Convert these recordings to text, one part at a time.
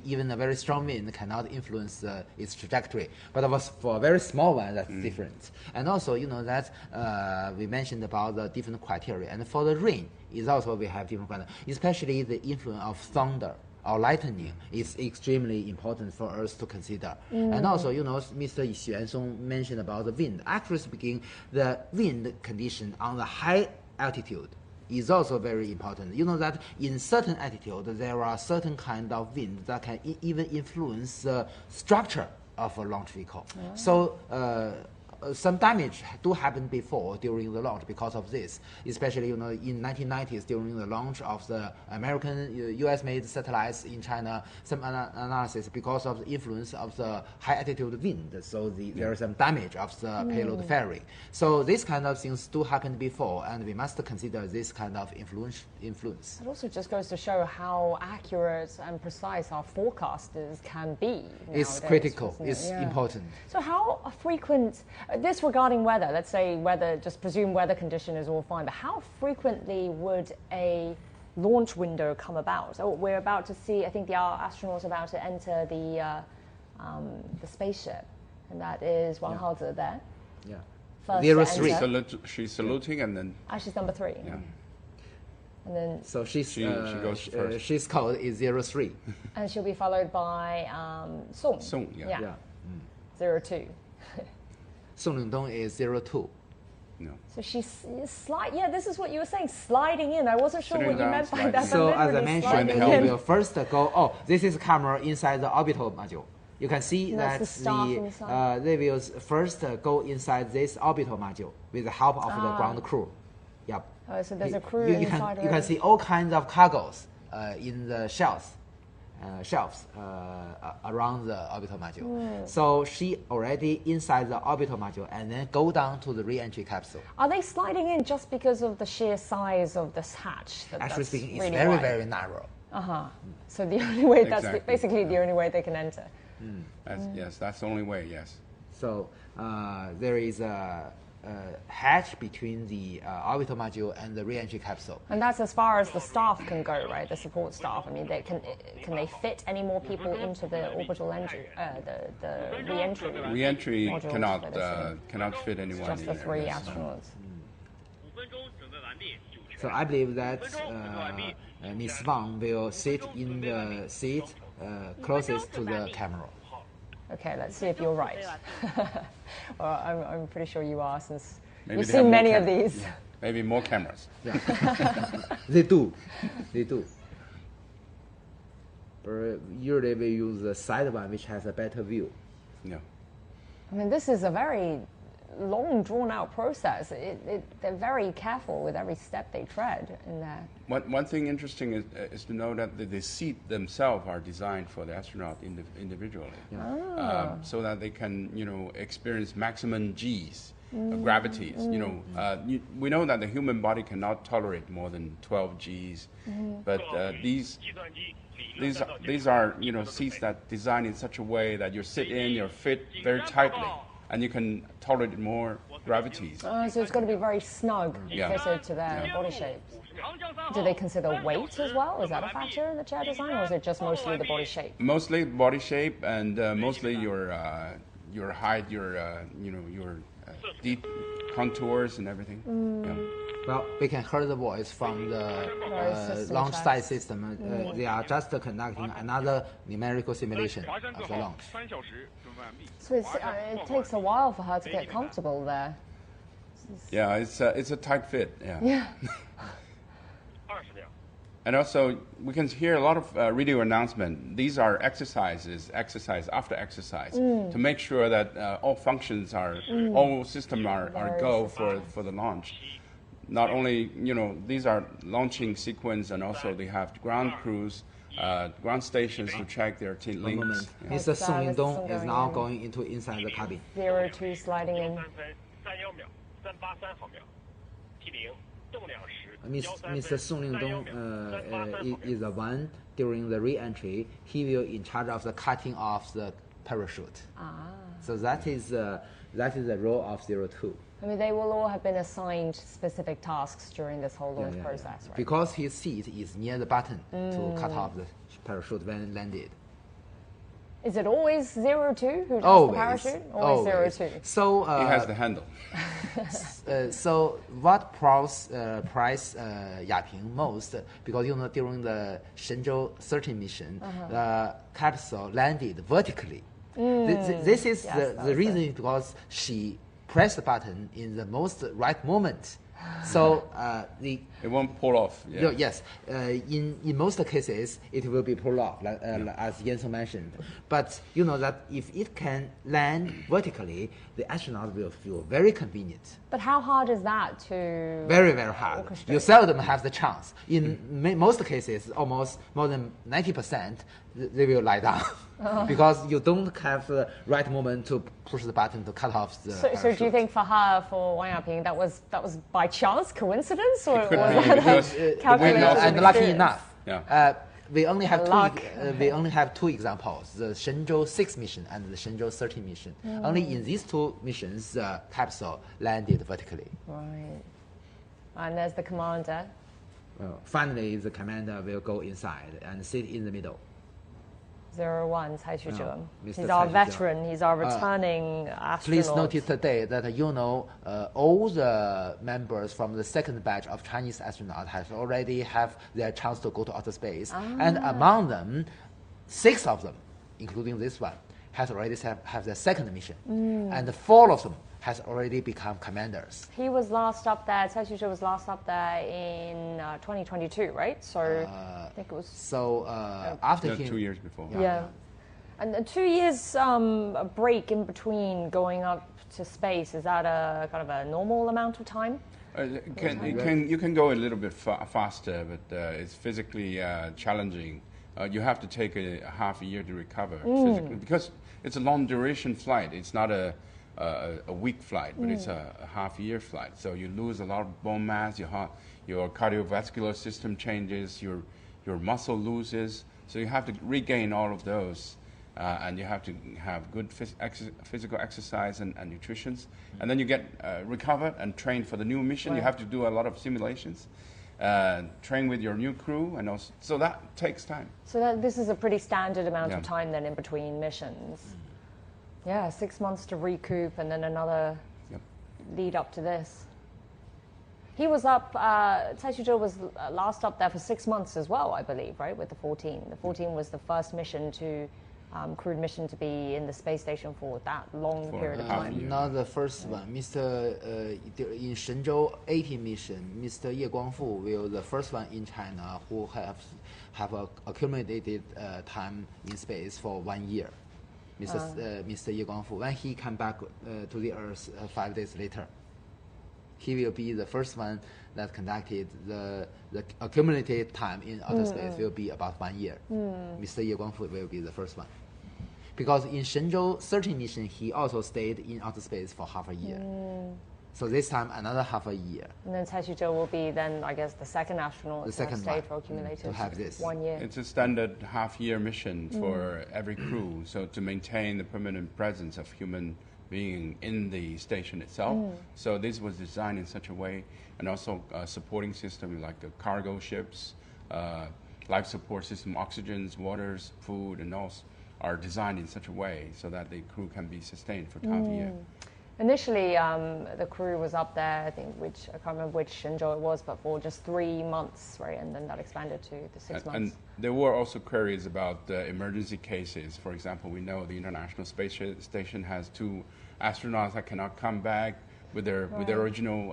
even a very strong wind cannot influence its trajectory. But for a very small one, that's different. And also, that we mentioned about the different criteria. And for the rain, is also we have different criteria, especially the influence of thunder or lightning is extremely important for us to consider. And also, Mr. Xuansong mentioned about the wind. Actually speaking, the wind condition on the high altitude is also very important. You know that in certain altitude, there are certain kind of wind that can even influence the structure of a launch vehicle. So some damage do happen before during the launch because of this, especially in 1990s during the launch of the American US-made satellites in China. Some analysis because of the influence of the high altitude wind, so there is some damage of the payload fairing. So these kind of things do happen before, and we must consider this kind of influence. It also just goes to show how accurate and precise our forecasters can be. It's critical. It's important. So how frequent? This regarding weather, let's say weather, just presume weather condition is all fine, but how frequently would a launch window come about? So we're about to see, I think the astronauts are about to enter the spaceship, and that is Wang Haozi there. Yeah. First 03. She's saluting, and then... she's number 3. Yeah. And then... So she goes first. She's code is 03. And she'll be followed by Song. Song, yeah. 02. Song Lingdong is 02. No. So she's this is what you were saying, sliding in. I wasn't sure what you meant by that. So as I mentioned, we will first go, this is camera inside the orbital module. You can see that they will first go inside this orbital module with the help of the ground crew. Yep. Oh, so there's a crew inside. You can see all kinds of cargoes in the shelves around the orbital module. So she already inside the orbital module and then go down to the re-entry capsule. Are they sliding in just because of the sheer size of this hatch? Actually speaking, it's really very, wide? very narrow. So the only way, that's basically the only way they can enter. Yes, that's the only way, yes. So there is a hatch between the orbital module and the re-entry capsule. And that's as far as the staff can go, right? The support staff. I mean, can they fit any more people into the orbital entry, the re-entry? Re-entry cannot fit anyone. Just the 3 astronauts. So I believe that Ms. Wang will sit in the seat closest to the camera. Okay, let's see if you're right. Well, I'm pretty sure you are, since Maybe you've seen many of these. Yeah. Maybe more cameras. Yeah. They do. But usually we use the side one, which has a better view. Yeah. I mean, this is a very long, drawn-out process. They're very careful with every step they tread in there. One thing interesting is to know that the seat themselves are designed for the astronaut individually, so that they can, experience maximum G's, gravities. We know that the human body cannot tolerate more than 12 G's, but these are seats that designed in such a way that you sit in, you're fit very tightly, and you can tolerate more gravities. So it's got to be very snug, fitted to their body shapes. Do they consider weight as well? Is that a factor in the chair design, or is it just mostly the body shape? Mostly body shape, and mostly your height, your deep contours and everything. Well, we can hear the voice from the launch site system. They are just conducting another numerical simulation of the launch. So it takes a while for her to get comfortable there. Yeah, it's a tight fit. Yeah. And also, we can hear a lot of radio announcement. These are exercise after exercise, to make sure that all functions all systems are go for the launch. Not only, these are launching sequence, and also they have ground crews, ground stations to check their links. Mr. Song Lingdong is now going into inside the cabin. 02 sliding in. Mr. Song Lingdong is the one during the re-entry. He will in charge of the cutting off the parachute. So that is the role of 02. I mean, they will all have been assigned specific tasks during this whole launch process, right? Because his seat is near the button to cut off the parachute when landed. Is it always 02 who does Always. the parachute? Always, Always. 02. So He has the handle. so what price Yaping most? Because during the Shenzhou-19 mission, the capsule landed vertically. This is Yes, the reason because she pressed the button in the most right moment. So It won't pull off. Yeah. yes, in most cases it will be pulled off, as Jensen mentioned. But you know that if it can land vertically, the astronaut will feel very convenient. But how hard is that to? Very, very hard. orchestrate? You seldom have the chance. In most cases, almost more than 90%, they will lie down because you don't have the right moment to push the button to cut off the. So do you think for her, for Wang Yaping, that was by chance, coincidence, or could was be, that because calculated and experience? lucky enough, Yeah. we only have Luck. we only have two examples: the Shenzhou-6 mission and the Shenzhou-13 mission. Only in these two missions, the capsule landed vertically. Right. And there's the commander. Finally, the commander will go inside and sit in the middle. 01, Cai Shuzhe. Mr. He's our Cai Shuzhe. veteran. He's our returning astronaut. Please notice today that all the members from the second batch of Chinese astronauts have already have their chance to go to outer space, and among them, 6 of them, including this one, has already have their second mission, and 4 of them has already become commanders. He was last up there. Cai Shuzhe was last up there in 2022, right? So I think it was. So after Yeah, him, 2 years before. Yeah. And 2 years a break in between going up to space, is that a kind of a normal amount of time? You can go a little bit faster, but it's physically challenging. You have to take a half a year to recover physically, because it's a long duration flight. It's not a week flight, but it's a half year flight. So you lose a lot of bone mass. Your cardiovascular system changes. Your muscle loses. So you have to regain all of those. And you have to have good physical exercise and nutrition. And then you get recovered and trained for the new mission. Right. You have to do a lot of simulations, train with your new crew, and also, so that takes time. So this is a pretty standard amount of Yeah. time then in between missions. Yeah, 6 months to recoup and then another Yep. lead up to this. He was up, Cai Shuzhe was last up there for 6 months as well, I believe, right, with the 14. The 14 was the first mission crewed mission to be in the space station for that long For period of half a time. year. Not the first one. In Shenzhou-18 mission, Mr. Ye Guangfu will the first one in China who have accumulated time in space for 1 year. Mr. Ye Guangfu, when he come back to the Earth 5 days later, he will be the first one that conducted the accumulated time in outer space will be about 1 year. Mr. Ye Guangfu will be the first one. Because in Shenzhou-13 mission, he also stayed in outer space for half a year. So this time, another half a year. And then Cai Shuzhe will be then, I guess, the second astronaut The to have second stayed one, for accumulated to have this. 1 year. It's a standard half-year mission for every crew, so to maintain the permanent presence of human being in the station itself. So this was designed in such a way, and also a supporting system like the cargo ships, life support system, oxygens, waters, food, and all are designed in such a way so that the crew can be sustained for half a year. Initially, the crew was up there, I think, I can't remember which Shenzhou it was, but for just 3 months, right? And then that expanded to the 6 months. And there were also queries about emergency cases. For example, we know the International Space Station has 2 astronauts that cannot come back with their original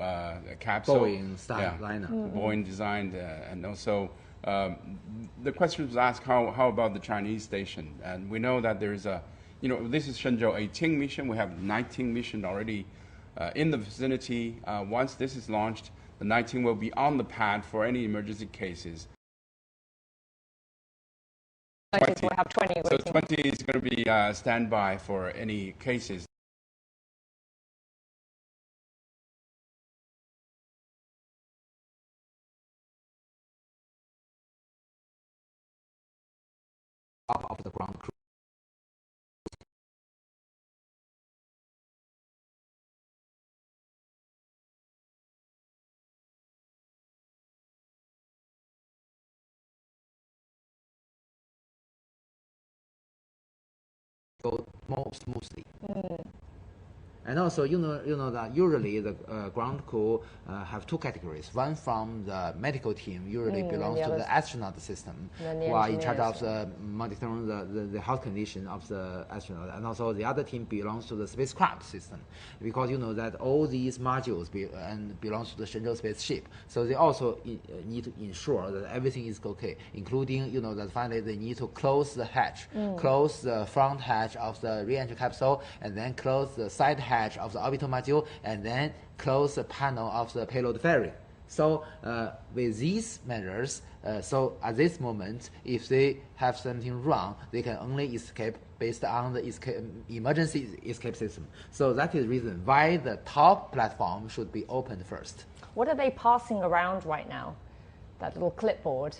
capsule. Boeing style liner. Boeing designed, and also the question was asked, how about the Chinese station? And we know that there is this is Shenzhou-18 mission. We have 19 mission already in the vicinity. Once this is launched, the 19 will be on the pad for any emergency cases. We'll have 20 So waiting. 20 is going to be standby for any cases. Top of the ground crew. go more smoothly. And also, you know that usually the ground crew have two categories. One from the medical team usually belongs to the astronaut system, who are in charge of the monitoring the health condition of the astronaut. And also the other team belongs to the spacecraft system, because you know that all these modules belongs to the Shenzhou spaceship. So they also need to ensure that everything is okay, including, you know, that finally they need to close the hatch, close the front hatch of the re-entry capsule, and then close the side hatch of the orbital module, and then close the panel of the payload fairing. So with these measures, so at this moment, if they have something wrong, they can only escape based on the emergency escape system. So that is the reason why the top platform should be opened first. What are they passing around right now? That little clipboard.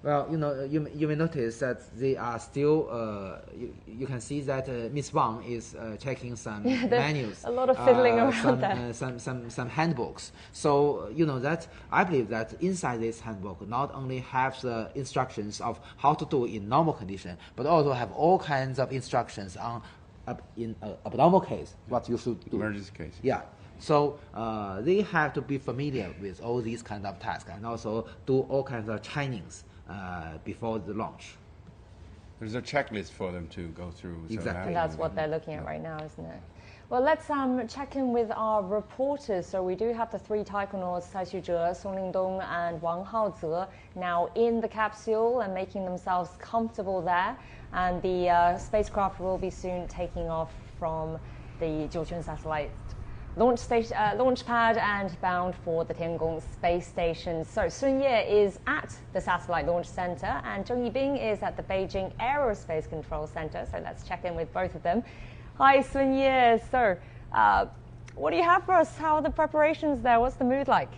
Well, you know, you may notice that they are still. You can see that Miss Wang is checking some menus. A lot of fiddling around there. Some handbooks. So you know that I believe that inside this handbook not only have the instructions of how to do in normal condition, but also have all kinds of instructions on in abnormal case what you should do. Emergency case. Yeah. So they have to be familiar with all these kind of tasks, and also do all kinds of trainings before the launch. There's a checklist for them to go through. Exactly. And that's what they're looking at right now, isn't it? Well, let's check in with our reporters. So we do have the three taikonauts, Cai Xuzhe, Song Lingdong, and Wang Haoze, now in the capsule and making themselves comfortable there. And the spacecraft will be soon taking off from the Jiuquan satellite launch pad and bound for the Tiangong space station. So Sun Ye is at the Satellite Launch Center and Zheng Yibing is at the Beijing Aerospace Control Center. So let's check in with both of them. Hi, Sun Ye. So what do you have for us? How are the preparations there? What's the mood like?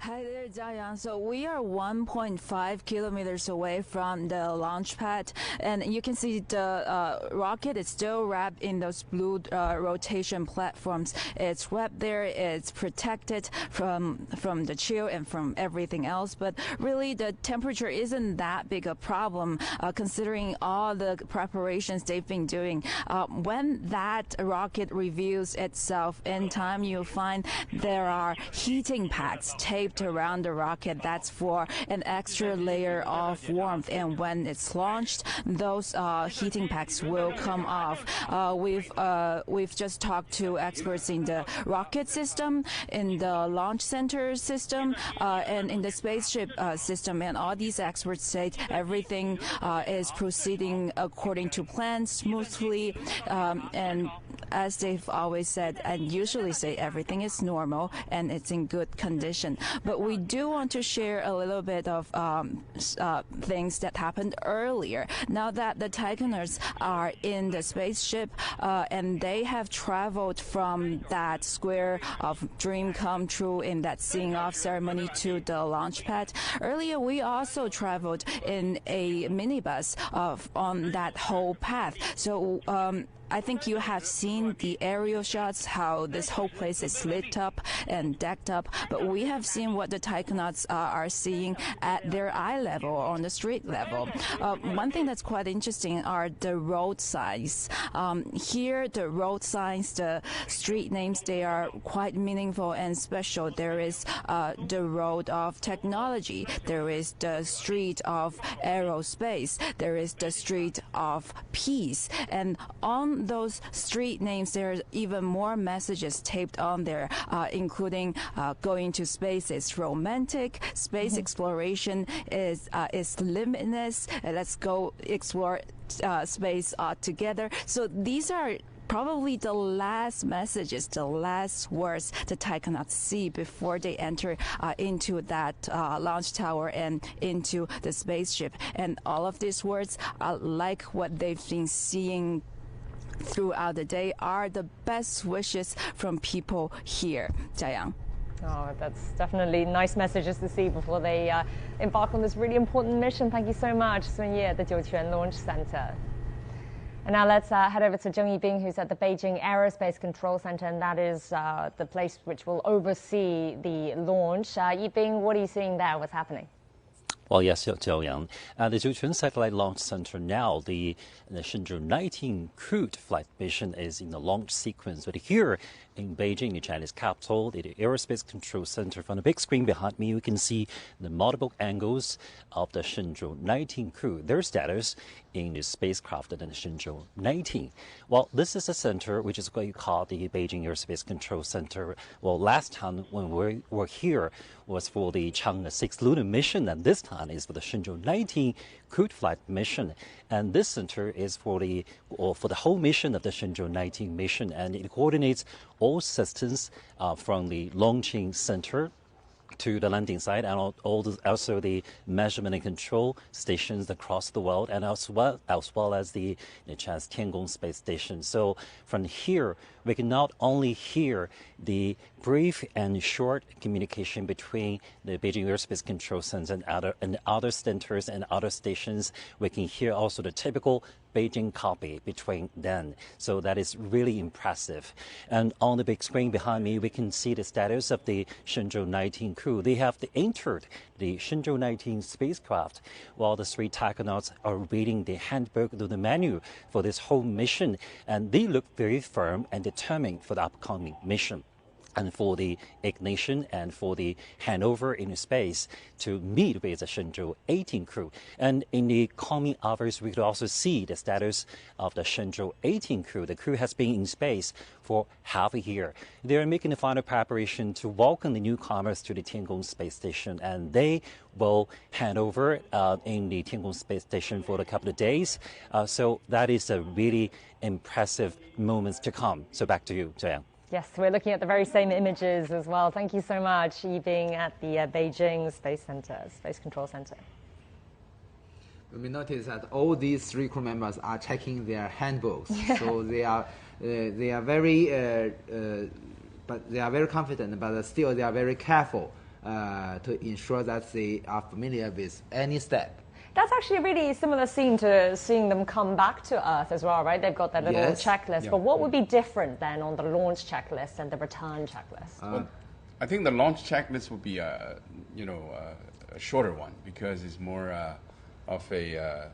Hi there, Jiayang. So we are 1.5 kilometers away from the launch pad, and you can see the rocket is still wrapped in those blue rotation platforms. It's wrapped there. It's protected from the chill and from everything else. But really, the temperature isn't that big a problem, considering all the preparations they've been doing. When that rocket reveals itself in time, you'll find there are heating pads taped around the rocket. That's for an extra layer of warmth, and when it's launched, those heating packs will come off. We've just talked to experts in the rocket system, in the launch center system, and in the spaceship system, and all these experts say everything is proceeding according to plan, smoothly, and as they've always said and usually say, everything is normal and it's in good condition. But we do want to share a little bit of things that happened earlier. Now that the taikonauts are in the spaceship and they have traveled from that square of dream come true in that seeing off ceremony to the launch pad, earlier we also traveled in a minibus on that whole path. So I think you have seen the aerial shots, how this whole place is lit up and decked up, but we have seen what the taikonauts are seeing at their eye level, on the street level. One thing that's quite interesting are the road signs. Here, the road signs, the street names, they are quite meaningful and special. There is the road of technology, there is the street of aerospace, there is the street of peace, and on those street names, there are even more messages taped on there, including going to space is romantic, space exploration is limitless, let's go explore space together. So these are probably the last messages, the last words the taikonauts see before they enter into that launch tower and into the spaceship. And all of these words, like what they've been seeing throughout the day, are the best wishes from people here. Jiayang. Oh, that's definitely nice messages to see before they embark on this really important mission. Thank you so much, Sun Ye at the Jiuquan Launch Center. And now let's head over to Zheng Yibing, who's at the Beijing Aerospace Control Center, and that is the place which will oversee the launch. Yibing, what are you seeing there? What's happening? Well, yes, Jiuquan. The Jiuquan Satellite Launch Center now, the Shenzhou-19 crewed flight mission is in the launch sequence. But here in Beijing, the Chinese capital, the Aerospace Control Center, from the big screen behind me, you can see the multiple angles of the Shenzhou-19 crew, their status in the spacecraft and the Shenzhou-19. Well, this is a center which is what you call the Beijing Aerospace Control Center. Well, last time when we were here was for the Chang'e 6 lunar mission, and this time is for the Shenzhou-19 crewed flight mission. And this center is for the whole mission of the Shenzhou-19 mission, and it coordinates all systems from the launching center to the landing site, and also the measurement and control stations across the world, and as well as the China's Tiangong space station. So from here, we can not only hear the brief and short communication between the Beijing Aerospace Control Center and other centers and other stations, we can hear also the typical Beijing copy between them. So that is really impressive. And on the big screen behind me, we can see the status of the Shenzhou-19 crew. They have entered the Shenzhou-19 spacecraft while the 3 tachonauts are reading the handbook, the menu for this whole mission. And they look very firm and determined for the upcoming mission, and for the ignition and for the handover into space to meet with the Shenzhou-18 crew. And in the coming hours, we could also see the status of the Shenzhou-18 crew. The crew has been in space for half a year. They are making the final preparation to welcome the newcomers to the Tiangong space station, and they will hand over in the Tiangong space station for a couple of days. So that is a really impressive moments to come. So back to you, Jiuquan. Yes, we're looking at the very same images as well. Thank you so much, Yibing at the Beijing Space Control Center. We notice that all these 3 crew members are checking their handbooks, so they are very, but they are very confident, but still they are very careful to ensure that they are familiar with any step. That's actually a really similar scene to seeing them come back to Earth as well, right? They've got their little checklist. Yeah. But what would be different then on the launch checklist and the return checklist? Well, I think the launch checklist would be a shorter one, because it's more of a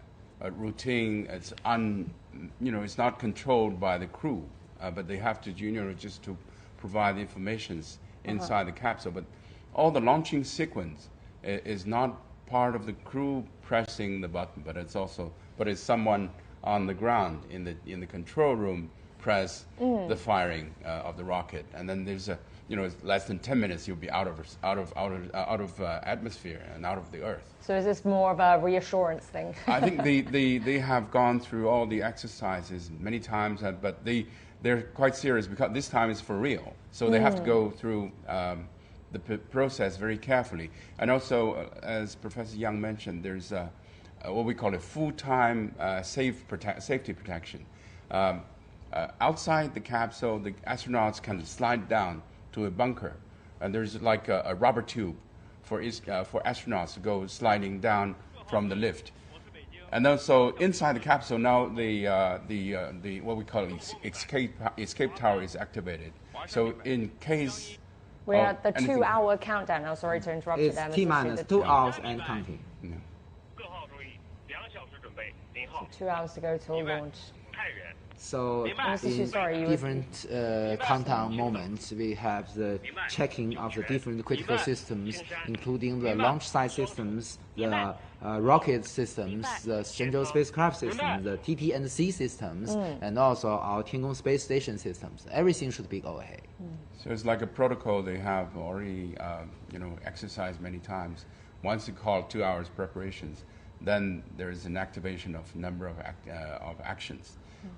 routine. It's it's not controlled by the crew, but they have to just to provide the information inside the capsule. But all the launching sequence is not part of the crew pressing the button, but it's someone on the ground in the control room press the firing of the rocket, and then there's it's less than 10 minutes you'll be out of atmosphere and out of the Earth. So is this more of a reassurance thing? I think they have gone through all the exercises many times, but they're quite serious, because this time it's for real. So they have to go through the process very carefully. And also, as Professor Yang mentioned, there's what we call a full-time safety protection. Outside the capsule, the astronauts can slide down to a bunker, and there's like a rubber tube for astronauts to go sliding down from the lift. And also inside the capsule now, the what we call escape tower is activated. So in case we're at the 2-hour countdown now. Sorry to interrupt you there. It's T-minus 2 hours and counting. Yeah. So 2 hours to go till launch. So in different countdown moments, we have the checking of the different critical systems, including the launch site systems, the rocket systems, the Shenzhou spacecraft systems, the TT&C systems, and also our Tiangong space station systems. Everything should be go ahead. So it's like a protocol they have already exercised many times. Once you call 2 hours preparations, then there is an activation of a number of actions.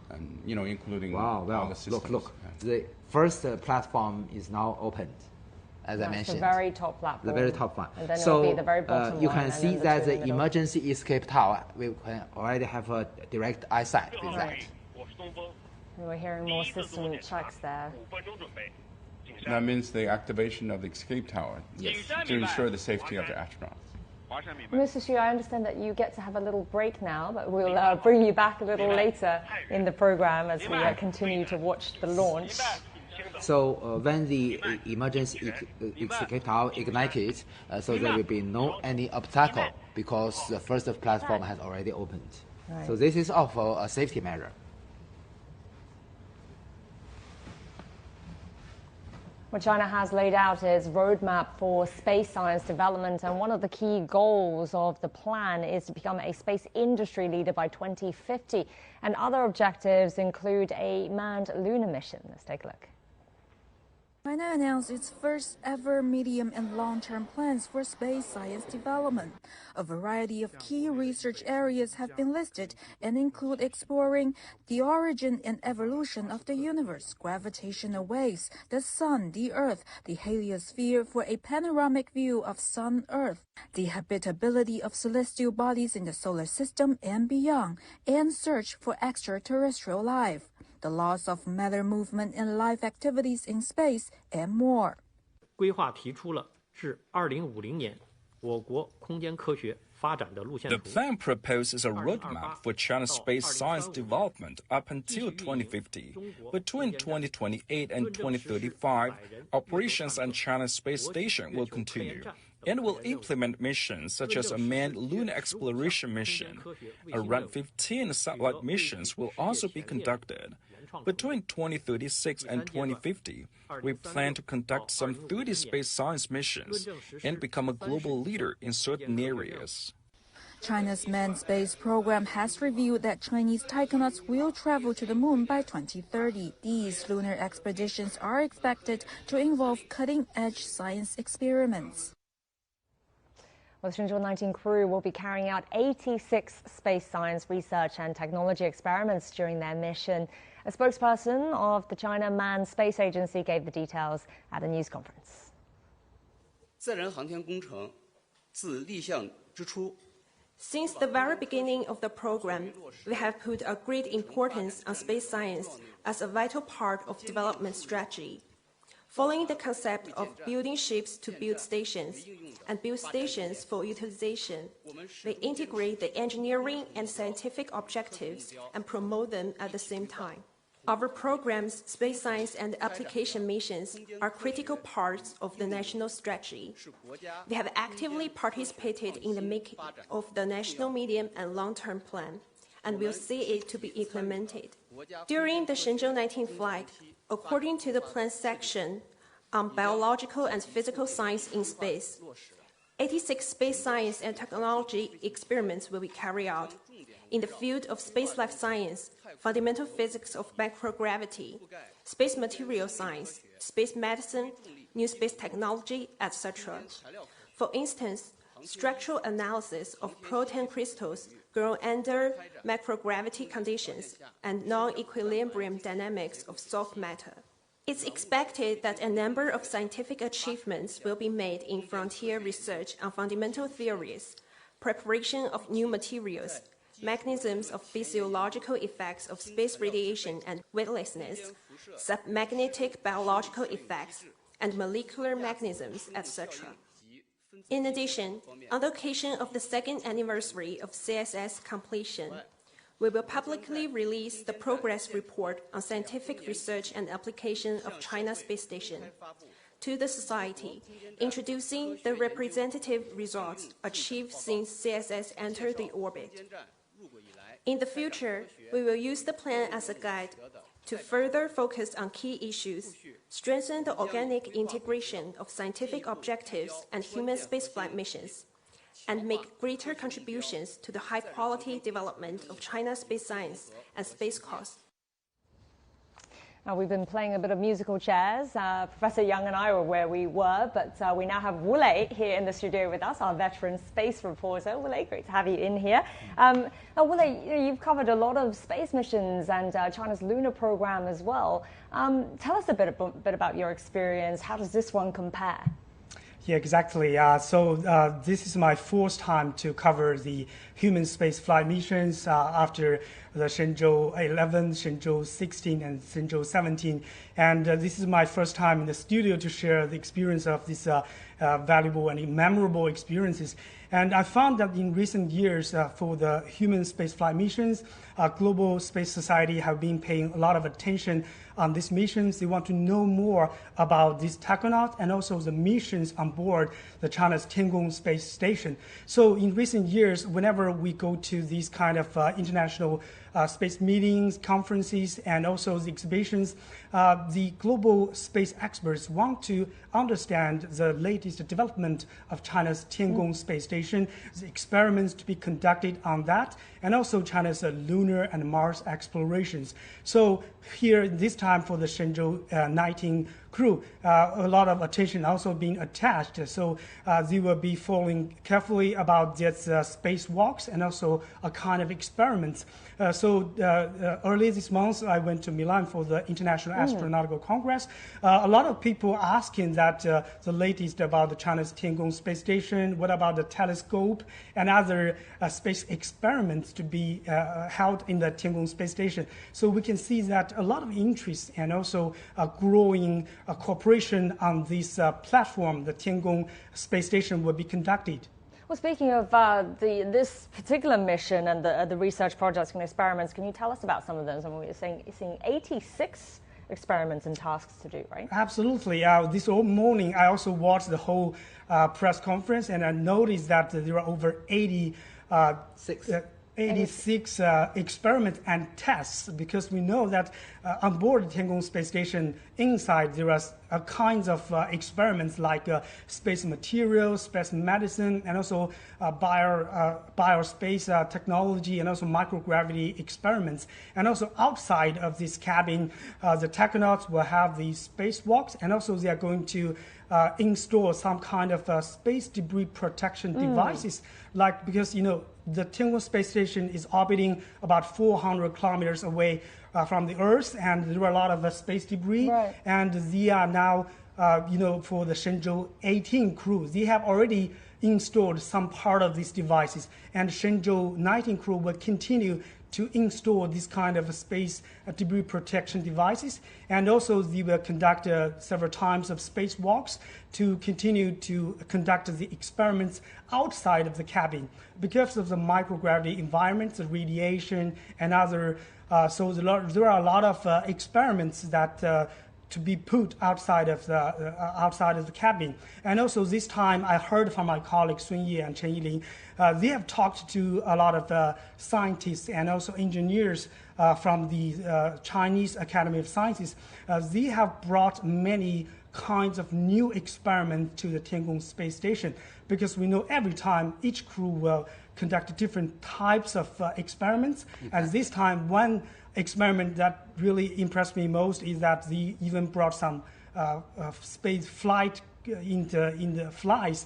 And including all the systems. Look. The first platform is now opened, as I mentioned. The very top platform. The very top one. And then it will be the very bottom you one, can see that the emergency escape tower, we can already have a direct eyesight with that. We're hearing more system checks there. That means the activation of the escape tower, to ensure the safety of the astronauts. Mr. Xu, I understand that you get to have a little break now, but we'll bring you back a little later in the program as we continue to watch the launch. So when the emergency extractor ignited, so there will be no any obstacle because the first platform has already opened. Right. So this is also a safety measure. Well, China has laid out its roadmap for space science development, and one of the key goals of the plan is to become a space industry leader by 2050. And other objectives include a manned lunar mission. Let's take a look. China announced its first ever medium and long-term plans for space science development. A variety of key research areas have been listed and include exploring the origin and evolution of the universe, gravitational waves, the sun, the earth, the heliosphere for a panoramic view of sun-earth, the habitability of celestial bodies in the solar system and beyond, and search for extraterrestrial life, the laws of matter movement and life activities in space, and more. 规划提出了是2050年我国空间科学发展的路线图。 The plan proposes a roadmap for China's space science development up until 2050. Between 2028 and 2035, operations on China's space station will continue and will implement missions such as a manned lunar exploration mission. Around 15 satellite missions will also be conducted. Between 2036 and 2050, we plan to conduct some 30 space science missions and become a global leader in certain areas. China's manned space program has revealed that Chinese taikonauts will travel to the moon by 2030. These lunar expeditions are expected to involve cutting-edge science experiments. Well, the Shenzhou-19 crew will be carrying out 86 space science research and technology experiments during their mission. A spokesperson of the China Manned Space Agency gave the details at a news conference. 载人航天工程自立项之初 Since the very beginning of the program, we have put a great importance on space science as a vital part of development strategy. Following the concept of building ships to build stations and build stations for utilization, we integrate the engineering and scientific objectives and promote them at the same time. Our program's space science and application missions are critical parts of the national strategy. We have actively participated in the making of the national medium and long-term plan, and will see it to be implemented. During the Shenzhou-19 flight, according to the plan section on biological and physical science in space, 86 space science and technology experiments will be carried out in the field of space life science, fundamental physics of microgravity, space material science, space medicine, new space technology, etc. For instance, structural analysis of protein crystals grown under microgravity conditions and non-equilibrium dynamics of soft matter. It's expected that a number of scientific achievements will be made in frontier research on fundamental theories, preparation of new materials, mechanisms of physiological effects of space radiation and weightlessness, submagnetic biological effects, and molecular mechanisms, etc. In addition, on the occasion of the second anniversary of CSS completion, we will publicly release the progress report on scientific research and application of China's space station to the society, introducing the representative results achieved since CSS entered the orbit. In the future, we will use the plan as a guide to further focus on key issues, strengthen the organic integration of scientific objectives and human spaceflight missions, and make greater contributions to the high-quality development of China's space science and space costs. Now, we've been playing a bit of musical chairs. Professor Young and I were where we were, but we now have Wule here in the studio with us, our veteran space reporter. Wule, great to have you in here. Now, Wule, you've covered a lot of space missions and China's lunar program as well. Tell us a bit about your experience. How does this one compare? Yeah, exactly. This is my fourth time to cover the human space flight missions after the Shenzhou-11, Shenzhou-16, and Shenzhou-17. And this is my first time in the studio to share the experience of these valuable and memorable experiences. And I found that in recent years, for the human spaceflight missions, global space society have been paying a lot of attention on these missions. They want to know more about these technonauts and also the missions on board the China's Tiangong space station. So in recent years, whenever we go to these kind of international space meetings, conferences, and also the exhibitions, the global space experts want to understand the latest development of China's Tiangong space station, the experiments to be conducted on that, and also China's lunar and Mars explorations. So here, this time for the Shenzhou-19 crew, a lot of attention also being attached. So they will be following carefully about this spacewalks and also a kind of experiments. Early this month, I went to Milan for the International Astronautical Congress. A lot of people asking that the latest about the China's Tiangong space station, what about the telescope and other space experiments to be held in the Tiangong space station. So we can see that a lot of interest and also growing cooperation on this platform, the Tiangong space station, will be conducted. Well, speaking of this particular mission and the research projects and experiments, can you tell us about some of those? I mean, we're seeing 86 experiments and tasks to do, right? Absolutely. This morning, I also watched the whole press conference, and I noticed that there are over 86 experiments and tests, because we know that on board the Tiangong space station, inside there are kinds of experiments like space materials, space medicine, and also biospace technology, and also microgravity experiments. And also outside of this cabin, the technonauts will have the spacewalks, and also they are going to install some kind of space debris protection devices, because the Tiangong space station is orbiting about 400 kilometers away from the Earth, and there are a lot of space debris. Right. And they are now, for the Shenzhou-18 crew, they have already installed some part of these devices, and Shenzhou-19 crew will continue to install this kind of space debris protection devices. And also they will conduct several times of spacewalks to continue to conduct the experiments outside of the cabin. Because of the microgravity environment, the radiation, and other, there are a lot of experiments that to be put outside of the cabin. And also this time, I heard from my colleagues Sun Ye and Chen Yiling, they have talked to a lot of scientists and also engineers from the Chinese Academy of Sciences. They have brought many kinds of new experiments to the Tiangong space station, because we know every time each crew will conduct different types of experiments. And this time, one experiment that really impressed me most is that they even brought some space flight in the flies,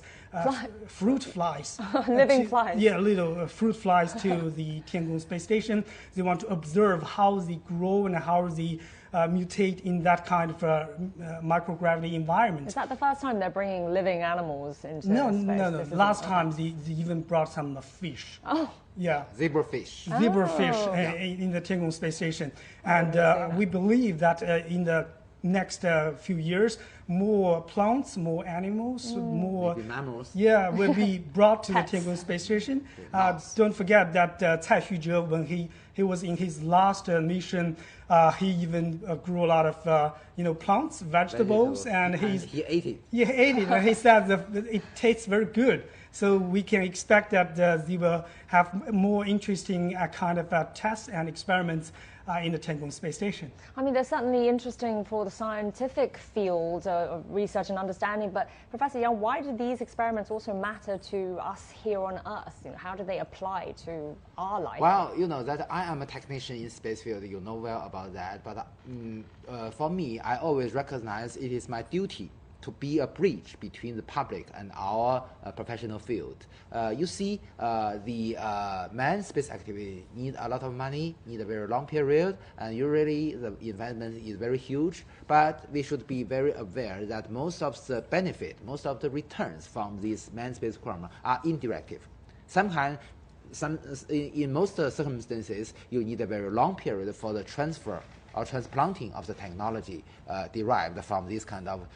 fruit flies. Living flies. Yeah, little fruit flies to the Tiangong space station. They want to observe how they grow and how they mutate in that kind of microgravity environment. Is that the first time they're bringing living animals into space? No. Last time they even brought some fish. Oh. Yeah. Zebrafish. Zebrafish in the Tiangong space station. And we believe that in the next few years, more plants, more animals, more maybe mammals. Yeah, will be brought to the Tiangong space station. Don't forget that Cai Xuzhe, when he was in his last mission, he even grew a lot of plants, vegetables, and he ate it. Yeah, he ate it, and he said that it tastes very good. So we can expect that they will have more interesting kind of tests and experiments in the Tiangong space station. I mean, they're certainly interesting for the scientific field of research and understanding, but Professor Yang, why do these experiments also matter to us here on Earth? How do they apply to our life? Well, that I am a technician in space field, you know well about that, but for me, I always recognize it is my duty to be a bridge between the public and our professional field. You see, the manned space activity need a lot of money, need a very long period, and usually the investment is very huge. But we should be very aware that most of the benefit, most of the returns from this manned space program are indirective. In most circumstances, you need a very long period for the transfer or transplanting of the technology derived from these kind of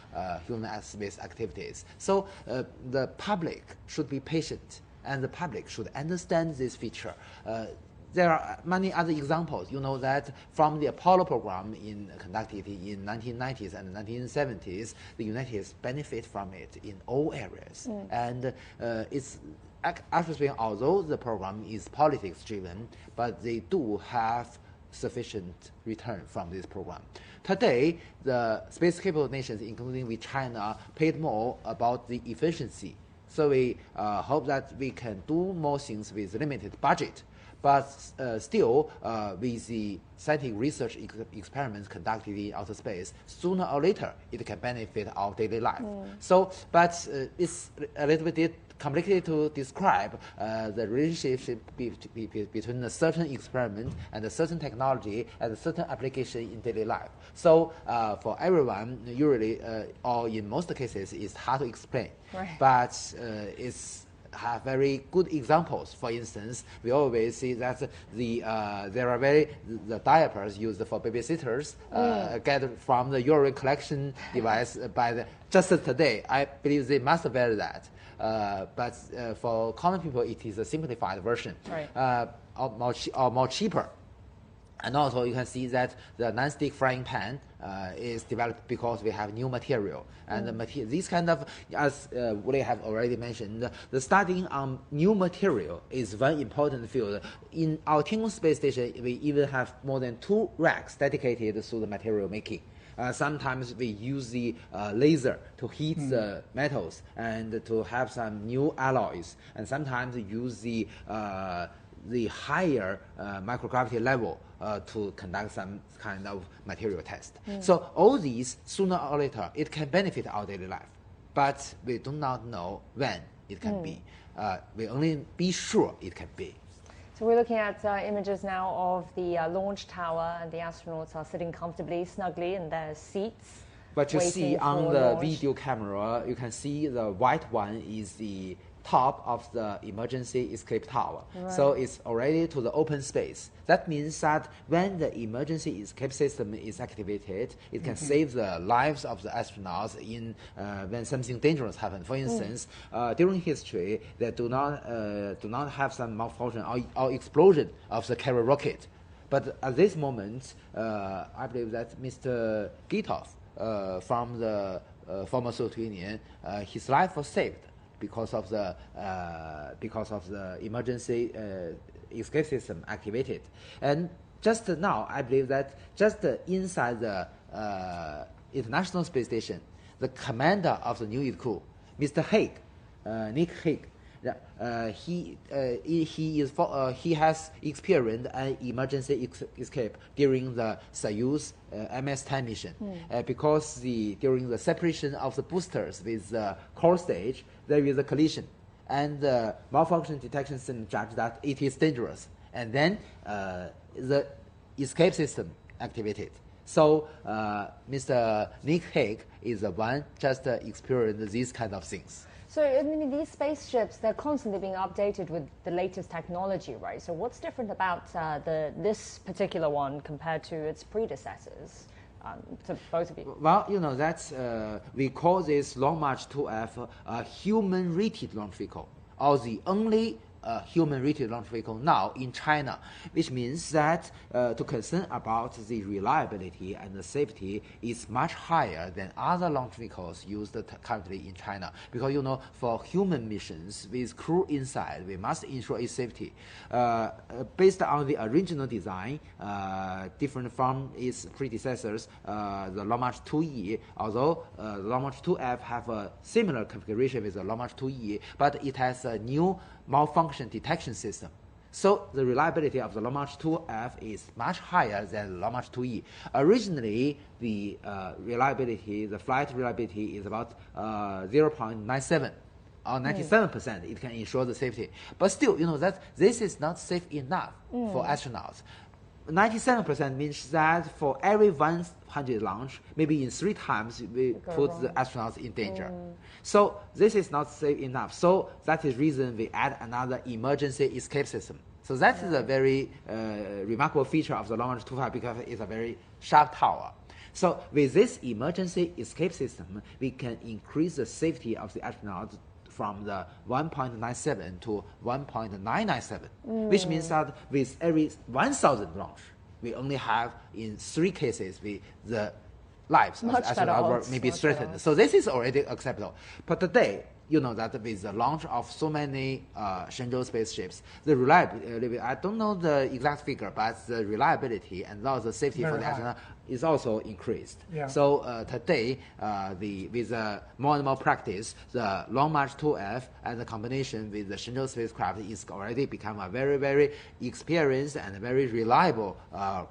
human space activities. So the public should be patient, and the public should understand this feature. there are many other examples. You know that from the Apollo program conducted in 1990s and 1970s, the United States benefit from it in all areas. And it's actually speaking, although the program is politics driven, but they do have sufficient return from this program. Today, the space capable nations, including with China, paid more about the efficiency. So we hope that we can do more things with limited budget, but still with the scientific research experiments conducted in outer space, sooner or later it can benefit our daily life. So, but it's a little bit complicated to describe the relationship between a certain experiment and a certain technology and a certain application in daily life. So for everyone, usually or in most cases, it's hard to explain. Right. But it's have very good examples. For instance, we always see that there are the diapers used for babysitters get from the urine collection device just today. I believe they must bear that. But for common people, it is a simplified version, right. or more cheaper. And also, you can see that the non-stick frying pan is developed because we have new material. And this kind of, as Willie have already mentioned, the studying on new material is one important field. In our Tiangong space station, we even have more than 2 racks dedicated to the material making. Sometimes we use the laser to heat the metals and to have some new alloys, and sometimes use the higher microgravity level to conduct some kind of material test. So all these, sooner or later, it can benefit our daily life, but we do not know when it can be. We only be sure it can be. So we're looking at images now of the launch tower, and the astronauts are sitting comfortably, snugly in their seats. But you see on the launch. video camera, you can see the white one is the top of the emergency escape tower. Right. So it's already to the open space. That means that when the emergency escape system is activated, it can save the lives of the astronauts when something dangerous happens. For instance, during history, they do not have some malfunction or explosion of the carrier rocket. But at this moment, I believe that Mr. Gitov from the former Soviet Union, his life was saved because of the emergency escape system activated. And just now, I believe that just inside the International Space Station, the commander of the new crew, Mr. Haig, Nick Haig, he has experienced an emergency escape during the Soyuz MS-10 mission because during the separation of the boosters with the core stage, there is a collision, and the malfunction detection system judged that it is dangerous, and then the escape system activated. So Mr. Nick Haig is the one just experienced these kind of things. So, I mean, these spaceships, they're constantly being updated with the latest technology, right? So what's different about this particular one compared to its predecessors, to both of you? Well, you know, that's, we call this Long March 2F a human-rated launch vehicle, or the only human-rated launch vehicle now in China, which means that to concern about the reliability and the safety is much higher than other launch vehicles used currently in China. Because, you know, for human missions with crew inside, we must ensure its safety. Based on the original design, different from its predecessors, the Long March 2E, although the Long March 2F have a similar configuration with the Long March 2E, but it has a new malfunction detection system. So the reliability of the Long March 2F is much higher than Long March 2E. Originally, the flight reliability is about 0.97 or 97%. It can ensure the safety. But still, you know, that this is not safe enough for astronauts. 97% means that for every 100 launch, maybe in 3 times we put the astronauts in danger. So this is not safe enough. So that is the reason we add another emergency escape system. So that is a very remarkable feature of the Long March 2F because it's a very sharp tower. So with this emergency escape system, we can increase the safety of the astronauts from the 1.97 to 1.997, which means that with every 1,000 launch, we only have in 3 cases the lives of the astronauts may be threatened. So this is already acceptable. But today, you know that with the launch of so many Shenzhou spaceships, the reliability, I don't know the exact figure, but the reliability and also the safety for the astronaut is also increased. Yeah. So today, with more and more practice, the Long March 2F and the combination with the Shenzhou spacecraft is already become a very, very experienced and very reliable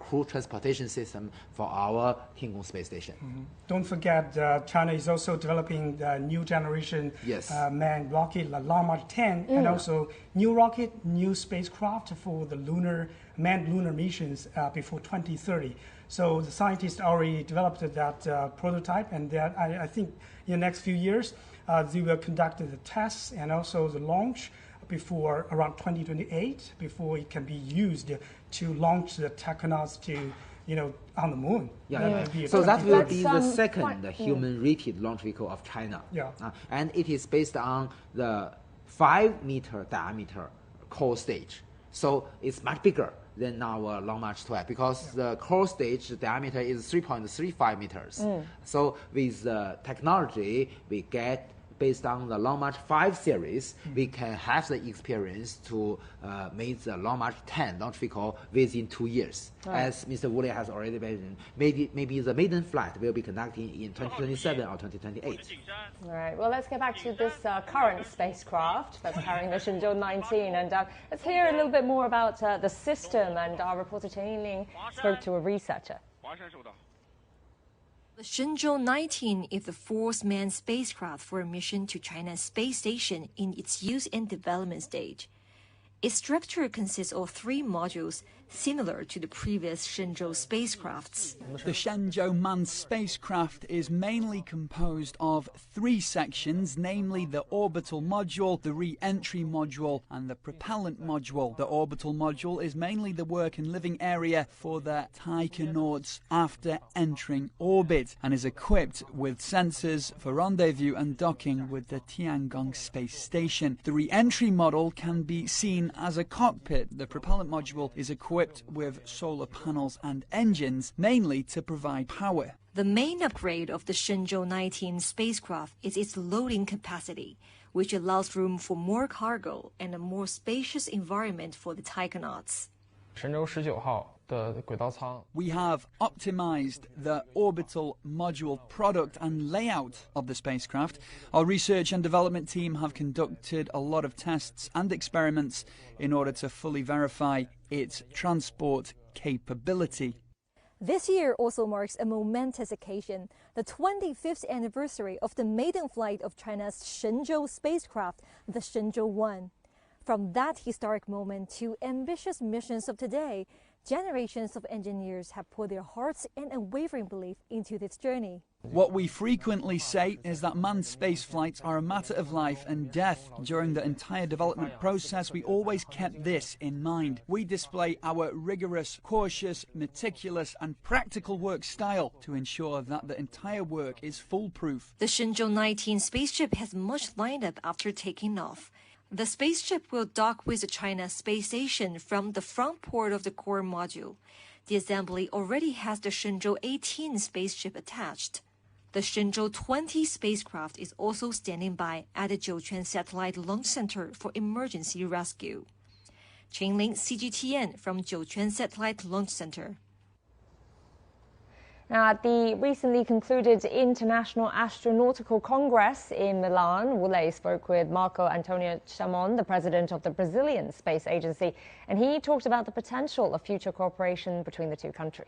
crew transportation system for our Tiangong space station. Don't forget, China is also developing the new generation manned rocket, the Long March 10, and also new rocket, new spacecraft for the manned lunar missions before 2030. So the scientists already developed that prototype, and that I think in the next few years they will conduct the tests and also the launch before around 2028, before it can be used to launch the Tachanauts to, on the moon. So that will be the second human-rated launch vehicle of China. And it is based on the 5-meter diameter core stage. So it's much bigger than our Long March 12 because the core stage diameter is 3.35 meters. So with the technology we get based on the Long March 5 series, we can have the experience to make the Long March 10 launch vehicle within 2 years. As Mr. Woolley has already mentioned, maybe the maiden flight will be conducted in 2027 or 2028. All right, well, let's get back to this current spacecraft that's carrying the Shenzhou-19, and let's hear a little bit more about the system, and our reporter Chen Yingling spoke to a researcher. The Shenzhou-19 is the 4th manned spacecraft for a mission to China's space station in its use and development stage. Its structure consists of 3 modules, similar to the previous Shenzhou spacecrafts. The Shenzhou manned spacecraft is mainly composed of 3 sections, namely the orbital module, the re-entry module, and the propellant module. The orbital module is mainly the work and living area for the taikonauts after entering orbit and is equipped with sensors for rendezvous and docking with the Tiangong space station. The re-entry module can be seen as a cockpit. The propellant module is equipped with solar panels and engines, mainly to provide power. The main upgrade of the Shenzhou-19 spacecraft is its loading capacity, which allows room for more cargo and a more spacious environment for the taikonauts. We have optimized the orbital module product and layout of the spacecraft. Our research and development team have conducted a lot of tests and experiments in order to fully verify its transport capability. This year also marks a momentous occasion, the 25th anniversary of the maiden flight of China's Shenzhou spacecraft, the Shenzhou-1. From that historic moment to ambitious missions of today, generations of engineers have put their hearts and unwavering belief into this journey. What we frequently say is that manned space flights are a matter of life and death. During the entire development process, we always kept this in mind. We display our rigorous, cautious, meticulous and practical work style to ensure that the entire work is foolproof. The Shenzhou-19 spaceship has much lined up after taking off. The spaceship will dock with the China space station from the front port of the core module. The assembly already has the Shenzhou-18 spaceship attached. The Shenzhou-20 spacecraft is also standing by at the Jiuquan Satellite Launch Center for emergency rescue. Chen Yingling, CGTN from Jiuquan Satellite Launch Center. Now, at the recently concluded International Astronautical Congress in Milan, Woolley spoke with Marco Antonio Chamon, the president of the Brazilian Space Agency, and he talked about the potential of future cooperation between the two countries.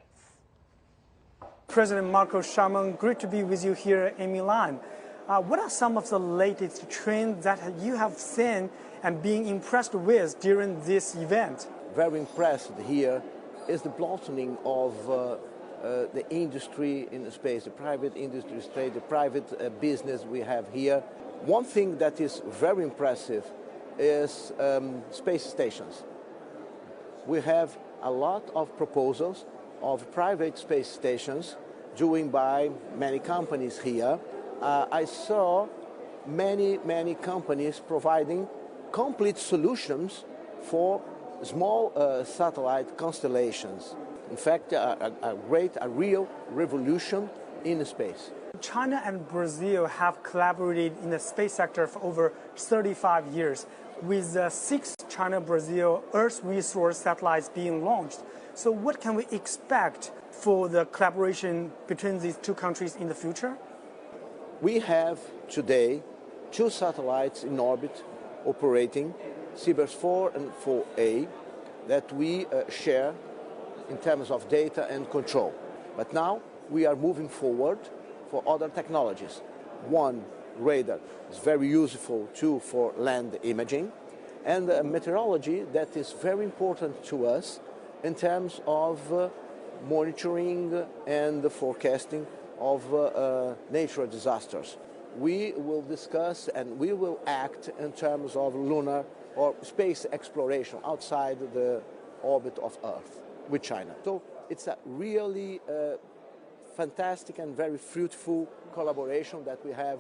President Marco Chamon, great to be with you here in Milan. What are some of the latest trends that you have seen and being impressed with during this event? Very impressed here is the blossoming of the industry in the space, the private industry space, the private business we have here. One thing that is very impressive is space stations. We have a lot of proposals of private space stations joined by many companies here. I saw many companies providing complete solutions for small satellite constellations. In fact, a real revolution in space. China and Brazil have collaborated in the space sector for over 35 years, with 6 China-Brazil Earth resource satellites being launched. So what can we expect for the collaboration between these two countries in the future? We have today 2 satellites in orbit operating, CBERS 4 and 4A, that we share in terms of data and control. But now we are moving forward for other technologies. One, radar is very useful too for land imaging, and meteorology that is very important to us in terms of monitoring and forecasting of natural disasters. We will discuss and we will act in terms of lunar or space exploration outside the orbit of Earth with China. So it's a really fantastic and very fruitful collaboration that we have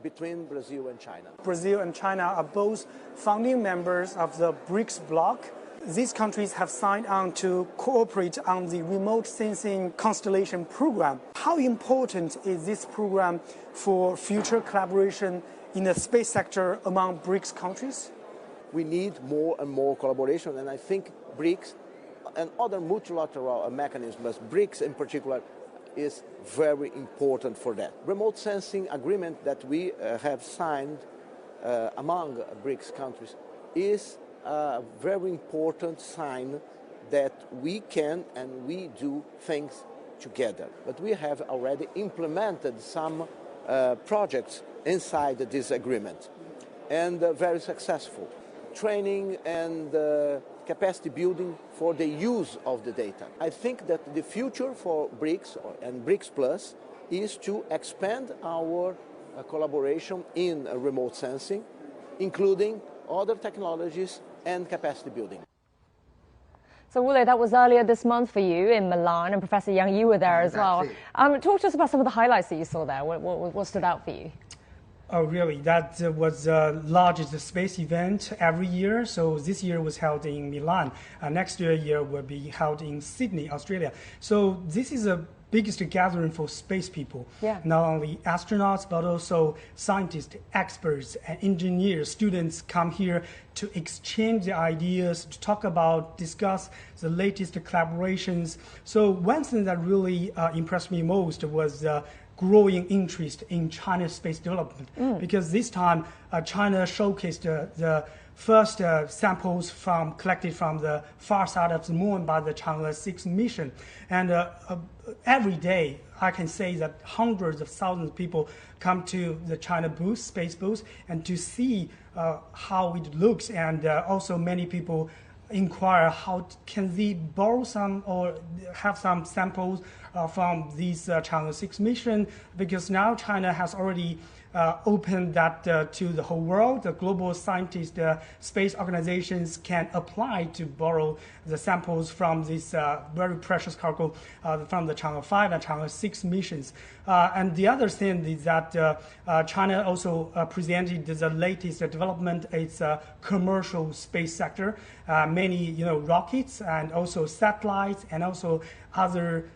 between Brazil and China. Brazil and China are both founding members of the BRICS bloc. These countries have signed on to cooperate on the remote sensing constellation program. How important is this program for future collaboration in the space sector among BRICS countries? We need more and more collaboration, and I think BRICS and other multilateral mechanisms, BRICS in particular, is very important for that. Remote sensing agreement that we have signed among BRICS countries is a very important sign that we can and we do things together. But we have already implemented some projects inside this agreement, and very successful. Training and capacity building for the use of the data. I think that the future for BRICS and BRICS Plus is to expand our collaboration in remote sensing, including other technologies and capacity building. So, Wule, that was earlier this month for you in Milan, and Professor Yang, you were there as well. Talk to us about some of the highlights that you saw there. What stood out for you? Oh, really? That was the largest space event every year. So this year was held in Milan. Next year will be held in Sydney, Australia. So this is the biggest gathering for space people. Yeah. Not only astronauts, but also scientists, experts, and engineers. Students come here to exchange their ideas, to talk about, discuss the latest collaborations. So one thing that really impressed me most was growing interest in China's space development, because this time China showcased the first samples collected from the far side of the moon by the Chang'e 6 mission. And every day, I can say that hundreds of thousands of people come to the China booth, space booth, and to see how it looks. And also many people inquire how can they borrow some or have some samples from these Chang'e 6 mission, because now China has already opened that to the whole world. The global scientists, space organizations can apply to borrow the samples from this very precious cargo from the Chang'e 5 and Chang'e 6 missions. And the other thing is that China also presented the latest development. It's a commercial space sector. Many rockets and also satellites and also other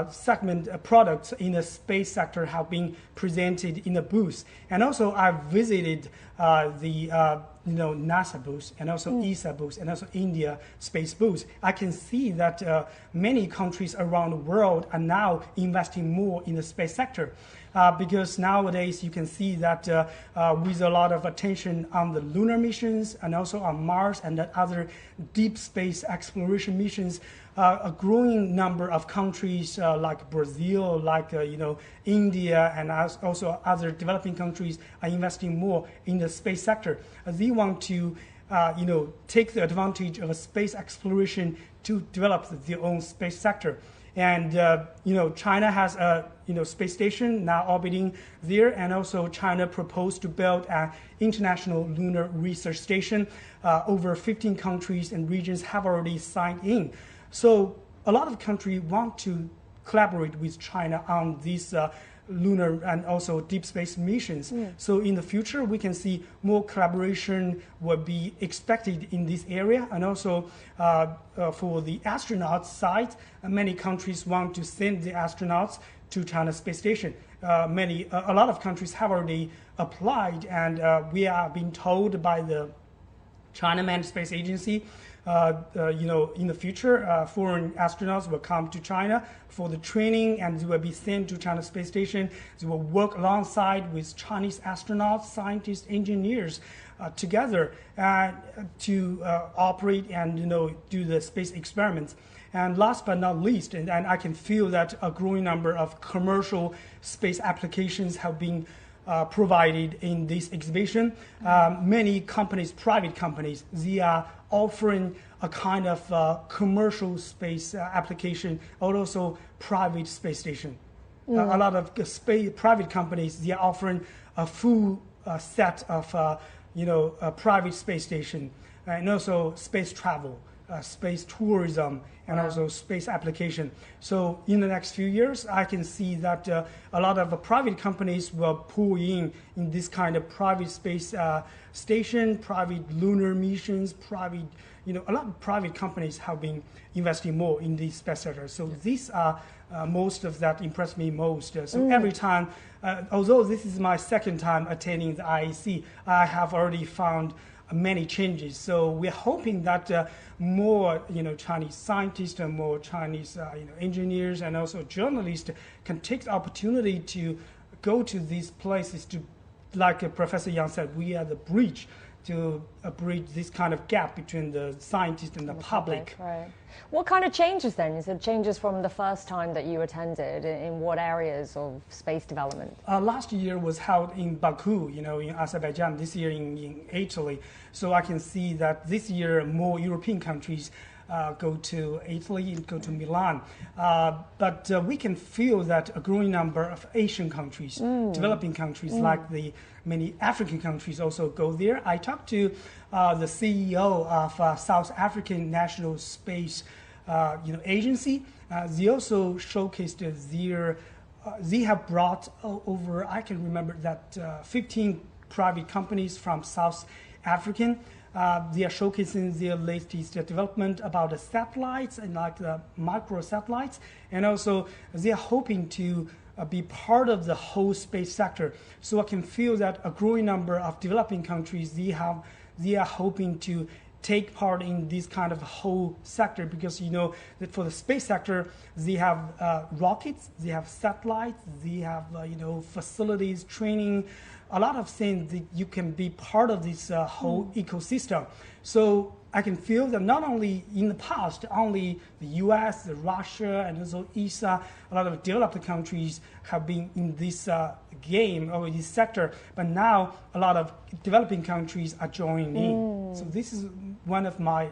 segment products in the space sector have been presented in the booth. And also I visited the NASA booth and also ESA booth and also India space booth. I can see that many countries around the world are now investing more in the space sector. Because nowadays you can see that with a lot of attention on the lunar missions and also on Mars and other deep space exploration missions, a growing number of countries like Brazil, like India, and also other developing countries are investing more in the space sector. They want to take the advantage of a space exploration to develop their own space sector. And China has a space station now orbiting there, and also China proposed to build an international lunar research station. Over 15 countries and regions have already signed in. So a lot of countries want to collaborate with China on this lunar and also deep space missions. So in the future, we can see more collaboration will be expected in this area. And also for the astronaut side, many countries want to send the astronauts to China Space Station. A lot of countries have already applied, and we are being told by the China Manned Space Agency, in the future, foreign astronauts will come to China for the training, and they will be sent to China Space Station. They will work alongside with Chinese astronauts, scientists, engineers together to operate and do the space experiments. And last but not least, and I can feel that a growing number of commercial space applications have been provided in this exhibition. Many companies, private companies, they are offering a kind of commercial space application, or also private space station. A lot of private companies, they are offering a full set of a private space station, and also space travel, space tourism, and also space application. So in the next few years, I can see that a lot of private companies will pull in this kind of private space station, private lunar missions, private, a lot of private companies have been investing more in this space sector. So these are most of that impressed me most. So every time, although this is my second time attending the IAC, I have already found many changes. So we're hoping that more, Chinese scientists and more Chinese, engineers and also journalists can take the opportunity to go to these places to, like Professor Yang said, we are the bridge to bridge this kind of gap between the scientists and the public. Right. What kind of changes then? Is it changes from the first time that you attended? In what areas of space development? Last year was held in Baku, in Azerbaijan, this year in Italy. So I can see that this year more European countries go to Italy and go to Milan. But we can feel that a growing number of Asian countries, developing countries like the many African countries also go there. I talked to the CEO of South African National Space Agency. They also showcased they have brought over, I can remember that 15 private companies from South African. They are showcasing their latest development about the satellites and like the micro satellites, and also they are hoping to be part of the whole space sector. So I can feel that a growing number of developing countries, they are hoping to take part in this kind of whole sector, because that for the space sector they have rockets, they have satellites, they have facilities, training, a lot of things that you can be part of this whole ecosystem. So I can feel that not only in the past, only the US, Russia, and also ESA, a lot of developed countries have been in this game or this sector, but now a lot of developing countries are joining in. So this is one of my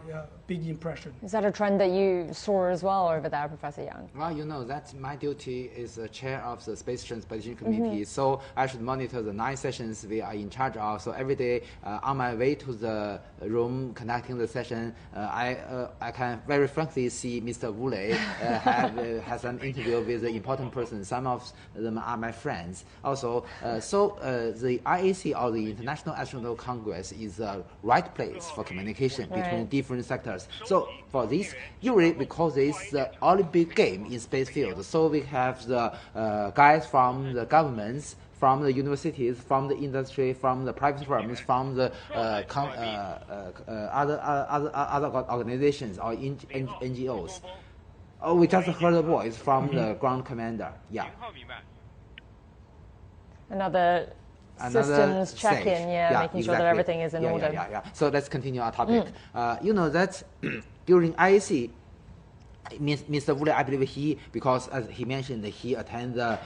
big impressions. Is that a trend that you saw as well over there, Professor Yang? Well, that's my duty is chair of the Space Transportation Committee, so I should monitor the 9 sessions we are in charge of. So every day on my way to the room conducting the session, I can very frankly see Mr. Wu Lei has an interview with an important person. Some of them are my friends. Also, the IAC, or the International Astronaut Congress, is the right place for communication between different sectors. So for this, usually we call this the Olympic game in space field. So we have the guys from the governments, from the universities, from the industry, from the private firms, from the other organizations or NGOs. Oh, we just heard a voice from the ground commander. Yeah. Another systems check-in, making sure that everything is in order. Yeah. So let's continue our topic. That during IAC, Mr. Wu Lei, I believe because as he mentioned, he attended the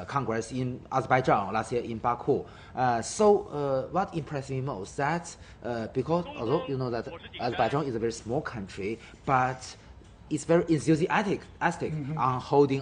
Congress in Azerbaijan last year in Baku. So what impressed me most, that because although that Azerbaijan is a very small country, but it's very enthusiastic on hosting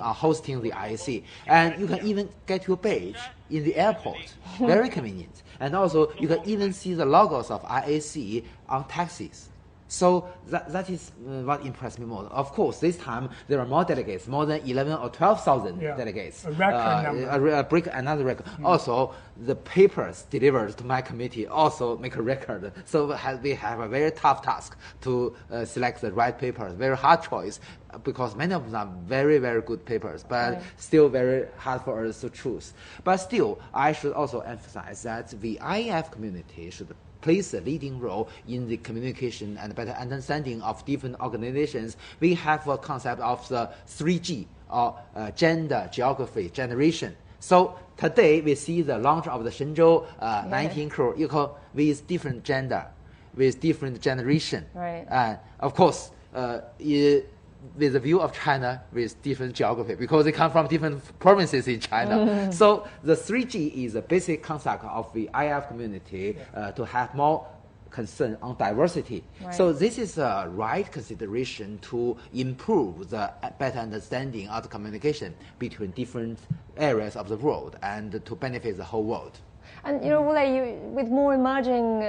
the IAC, and you can even get your badge in the airport, very convenient. And also you can even see the logos of IAC on taxis. So that is what impressed me more. Of course, this time there are more delegates, more than 11 or 12,000 delegates. A record number. Break another record. Also, the papers delivered to my committee also make a record. So we have a very tough task to select the right papers, very hard choice, because many of them are very, very good papers, but still very hard for us to choose. But still, I should also emphasize that the IAF community should plays a leading role in the communication and better understanding of different organizations. We have a concept of the 3G, or gender, geography, generation. So today we see the launch of the Shenzhou-19 crew with different gender, with different generation. And of course, with the view of China with different geography, because they come from different provinces in China. So the 3G is a basic concept of the IF community to have more concern on diversity. So this is a right consideration to improve the better understanding of the communication between different areas of the world and to benefit the whole world. And with more emerging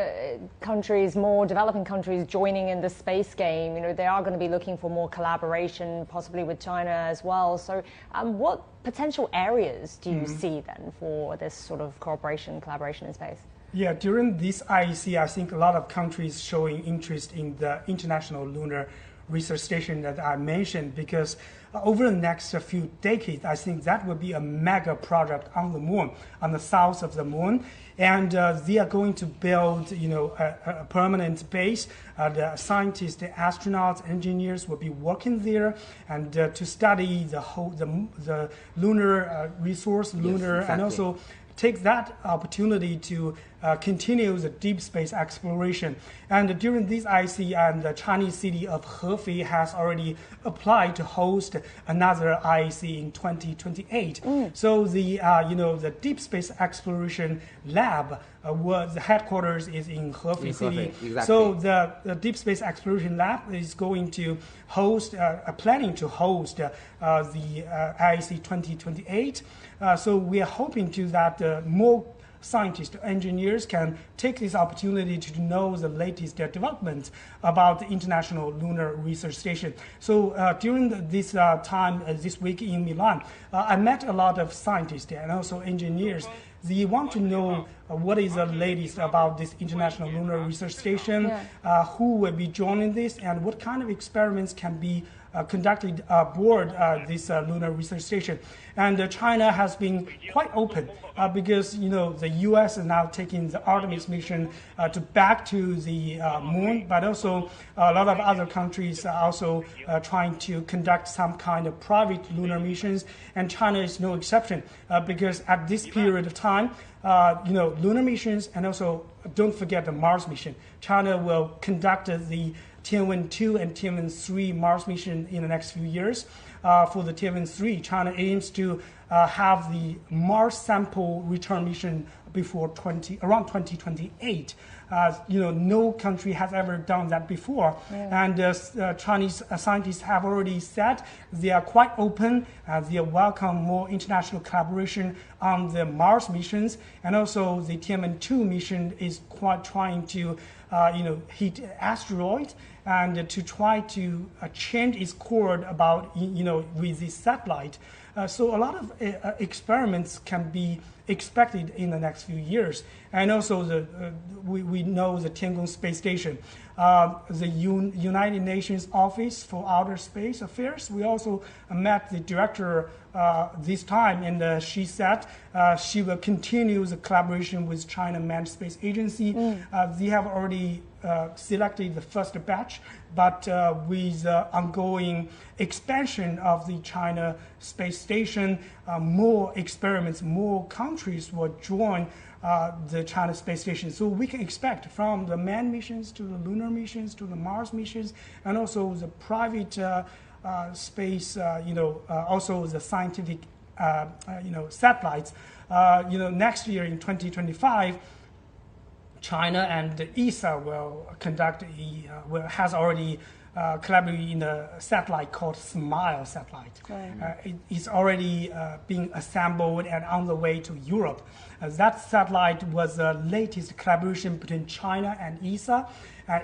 countries, more developing countries joining in the space game, they are going to be looking for more collaboration, possibly with China as well. So, what potential areas do you see then for this sort of cooperation, collaboration in space? Yeah, during this IEC, I think a lot of countries showing interest in the International Lunar Research Station that I mentioned, because over the next few decades, I think that will be a mega project on the moon, on the south of the moon. And they are going to build, a permanent base. The scientists, the astronauts, engineers will be working there, and to study the lunar resource, and also take that opportunity to continue the deep space exploration. And during this IC, the Chinese city of Hefei has already applied to host another IEC in 2028. So the deep space exploration lab, the headquarters is in Hefei city. Exactly. So the deep space exploration lab is going to host, planning to host the IEC 2028. So we are hoping that more scientists, engineers can take this opportunity to know the latest developments about the International Lunar Research Station. So during this time, this week in Milan, I met a lot of scientists and also engineers. They want to know what is the latest about this International Lunar Research Station, who will be joining this, and what kind of experiments can be conducted aboard this lunar research station. And China has been quite open because the U.S. is now taking the Artemis mission back to the moon, but also a lot of other countries are also trying to conduct some kind of private lunar missions, and China is no exception because at this period of time, lunar missions, and also don't forget the Mars mission. China will conduct the Tianwen-2 and Tianwen-3 Mars mission in the next few years. For the Tianwen-3, China aims to have the Mars sample return mission before around 2028. No country has ever done that before. And Chinese scientists have already said they are quite open. They welcome more international collaboration on the Mars missions. And also the Tianwen-2 mission is quite trying to hit asteroids and to try to change its course about, with this satellite. So a lot of experiments can be expected in the next few years. And also we know the Tiangong Space Station, the United Nations Office for Outer Space Affairs. We also met the director this time, and she said she will continue the collaboration with China Manned Space Agency. They have already selected the first batch, but with ongoing expansion of the China Space Station, more experiments, more countries will join the China Space Station. So we can expect from the manned missions to the lunar missions to the Mars missions, and also the private space, also the scientific, satellites. Next year in 2025, China and ESA will conduct has already collaborated in a satellite called SMILE satellite. It's already being assembled and on the way to Europe. That satellite was the latest collaboration between China and ESA,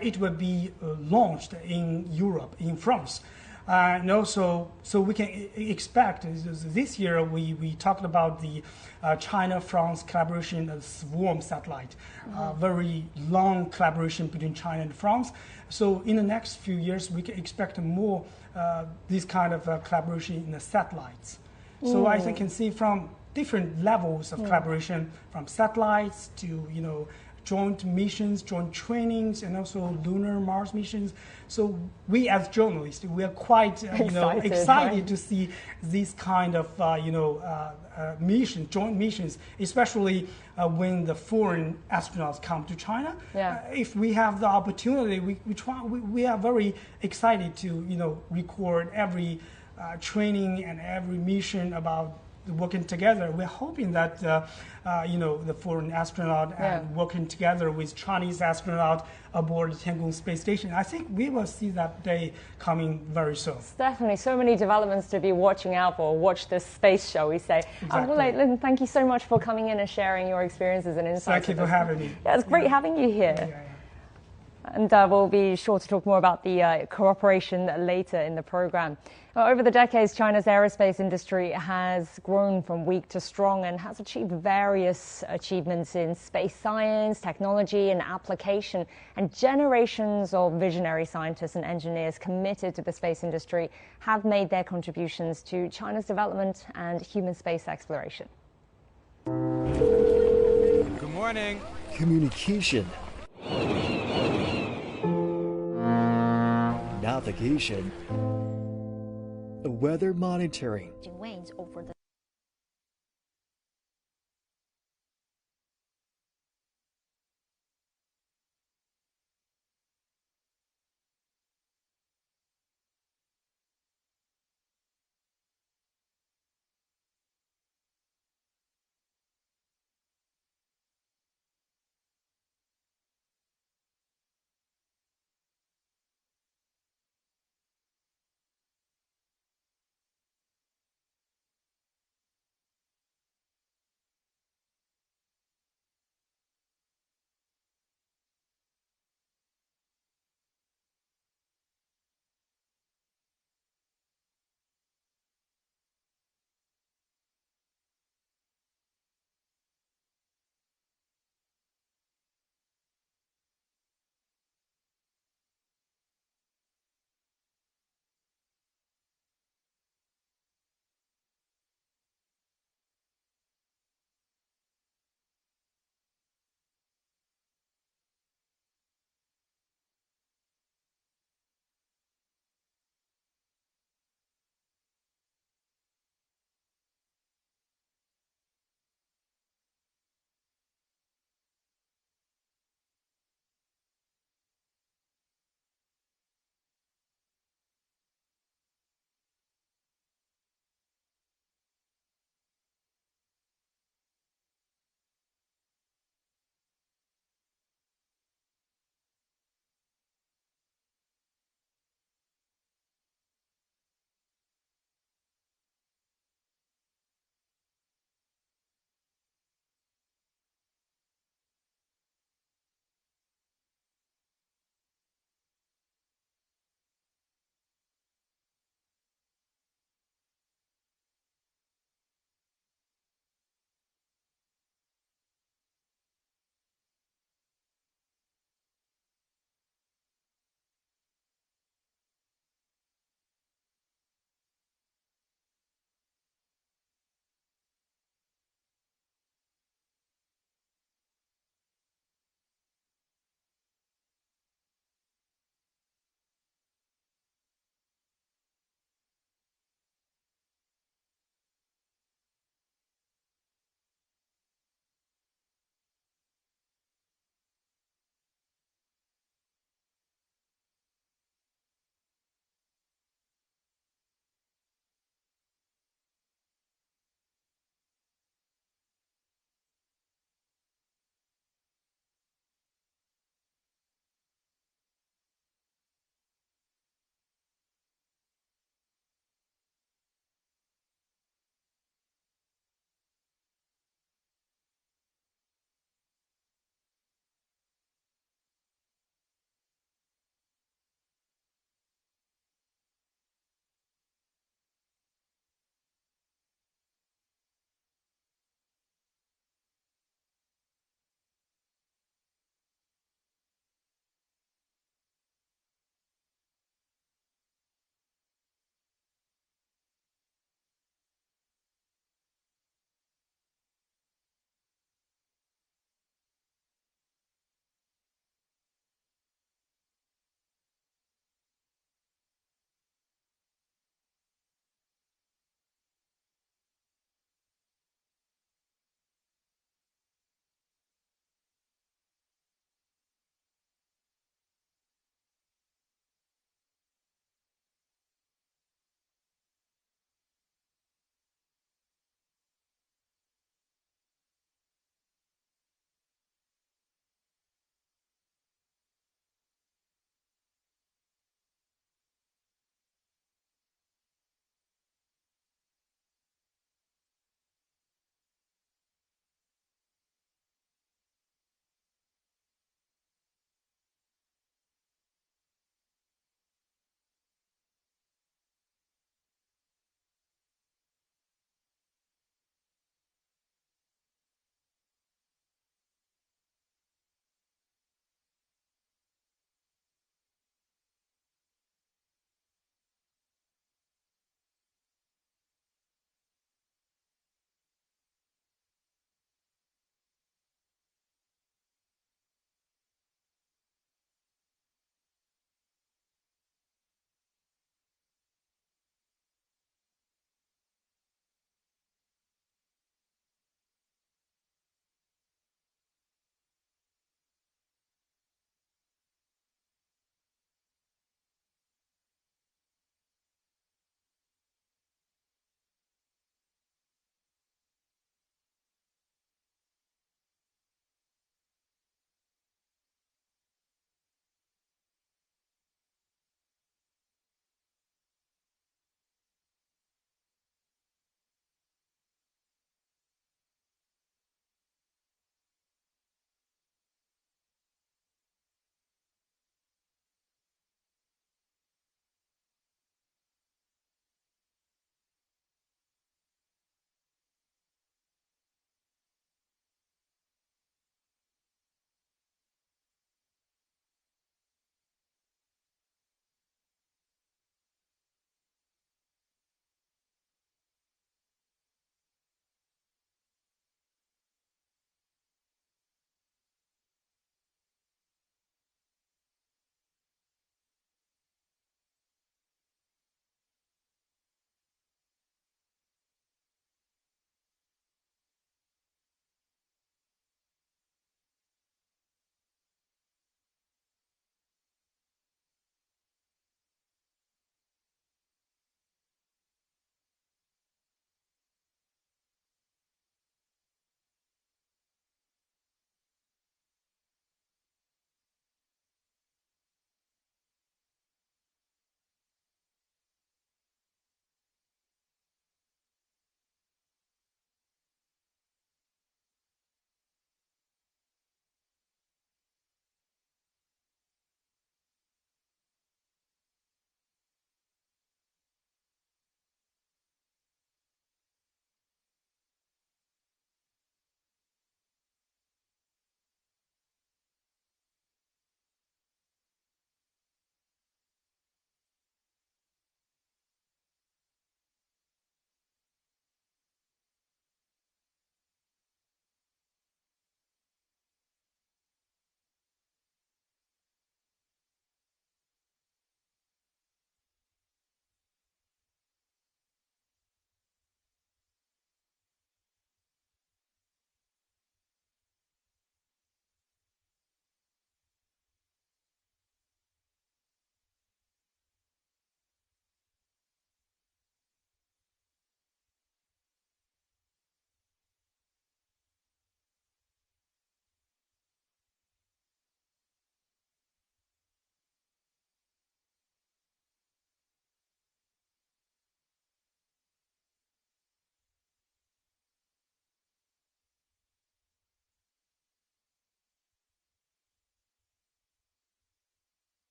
it will be launched in Europe, in France. And also, so we can expect this year we talked about the China-France collaboration of Swarm satellite, very long collaboration between China and France. So in the next few years, we can expect more this kind of collaboration in the satellites. So I think can see from different levels of collaboration, from satellites to joint missions, joint trainings, and also lunar Mars missions. So we as journalists, we are quite excited to see this kind of missions, joint missions, especially when the foreign astronauts come to China. If we have the opportunity, we are very excited to record every training and every mission about working together. We're hoping that the foreign astronaut and working together with Chinese astronaut aboard the Tiangong space station. I think we will see that day coming very soon. It's definitely so many developments to be watching out for. Watch this space, shall we say? Exactly. Thank you so much for coming in and sharing your experiences and insights. Thank you for having me. Yeah, it's great having you here. And we'll be sure to talk more about the cooperation later in the program. Over the decades, China's aerospace industry has grown from weak to strong and has achieved various achievements in space science, technology, and application. And generations of visionary scientists and engineers committed to the space industry have made their contributions to China's development and human space exploration. Good morning. Communication. Navigation. Weather monitoring. Winds over the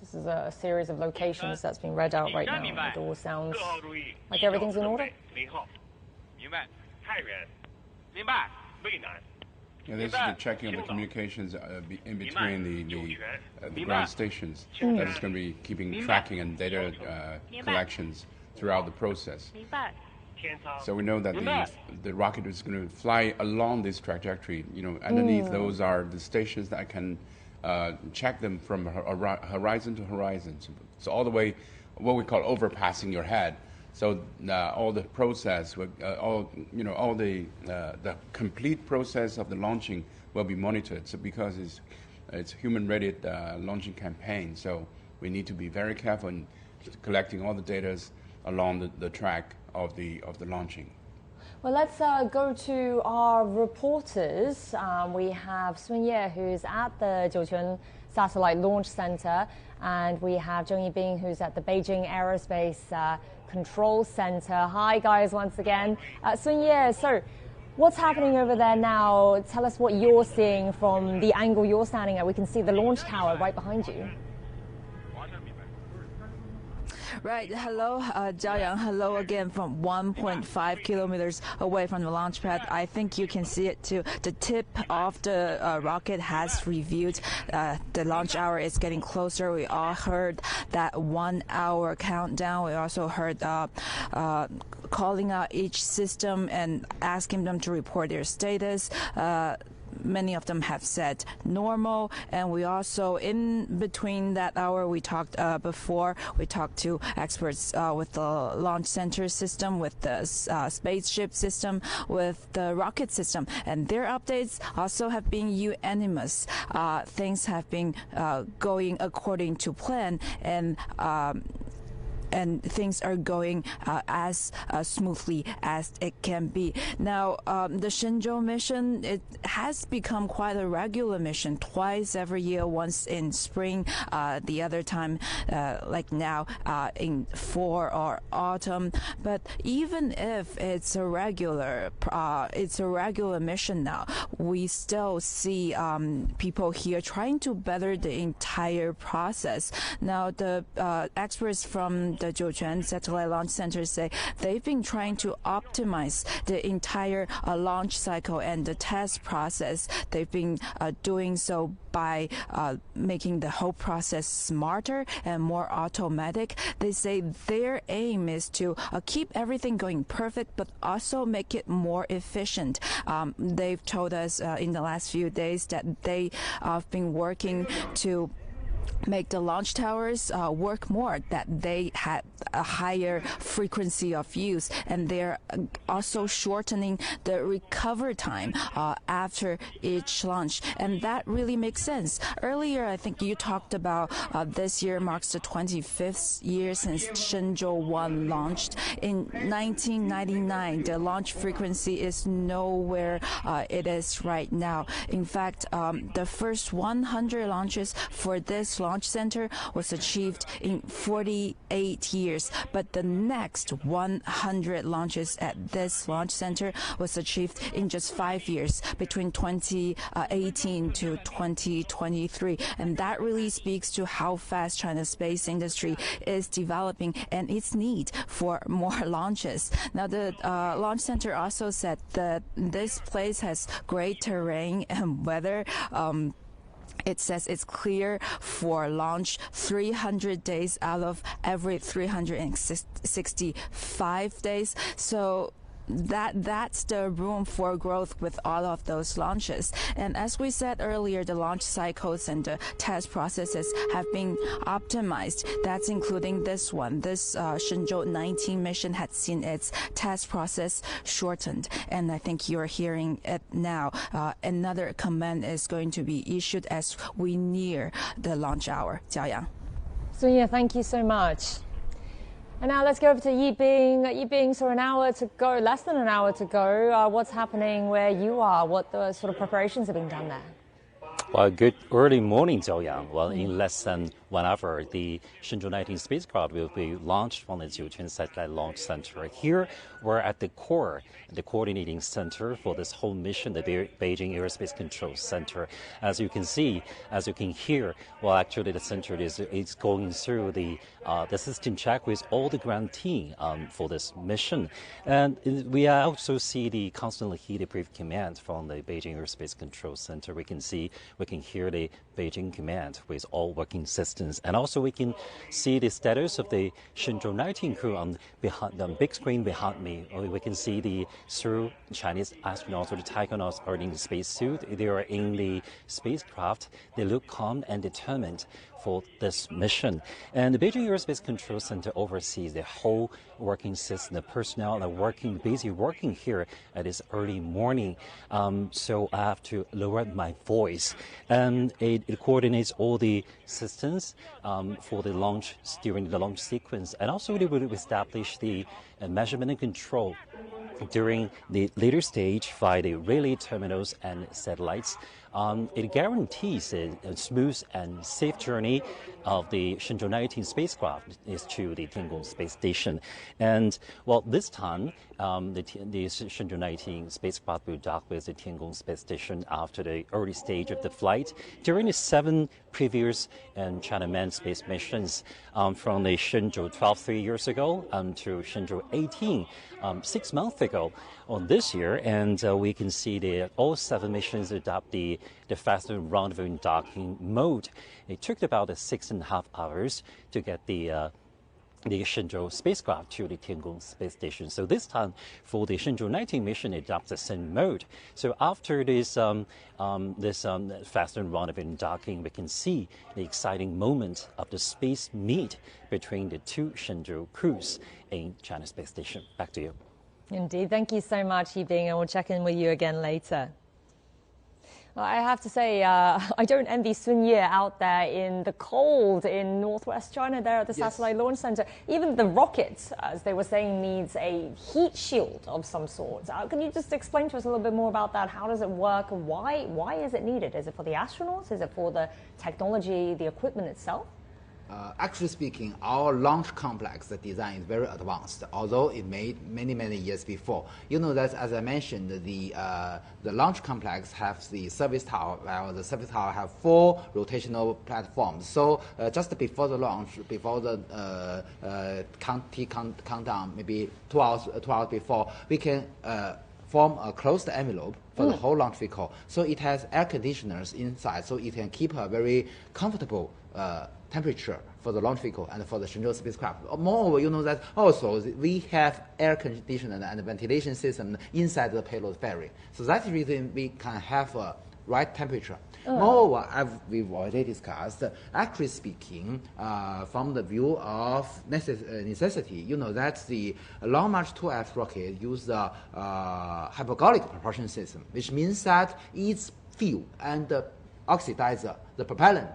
This is a series of locations that's being read out right now. It all sounds like everything's in order. Yeah, this is the checking of the communications in between the ground stations. That is going to be keeping tracking and data collections throughout the process. So we know that the rocket is going to fly along this trajectory. Underneath those are the stations that can check them from horizon to horizon. So all the way, what we call overpassing your head. So all the process, all the complete process of the launching will be monitored. So because it's human-rated launching campaign, so we need to be very careful in collecting all the data along the track of the launching. Well, let's go to our reporters. We have Sun Ye, who's at the Jiuquan Satellite Launch Center, and we have Zheng Yibing, who's at the Beijing Aerospace Control Center. Hi, guys, once again. Sun Ye, so what's happening over there now? Tell us what you're seeing from the angle you're standing at. We can see the launch tower right behind you. Right, hello, Zhao Yang. Hello again from 1.5 kilometers away from the launch pad. I think you can see it too. The tip of the rocket has revealed the launch hour is getting closer. We all heard that 1 hour countdown. We also heard calling out each system and asking them to report their status. Many of them have said normal, and we also, in between that hour, we talked before, we talked to experts with the launch center system, with the spaceship system, with the rocket system, and their updates also have been unanimous. Things have been going according to plan, and things are going as smoothly as it can be. Now, the Shenzhou mission, it has become quite a regular mission, twice every year, once in spring, the other time, like now, in fall or autumn. But even if it's a regular mission now, we still see people here trying to better the entire process. Now, the experts from the Jiuquan Satellite Launch Center say they've been trying to optimize the entire launch cycle and the test process. They've been doing so by making the whole process smarter and more automatic. They say their aim is to keep everything going perfect, but also make it more efficient. They've told us in the last few days that they have been working to make the launch towers work more, that they had a higher frequency of use, and they're also shortening the recovery time after each launch, and that really makes sense. Earlier, I think you talked about this year marks the 25th year since Shenzhou-19 launched. In 1999, the launch frequency is nowhere it is right now. In fact, the first 100 launches for this launch center was achieved in 48 years, but the next 100 launches at this launch center was achieved in just 5 years, between 2018 to 2023, and that really speaks to how fast China's space industry is developing and its need for more launches. Now, the launch center also said that this place has great terrain and weather. It says it's clear for launch 300 days out of every 365 days. So that's the room for growth with all of those launches. And as we said earlier, the launch cycles and the test processes have been optimized. That's including this one. This Shenzhou-19 mission had seen its test process shortened, and I think you're hearing it now. Another command is going to be issued as we near the launch hour. Jiao Yang. So yeah, thank you so much. And now let's go over to Yibing. Yibing, so an hour to go, less than an hour to go. What's happening where you are? What the sort of preparations are being done there? Well, good early morning, Zhao Yang. Well, in less than whenever the Shenzhou-19 spacecraft will be launched from the Jiuquan Satellite Launch Center. Here, we're at the core, the coordinating center for this whole mission, the Beijing Aerospace Control Center. As you can see, as you can hear, well, actually the center is going through the system check with all the ground team for this mission. And we also see the constantly heated brief command from the Beijing Aerospace Control Center. We can hear the Beijing command with all working systems. And also we can see the status of the Shenzhou-19 crew on the big screen behind me. We can see the 3 Chinese astronauts or the taikonauts are in the spacesuit. They are in the spacecraft. They look calm and determined for this mission. And the Beijing Aerospace Control Center oversees the whole working system, the personnel are busy working here at this early morning. So I have to lower my voice. And it coordinates all the systems for the launch, during the launch sequence. And also it will establish the measurement and control during the later stage via the relay terminals and satellites. It guarantees a smooth and safe journey of the Shenzhou-19 spacecraft to the Tiangong space station. And well, this time, the Shenzhou-19 spacecraft will dock with the Tiangong space station after the early stage of the flight. During the 7 previous China manned space missions, from the Shenzhou-12 3 years ago to Shenzhou-18 6 months ago on this year, and we can see that all 7 missions adopt the faster rendezvous and docking mode. It took about 6.5 hours to get the Shenzhou spacecraft to the Tiangong space station. So this time, for the Shenzhou-19 mission, it adopts the same mode. So after this faster rendezvous and docking, we can see the exciting moment of the space meet between the 2 Shenzhou crews in China space station. Back to you. Indeed. Thank you so much, Yibing, and we'll check in with you again later. Well, I have to say, I don't envy Sun Ye out there in the cold in northwest China there at the Satellite Launch Center. Even the rocket, as they were saying, needs a heat shield of some sort. Can you just explain to us a little bit more about that? How does it work? Why is it needed? Is it for the astronauts? Is it for the technology, the equipment itself? Actually speaking, our launch complex, the design is very advanced, although it made many years before. You know that, as I mentioned, the launch complex has the service tower, while the service tower have 4 rotational platforms. So just before the launch, before the countdown, maybe 2 hours before, we can form a closed envelope for the whole launch vehicle. So it has air conditioners inside, so it can keep a very comfortable temperature for the launch vehicle and for the Shenzhou spacecraft. Moreover, you know that also we have air conditioning and ventilation system inside the payload ferry. So that's the reason we can have a right temperature. Moreover, as we've already discussed, actually speaking, from the view of necessity, you know that the Long March 2F rocket uses a hypergolic propulsion system, which means that its fuel and the oxidizer, the propellant,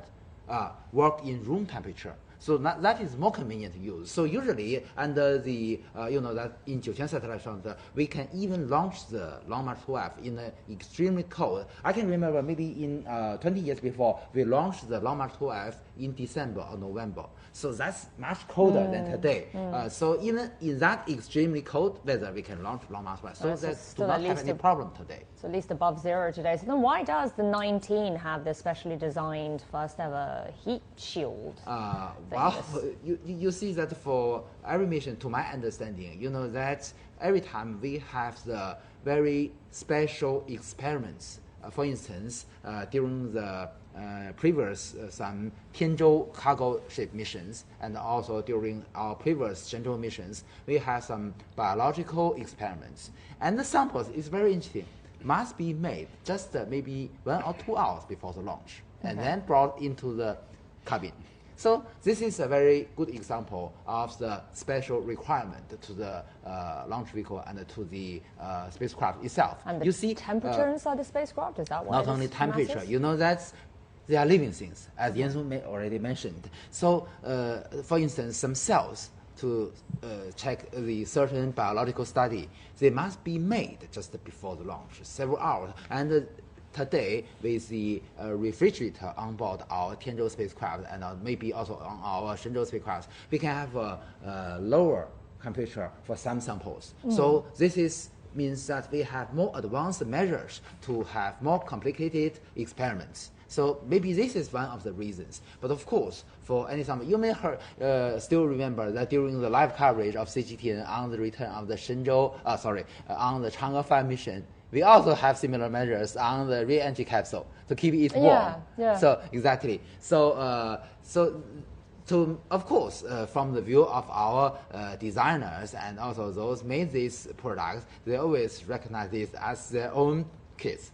work in room temperature. So that is more convenient to use. So usually under the, you know, that in Jiuquan satellite launch, we can even launch the Long March 2F in extremely cold. I can remember maybe in 20 years before, we launched the Long March 2F in December or November. So that's much colder than today. So even in that extremely cold weather, we can launch Long March 2F. So that do not have any problem today. So at least above 0 today. So then why does the 19 have this specially designed first ever heat shield? Well, you see that for every mission, to my understanding, you know that every time we have the very special experiments. For instance, during the previous some Tianzhou cargo ship missions, and also during our previous Shenzhou missions, we have some biological experiments. And the samples is very interesting. Must be made just maybe 1 or 2 hours before the launch, and then brought into the cabin. So this is a very good example of the special requirement to the launch vehicle and to the spacecraft itself. And you see temperature inside the spacecraft, is that why? Not only temperature, massive? You know that they are living things, as Yansu already mentioned. So, for instance, some cells to check the certain biological study, they must be made just before the launch, several hours. And today with the refrigerator on board our Tianzhou spacecraft and maybe also on our Shenzhou spacecraft, we can have a lower temperature for some samples. So this means that we have more advanced measures to have more complicated experiments. So maybe this is one of the reasons. But of course, for any sample, you may still remember that during the live coverage of CGTN on the return of the on the Chang'e 5 mission, we also have similar measures on the re-entry capsule to keep it warm. Yeah. So exactly. So of course, from the view of our designers and also those made these products, they always recognize this as their own kids.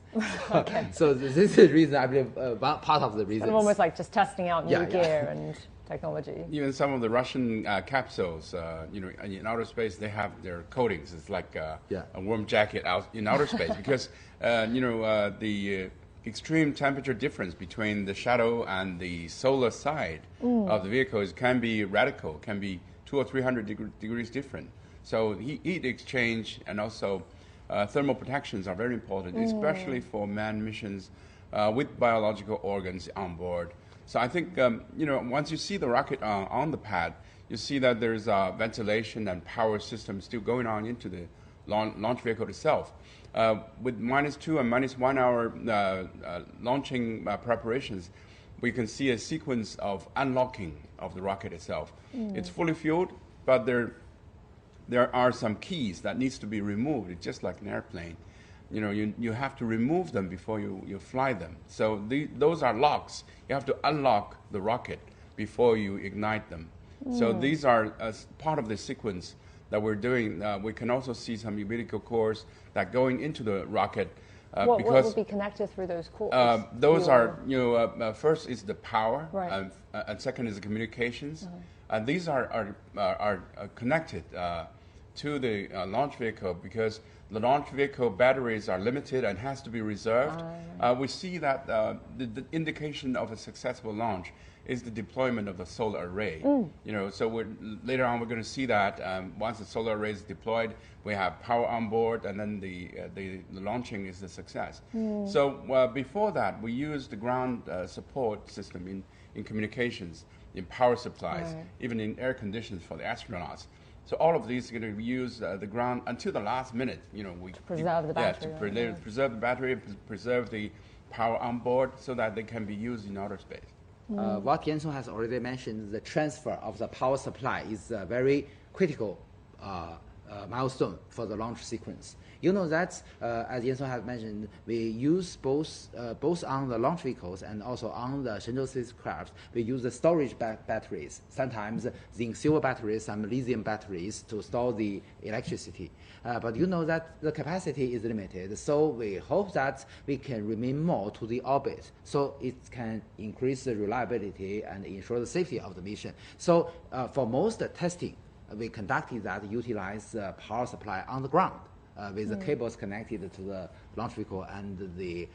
Okay. So this is the reason, I believe, part of the reason. Almost like just testing out new gear and technology. Even some of the Russian capsules, in outer space, they have their coatings. It's like a warm jacket out in outer space because, the extreme temperature difference between the shadow and the solar side of the vehicles can be radical, can be 200 or 300 degrees different. So heat exchange and also thermal protections are very important, especially for manned missions with biological organs on board. So I think, once you see the rocket on the pad, you see that there's ventilation and power system still going on into the launch vehicle itself. With -2 and -1 hour launching preparations, we can see a sequence of unlocking of the rocket itself. It's fully fueled, but there are some keys that needs to be removed. It's just like an airplane. You have to remove them before you fly them. So those are locks. You have to unlock the rocket before you ignite them. So these are part of the sequence that we're doing. We can also see some umbilical cords that going into the rocket. What will be connected through those cords? Those are, first is the power, right. And second is the communications. And these are connected to the launch vehicle because the launch vehicle batteries are limited and has to be reserved. We see that the indication of a successful launch is the deployment of the solar array. So later on we're going to see that once the solar array is deployed, we have power on board, and then the launching is a success. So before that, we used the ground support system in communications, in power supplies, even in air conditions for the astronauts. So all of these are going to use the ground until the last minute. We preserve the battery. Preserve the battery, preserve the power on board, so that they can be used in outer space. What Yan-Song has already mentioned, the transfer of the power supply is a very critical milestone for the launch sequence. You know that, as Yan-Song has mentioned, we use both on the launch vehicles and also on the Shenzhou spacecraft. We use the storage batteries, sometimes zinc silver batteries, some lithium batteries to store the electricity. But you know that the capacity is limited, so we hope that we can remain more to the orbit, so it can increase the reliability and ensure the safety of the mission. So for most testing, we conducted that utilize the power supply on the ground. With the cables connected to the launch vehicle and the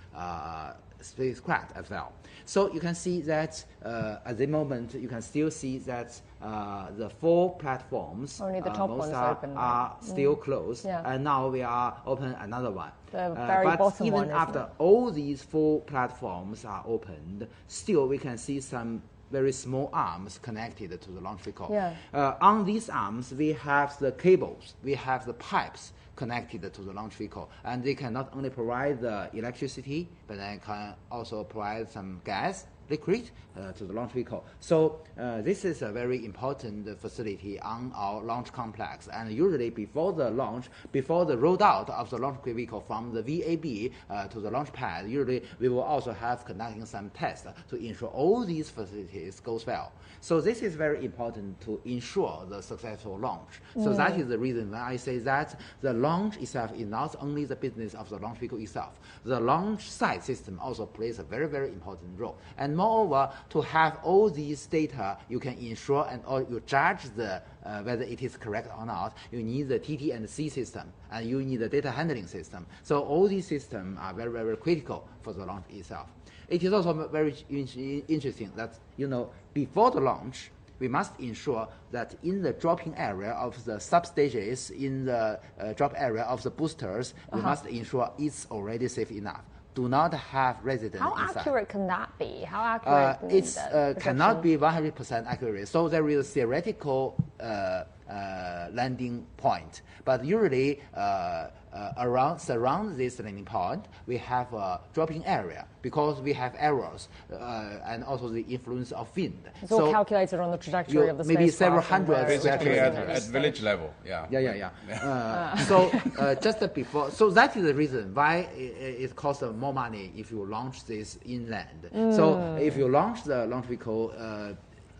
spacecraft as well. So you can see that at the moment, you can still see that the 4 platforms, only the top ones are still closed, and now we are open another one. The very but bottom even one, after all these 4 platforms are opened, still we can see some very small arms connected to the launch vehicle. On these arms, we have the cables, we have the pipes connected to the launch vehicle, and they can not only provide the electricity, but they can also provide some gas, liquid, to the launch vehicle. So this is a very important facility on our launch complex, and usually before the launch, before the rollout of the launch vehicle from the VAB to the launch pad, usually we will also have conducting some tests to ensure all these facilities goes well. So this is very important to ensure the successful launch. So that is the reason when I say that the launch itself is not only the business of the launch vehicle itself. The launch site system also plays a very, very important role. And moreover, to have all these data, you can ensure and or you judge the whether it is correct or not. You need the TT and C system, and you need the data handling system. So all these systems are very, very critical for the launch itself. It is also very interesting that, before the launch, we must ensure that in the dropping area of the substages, in the drop area of the boosters, we must ensure it's already safe enough. do not have residents How inside. accurate can that be? How accurate? It cannot be 100% accurate. So there is a theoretical landing point, but usually surround this landing point, we have a dropping area because we have errors and also the influence of wind. It's all calculated on the trajectory of the spacecraft. Maybe several hundred. Basically at village level, yeah. So just before, so that is the reason why it costs more money if you launch this inland. So if you launch the launch vehicle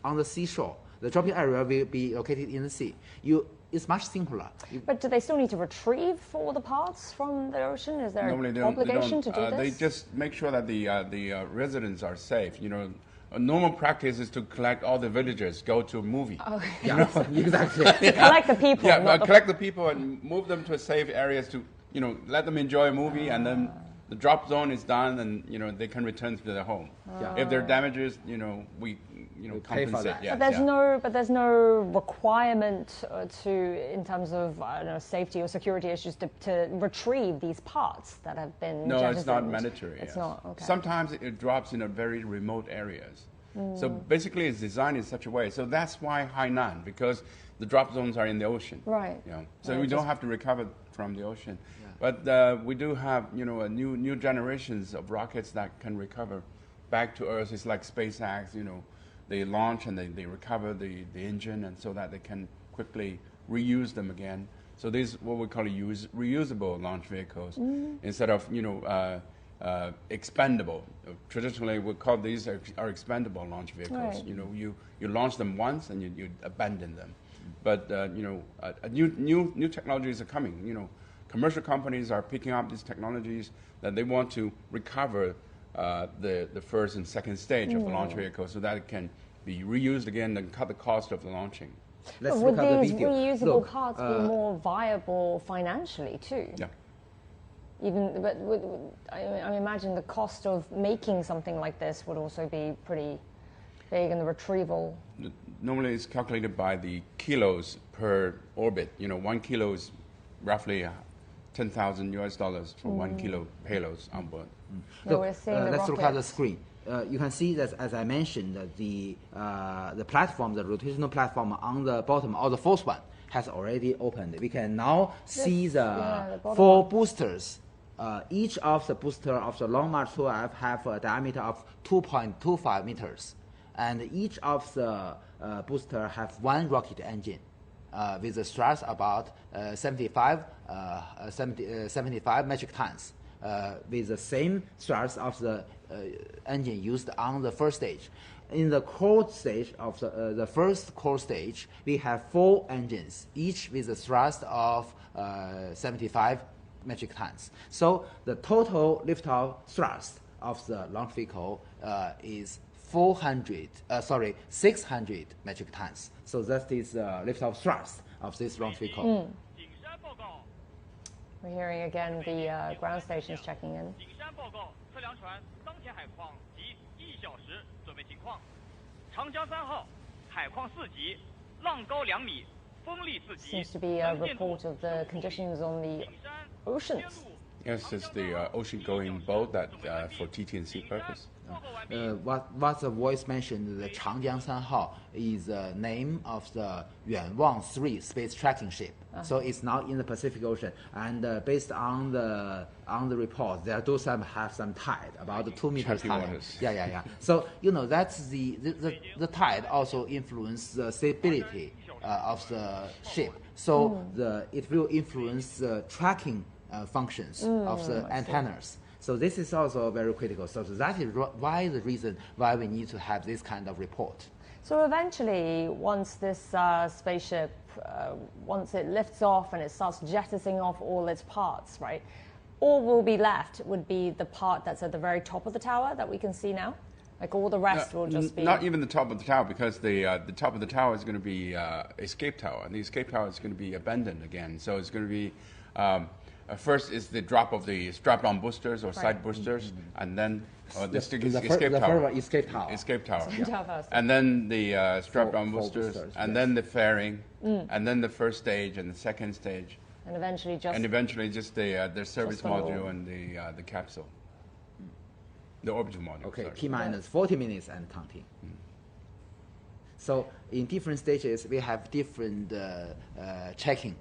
on the seashore, the dropping area will be located in the sea. It's much simpler. But do they still need to retrieve all the parts from the ocean? Is there an obligation to do this? They just make sure that the residents are safe. You know, a normal practice is to collect all the villagers, go to a movie. Oh, yeah, exactly. Collect the people. Yeah, collect the people and move them to safe areas to, let them enjoy a movie, and then the drop zone is done, and they can return to their home. If there are damages, we compensate. Yes, but there's no requirement in terms of safety or security issues to retrieve these parts that have been No, jettisoned. it's not mandatory. It's not. Okay. Sometimes it drops in a very remote areas. So basically, it's designed in such a way. So that's why Hainan, because the drop zones are in the ocean. Right. So we don't have to recover from the ocean. But we do have, new generations of rockets that can recover back to Earth. It's like SpaceX, they launch and they recover the engine, and so that they can quickly reuse them again. So these what we call reusable launch vehicles instead of expendable. Traditionally, we call these are expendable launch vehicles. Right. You launch them once and you abandon them. But new technologies are coming. Commercial companies are picking up these technologies that they want to recover the first and second stage of the launch vehicle so that it can be reused again and cut the cost of the launching. Would these reusable parts be more viable financially too? Yeah. I imagine the cost of making something like this would also be pretty big, and the retrieval. Normally, it's calculated by the kilos per orbit. 1 kilo is roughly $10,000 for 1 kilo payloads on board. So let's look at the screen. You can see that, as I mentioned, the platform, the rotational platform on the bottom, or the fourth one, has already opened. We can now see the 4 boosters. Each of the booster of the Long March 12 have a diameter of 2.25 meters, and each of the booster have 1 rocket engine with a thrust about 75 metric tons. With the same thrust of the engine used on the first stage. In the core stage of the first core stage, we have 4 engines, each with a thrust of 75 metric tons. So the total liftoff thrust of the launch vehicle is 600 metric tons. So that is liftoff thrust of this launch vehicle. We're hearing again the ground stations checking in. Seems to be a report of the conditions on the oceans. Yes, it's the ocean-going boat that for TT&C purpose. What the voice mentioned, the Changjiang 3号 is the name of the Yuanwang 3 space tracking ship. So it's now in the Pacific Ocean, and based on the report, there do have some tide, about 2 meters high. Yeah. So that's the tide also influence the stability of the ship. So it will influence the tracking functions of the antennas. So this is also very critical. So that is the reason why we need to have this kind of report. So eventually, once this spaceship, once it lifts off and it starts jettisoning off all its parts, right, all will be left would be the part that's at the very top of the tower that we can see now? Like all the rest will just be... Not even the top of the tower, because the top of the tower is going to be escape tower. And the escape tower is going to be abandoned again. So it's going to be... first is the drop of the strap-on boosters or side boosters, and then the escape tower. Escape tower. And then the strap-on boosters, and then the fairing, and then the first stage and the second stage. And eventually just... And eventually just the service module and the capsule. The orbital module. Okay, sorry. T-minus 40 minutes and counting. So in different stages, we have different checking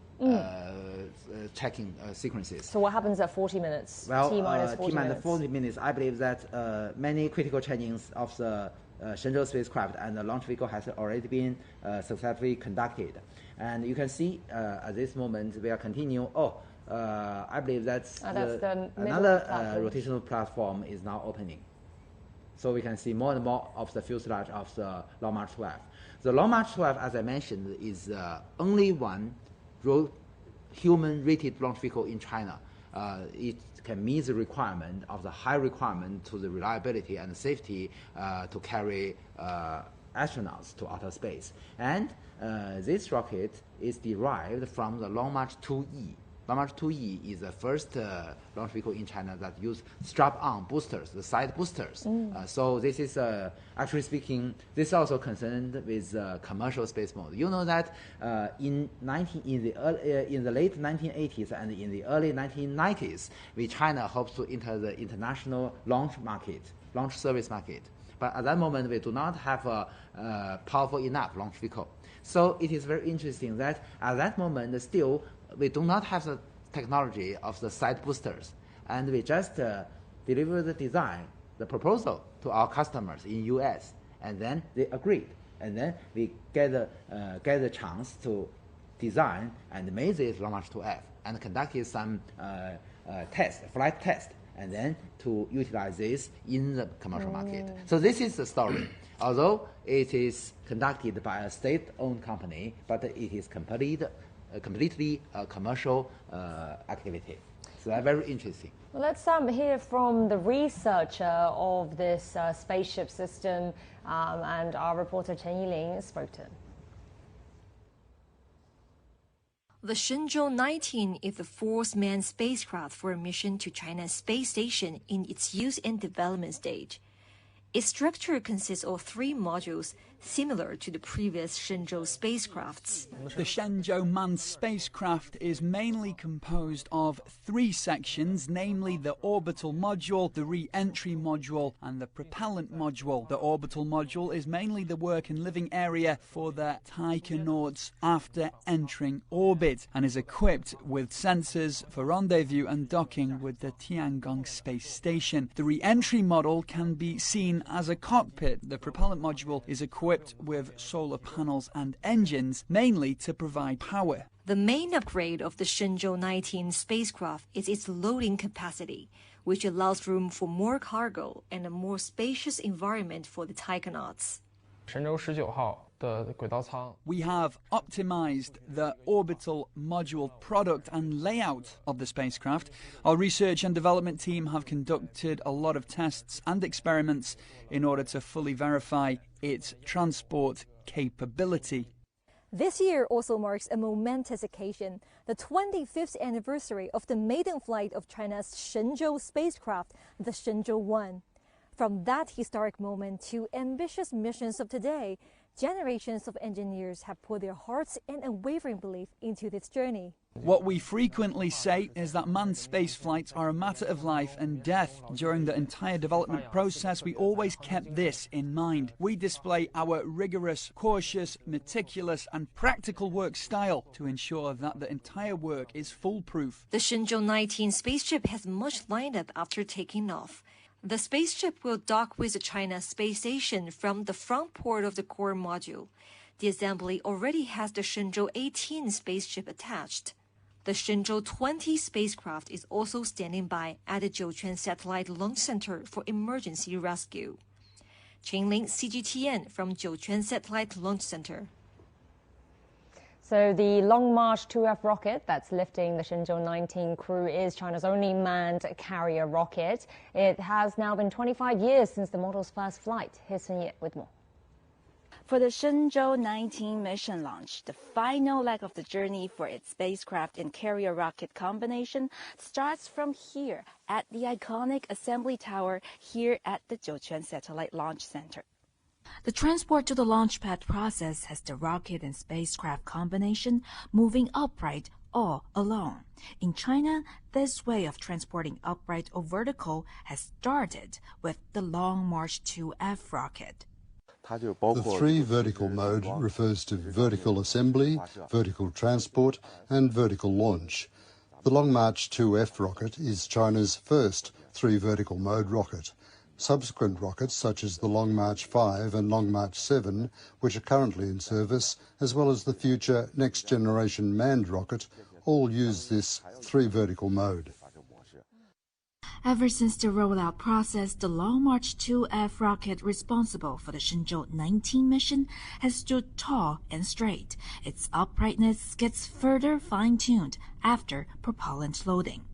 sequences. So what happens at 40 minutes? Well, T-minus 40 T-minus minutes. 40 minutes, I believe that many critical trainings of the Shenzhou spacecraft and the launch vehicle has already been successfully conducted. And you can see at this moment, we are continuing. I believe that's another rotational platform is now opening. So we can see more and more of the fuselage of the Long March 12. The Long March 12, as I mentioned, is only one human-rated launch vehicle in China. It can meet the requirement of the high requirement to the reliability and safety to carry astronauts to outer space. And this rocket is derived from the Long March 2E. Long March 2E is the first launch vehicle in China that use strap-on boosters, the side boosters. So this is, actually speaking, this is also concerned with commercial space mode. You know that in the late 1980s and in the early 1990s, China hopes to enter the international launch market, launch service market. But at that moment, we do not have a powerful enough launch vehicle. So it is very interesting that at that moment, still, we do not have the technology of the side boosters, and we just deliver the design, the proposal to our customers in US, and then they agreed, and then we get the chance to design and make this Long March 2F and conducted some flight test, and then to utilize this in the commercial market. So this is the story. Although it is conducted by a state-owned company, but it is completely commercial activity. So that's very interesting. Well, let's hear from the researcher of this spaceship system, and our reporter Chen Yiling spoke to him. The Shenzhou-19 is the fourth manned spacecraft for a mission to China's space station in its use and development stage. Its structure consists of 3 modules, similar to the previous Shenzhou spacecrafts. The Shenzhou manned spacecraft is mainly composed of 3 sections, namely the orbital module, the re-entry module, and the propellant module. The orbital module is mainly the work and living area for the taikonauts after entering orbit and is equipped with sensors for rendezvous and docking with the Tiangong space station. The re-entry model can be seen as a cockpit. The propellant module is equipped with solar panels and engines, mainly to provide power. The main upgrade of the Shenzhou-19 spacecraft is its loading capacity, which allows room for more cargo and a more spacious environment for the taikonauts. We have optimized the orbital module product and layout of the spacecraft. Our research and development team have conducted a lot of tests and experiments in order to fully verify its transport capability. This year also marks a momentous occasion, the 25th anniversary of the maiden flight of China's Shenzhou spacecraft, the Shenzhou-1. From that historic moment to ambitious missions of today, generations of engineers have put their hearts and unwavering belief into this journey. What we frequently say is that manned space flights are a matter of life and death. During the entire development process, we always kept this in mind. We display our rigorous, cautious, meticulous and practical work style to ensure that the entire work is foolproof. The Shenzhou-19 spaceship has much lined up after taking off. The spaceship will dock with the China space station from the front port of the core module. The assembly already has the Shenzhou-18 spaceship attached. The Shenzhou-20 spacecraft is also standing by at the Jiuquan Satellite Launch Center for emergency rescue. Qingling, CGTN from Jiuquan Satellite Launch Center. So the Long March 2F rocket that's lifting the Shenzhou-19 crew is China's only manned carrier rocket. It has now been 25 years since the model's first flight. Here's Sun Ye with more. For the Shenzhou-19 mission launch, the final leg of the journey for its spacecraft and carrier rocket combination starts from here at the iconic assembly tower here at the Jiuquan Satellite Launch Center. The transport to the launch pad process has the rocket and spacecraft combination moving upright all alone. In China, this way of transporting upright or vertical has started with the Long March 2F rocket. The three vertical mode refers to vertical assembly, vertical transport, and vertical launch. The Long March 2F rocket is China's first three vertical mode rocket. Subsequent rockets such as the Long March 5 and Long March 7, which are currently in service, as well as the future next generation manned rocket, all use this three vertical mode. Ever since the rollout process, the Long March 2F rocket responsible for the Shenzhou-19 mission has stood tall and straight. Its uprightness gets further fine-tuned after propellant loading.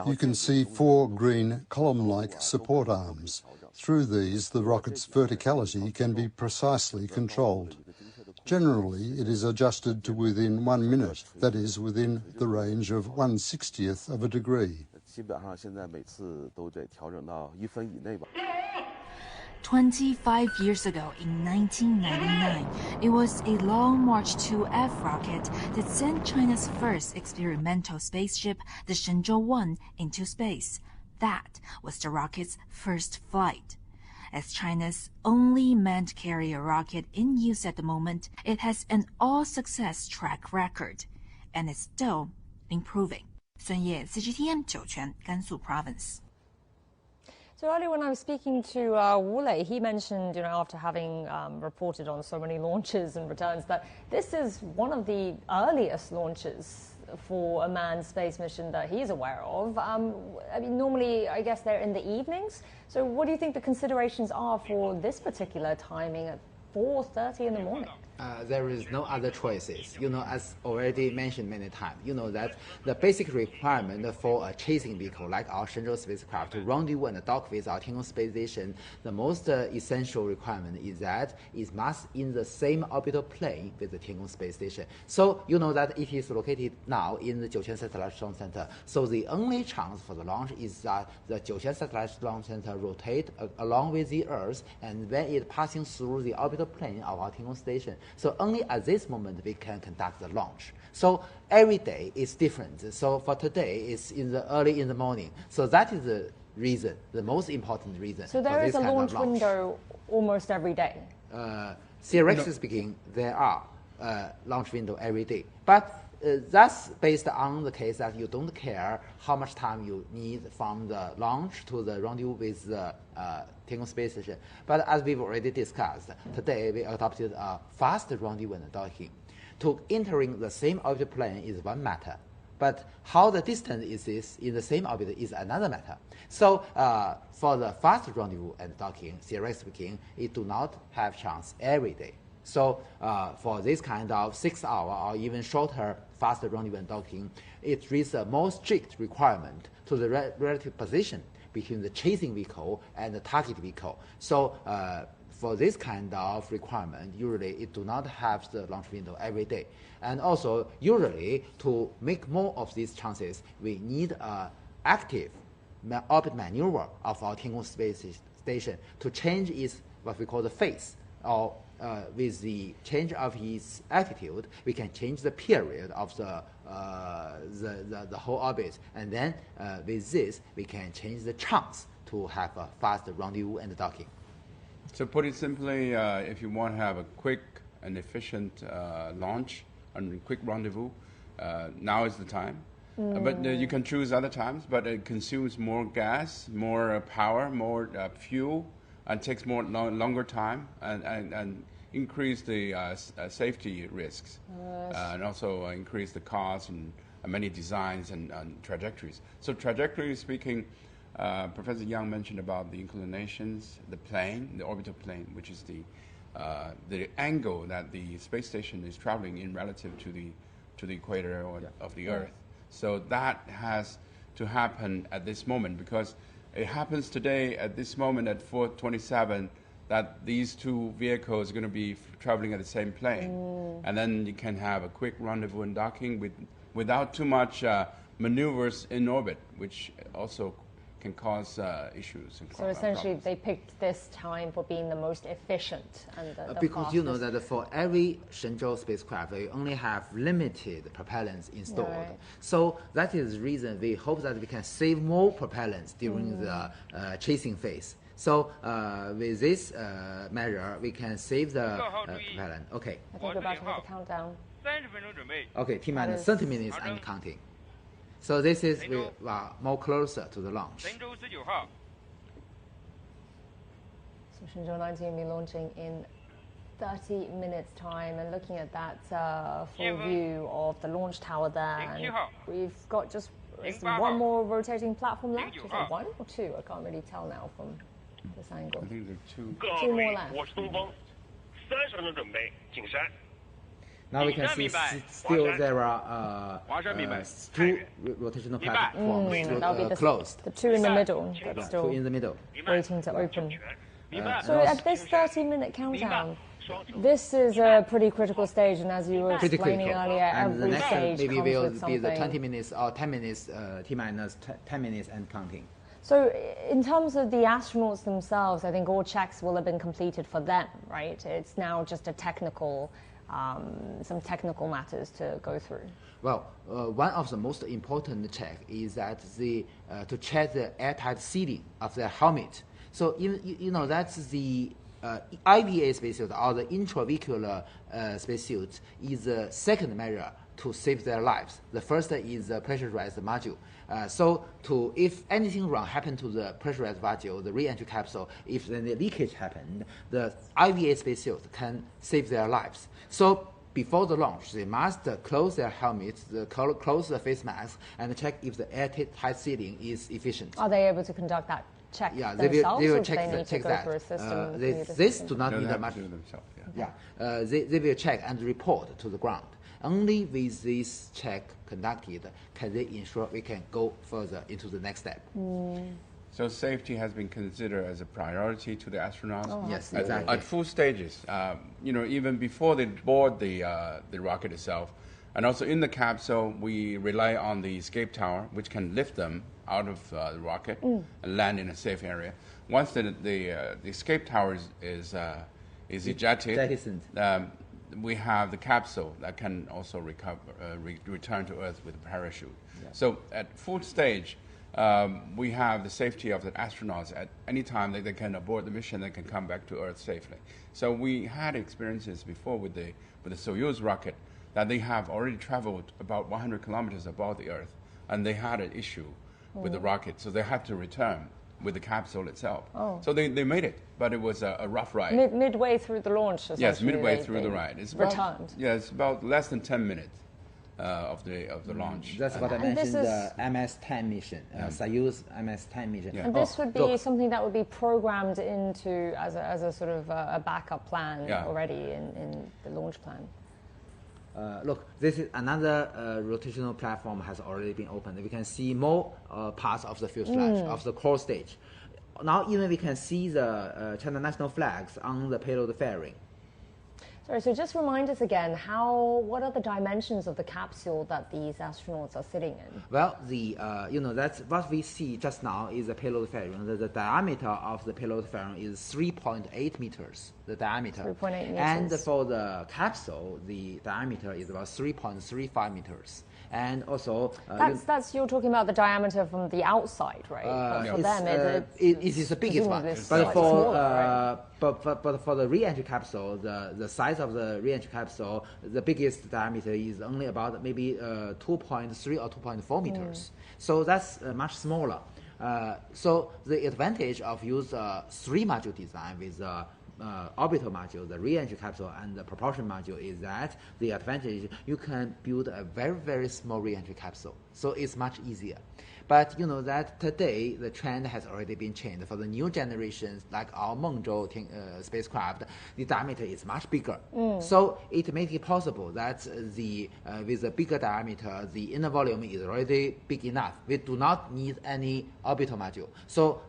You can see four green column-like support arms. Through these, the rocket's verticality can be precisely controlled. Generally, it is adjusted to within 1 minute, that is, within the range of 1/60th of a degree. 25 years ago, in 1999, it was a Long March 2F rocket that sent China's first experimental spaceship, the Shenzhou-19, into space. That was the rocket's first flight. As China's only manned carrier rocket in use at the moment, it has an all-success track record, and is still improving. 孙烨 CGTN 酒泉 Gansu Province. So earlier when I was speaking to Wu Lei, he mentioned, after having reported on so many launches and returns, that this is one of the earliest launches for a manned space mission that he's aware of. Normally, I guess they're in the evenings. So what do you think the considerations are for this particular timing at 4:30 in the morning? There is no other choices. As already mentioned many times, that the basic requirement for a chasing vehicle like our Shenzhou spacecraft to rendezvous and dock with our Tiangong space station, the most essential requirement is that it must in the same orbital plane with the Tiangong space station. So that it is located now in the Jiuquan Satellite Launch Center. So the only chance for the launch is that the Jiuquan Satellite Launch Center rotate along with the Earth, and when it passing through the orbital plane of our Tiangong station. So only at this moment we can conduct the launch. So every day is different. So for today, it's early in the morning. So that is the reason, the most important reason. So there is a launch window almost every day. Theoretically speaking, there are launch window every day, but that's based on the case that you don't care how much time you need from the launch to the rendezvous with the Tiangong space station. But as we've already discussed, today we adopted a fast rendezvous and docking. To entering the same orbit plane is one matter, but how the distance is in the same orbit is another matter. So for the fast rendezvous and docking, theoretically speaking, it do not have chance every day. So for this kind of 6-hour or even shorter fast rendezvous and docking, it is a more strict requirement to the relative position between the chasing vehicle and the target vehicle. So for this kind of requirement, usually it do not have the launch window every day. And also, usually to make more of these chances, we need active orbit maneuver of our Tiangong space station to change its what we call the phase, or with the change of its altitude, we can change the period of the whole orbit, and then with this, we can change the chance to have a fast rendezvous and docking. So put it simply, if you want to have a quick and efficient launch and quick rendezvous, now is the time. But you can choose other times, but it consumes more gas, more power, more fuel, and takes longer time, and increase the safety risks, and also increase the cost and many designs and trajectories. So trajectory speaking, Professor Yang mentioned about the inclinations, the plane, the orbital plane, which is the angle that the space station is traveling in relative to the equator of the Earth. So that has to happen at this moment, because it happens today at this moment at 4:27 that these two vehicles are going to be traveling at the same plane. And then you can have a quick rendezvous and docking without too much maneuvers in orbit, which also can cause issues. And so essentially, they picked this time for being the most efficient and the because fastest. you know that for every Shenzhou spacecraft, we only have limited propellants installed. Right. So that is the reason we hope that we can save more propellants during the chasing phase. So with this measure, we can save the propellant. Okay. I think we're about to hit the countdown. Okay, T minus 30 minutes and counting. So this is we are more closer to the launch. So Shenzhou-19 will be launching in 30 minutes time, and looking at that full view of the launch tower there, and we've got just one more rotating platform left. Is it one or two? I can't really tell now from this angle. I think there are two. Two more left. Now we can see still there are two rotational platforms closed. The two in the middle, that's still two in the middle, waiting to open. So at this 30-minute countdown, this is a pretty critical stage, and as you were explaining earlier, every the next stage maybe comes will with something. be the 20 minutes or 10 minutes, T minus 10 minutes and counting. So in terms of the astronauts themselves, I think all checks will have been completed for them, right? It's now just a technical, some technical matters to go through. Well, one of the most important check is that to check the airtight sealing of the helmet. So you know that's the IVA spacesuit or the intravehicular spacesuit is the second measure to save their lives. The first is the pressurized module. So if anything wrong happened to the pressurized module, the re-entry capsule, if then the leakage happened, the IVA spacesuit can save their lives. So before the launch, they must close their helmets, close the face mask, and check if the airtight sealing is efficient. Are they able to conduct that check yeah, themselves, they will or check, do they need check to go that. through a system? This do not need much. They will check and report to the ground. Only with this check conducted can they ensure we can go further into the next step. So safety has been considered as a priority to the astronauts. Oh, yes, exactly. At full stages, you know, even before they board the rocket itself, and also in the capsule, we rely on the escape tower, which can lift them out of the rocket and land in a safe area. Once the escape tower is ejected, we have the capsule that can also return to Earth with a parachute. Yeah. So at full stage, we have the safety of the astronauts. At any time they can abort the mission, they can come back to Earth safely. So we had experiences before with the Soyuz rocket that they have already traveled about 100 kilometers above the Earth, and they had an issue with the rocket, so they had to return with the capsule itself. So they made it, but it was a rough ride. Midway through the launch, yes, midway through the ride. It's about, returned. Yeah, it's about less than 10 minutes of the launch. That's what I mentioned, the MS-10 mission, Soyuz MS-10 mission. Yeah. And this would be something that would be programmed into as a sort of a backup plan already in the launch plan. Look, this is another rotational platform has already been opened. We can see more parts of the fuselage of the core stage. Now even we can see the China national flags on the payload fairing. Sorry, so just remind us again, what are the dimensions of the capsule that these astronauts are sitting in? Well, that's what we see just now is the payload fairing. The diameter of the payload fairing is 3.8 meters, the diameter. 3.8 meters. And for the capsule, the diameter is about 3.35 meters. And also... that's you're talking about the diameter from the outside, right? For them, it is the biggest one. But for the re-entry capsule, the size of the re-entry capsule, the biggest diameter is only about maybe 2.3 or 2.4 meters. So that's much smaller. So the advantage of use 3-module design with orbital module, the re-entry capsule, and the propulsion module is that the advantage you can build a very, very small re-entry capsule. So it's much easier. But you know that today the trend has already been changed. For the new generations, like our Mengzhou spacecraft, the diameter is much bigger. So it makes it possible that with a bigger diameter, the inner volume is already big enough. We do not need any orbital module. So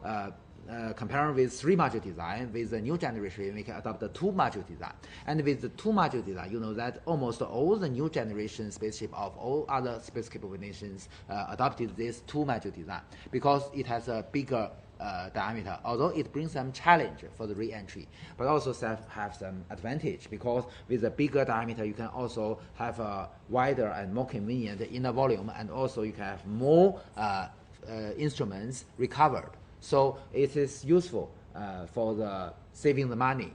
comparing with 3-module design, with the new generation, we can adopt the 2-module design. And with the 2-module design, you know that almost all the new generation spaceship of all other space capable nations adopted this 2-module design because it has a bigger diameter, although it brings some challenge for the re-entry, but also have some advantage because with a bigger diameter, you can also have a wider and more convenient inner volume, and also you can have more instruments recovered. So it is useful for the saving the money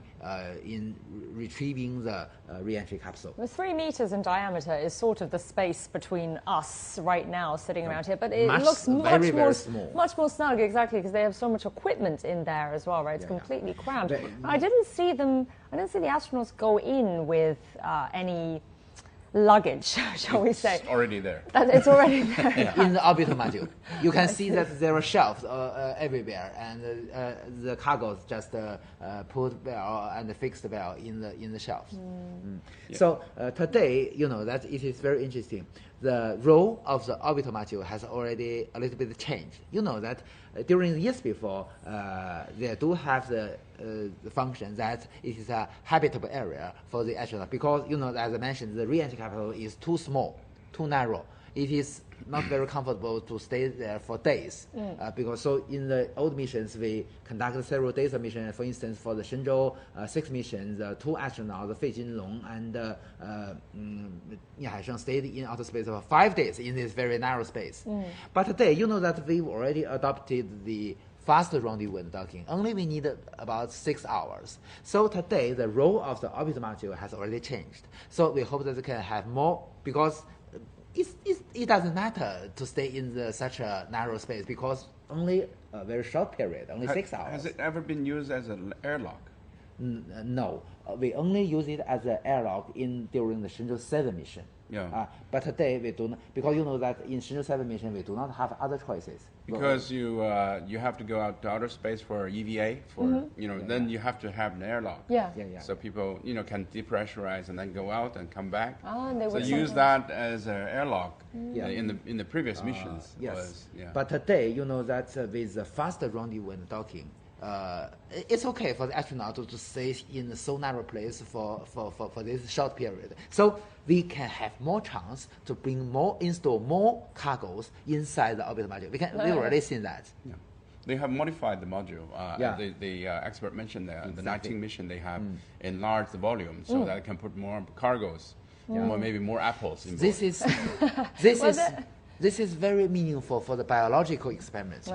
in retrieving the re-entry capsule. The 3 meters in diameter is sort of the space between us right now sitting around here, but it looks very small. Much more snug, exactly, because they have so much equipment in there as well, right? It's completely crammed. I didn't see the astronauts go in with any luggage, shall we say. It's already there. It's already there. In the orbital module. You can see that there are shelves everywhere, and the cargoes just put well and fixed well in the shelves. Yeah. So today, you know, that it is very interesting. The role of the orbital module has already a little bit changed. You know that during the years before, they do have the function that it is a habitable area for the astronaut because, you know, as I mentioned, the re-entry capsule is too small, too narrow. It is not very comfortable to stay there for days because so in the old missions we conducted several days of mission. For instance, for the Shenzhou-6 mission, the 2 astronauts, Fei Jinlong and Yan Haisheng, stayed in outer space for 5 days in this very narrow space. But today, you know that we've already adopted the fast rendezvous docking. Only we need about 6 hours. So today, the role of the orbital module has already changed. So we hope that we can have more because it doesn't matter to stay in such a narrow space because only a very short period, only 6 hours. Has it ever been used as an airlock? No, we only use it as an airlock during the Shenzhou-7 mission. Yeah. But today we do not, because you know that in Shenzhou-7 mission we do not have other choices. Because you have to go out to outer space for EVA, then you have to have an airlock. Yeah. So people can depressurize and then go out and come back. And they so use that as an airlock in the previous missions. Yes. But today, you know that with the fast rendezvous docking, it's okay for the astronaut to stay in a so narrow place for this short period. So we can have more chance to install more cargoes inside the orbital module. We've already seen that. Yeah. They have modified the module. The expert mentioned that the 19 mission they have enlarged the volume so that it can put more cargoes, maybe more apples in board. This is very meaningful for the biological experiments.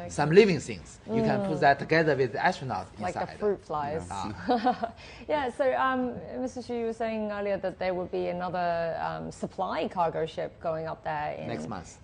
Some living things. You can put that together with the astronauts inside. Like the fruit flies. So Mr. Xu, you were saying earlier that there will be another supply cargo ship going up there next month.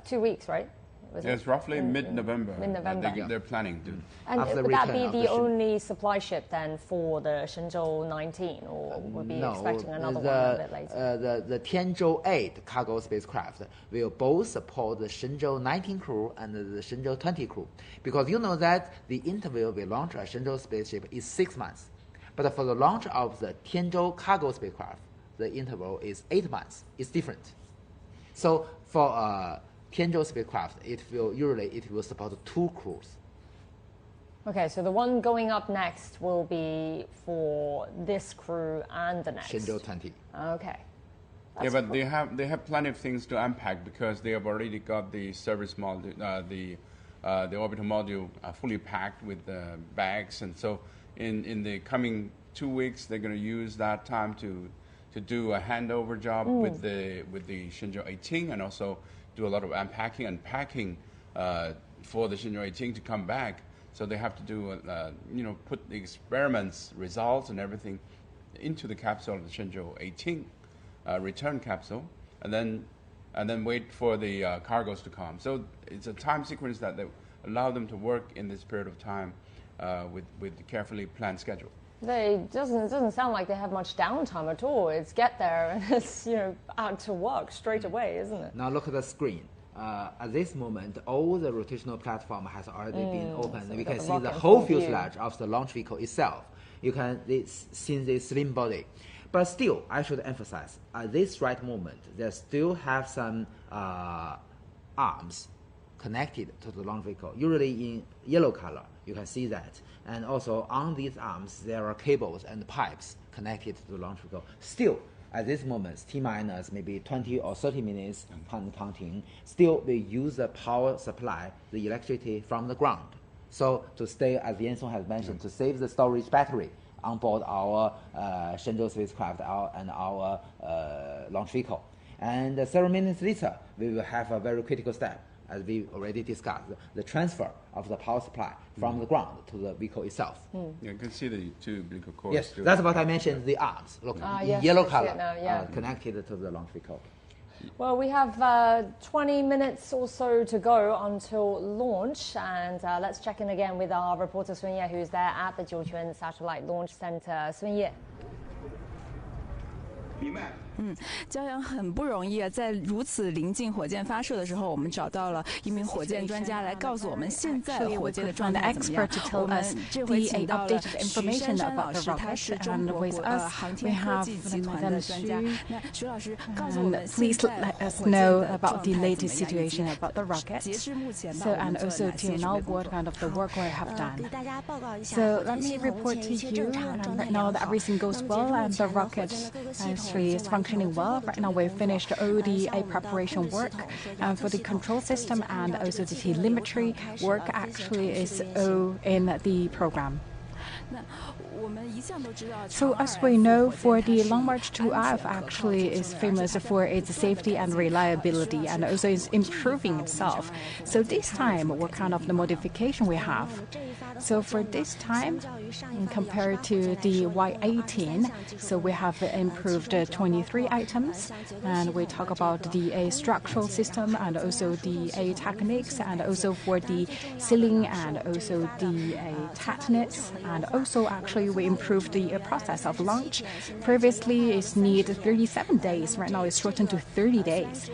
2 weeks, right? It's roughly mid-November. Mid-November. They're planning to. And would that be the only supply ship then for the Shenzhou-19, or would be expecting another one a bit later? The Tianzhou-8 cargo spacecraft will both support the Shenzhou-19 crew and the Shenzhou-20 crew, because you know that the interval we launch a Shenzhou spaceship is 6 months, but for the launch of the Tianzhou cargo spacecraft, the interval is 8 months. It's different. So for Tianzhou spacecraft, it will support 2 crews. Okay, so the one going up next will be for this crew and the next. Shenzhou-20. Okay. But they have plenty of things to unpack because they have already got the service module, the orbital module fully packed with bags, and so in the coming 2 weeks they're going to use that time to do a handover job with the Shenzhou-18 and also do a lot of unpacking and packing for the Shenzhou-18 to come back. So they have to do, put the experiments, results, and everything into the capsule of the Shenzhou-18 return capsule, and then wait for the cargoes to come. So it's a time sequence that allow them to work in this period of time with a carefully planned schedule. It doesn't sound like they have much downtime at all. It's get there and it's out to work straight away, isn't it? Now look at the screen. At this moment, all the rotational platform has already been opened. So we can see the whole fuselage of the launch vehicle itself. You can see the slim body. But still, I should emphasize, at this right moment, they still have some arms connected to the launch vehicle, usually in yellow color. You can see that. And also on these arms, there are cables and pipes connected to the launch vehicle. Still, at this moment, T-minus maybe 20 or 30 minutes counting, still we use the power supply, the electricity from the ground. So to stay, as Yansong has mentioned, to save the storage battery on board our Shenzhou spacecraft and our launch vehicle. And several minutes later, we will have a very critical step, as we already discussed, the transfer of the power supply from the ground to the vehicle itself. Yeah, you can see the two umbilical cords. Yes, that's what I mentioned, the arms. Look, yes, yellow I see color, it now, yeah. connected to the launch vehicle. Well, we have 20 minutes or so to go until launch, and let's check in again with our reporter Sun Ye, who's there at the Jiuquan Satellite Launch Center. Sun Ye. 焦阳很不容易啊，在如此临近火箭发射的时候，我们找到了一名火箭专家来告诉我们现在火箭的状态怎么样。我们这回请到了徐珊珊老师，他是中国航天科技集团的专家。那徐老师告诉我们， please let us know about the latest situation about the rocket. 截至目前吧， So and also till now, what kind of the work we have done. So let me report to you. Right now, that everything goes well, and the rocket actually is functioning well. Right now, we've finished all the preparation work for the control system, and also the telemetry work actually is all in the program. So as we know, for the Long March 2F actually is famous for its safety and reliability, and also is improving itself. So this time, what kind of the modification we have? So for this time, compared to the Y18, so we have improved 23 items, and we talk about the structural system and also the techniques, and also for the sealing and also the tetanus, and also actually we improved the process of launch. Previously it needed 37 days, right now it's shortened to 30 days.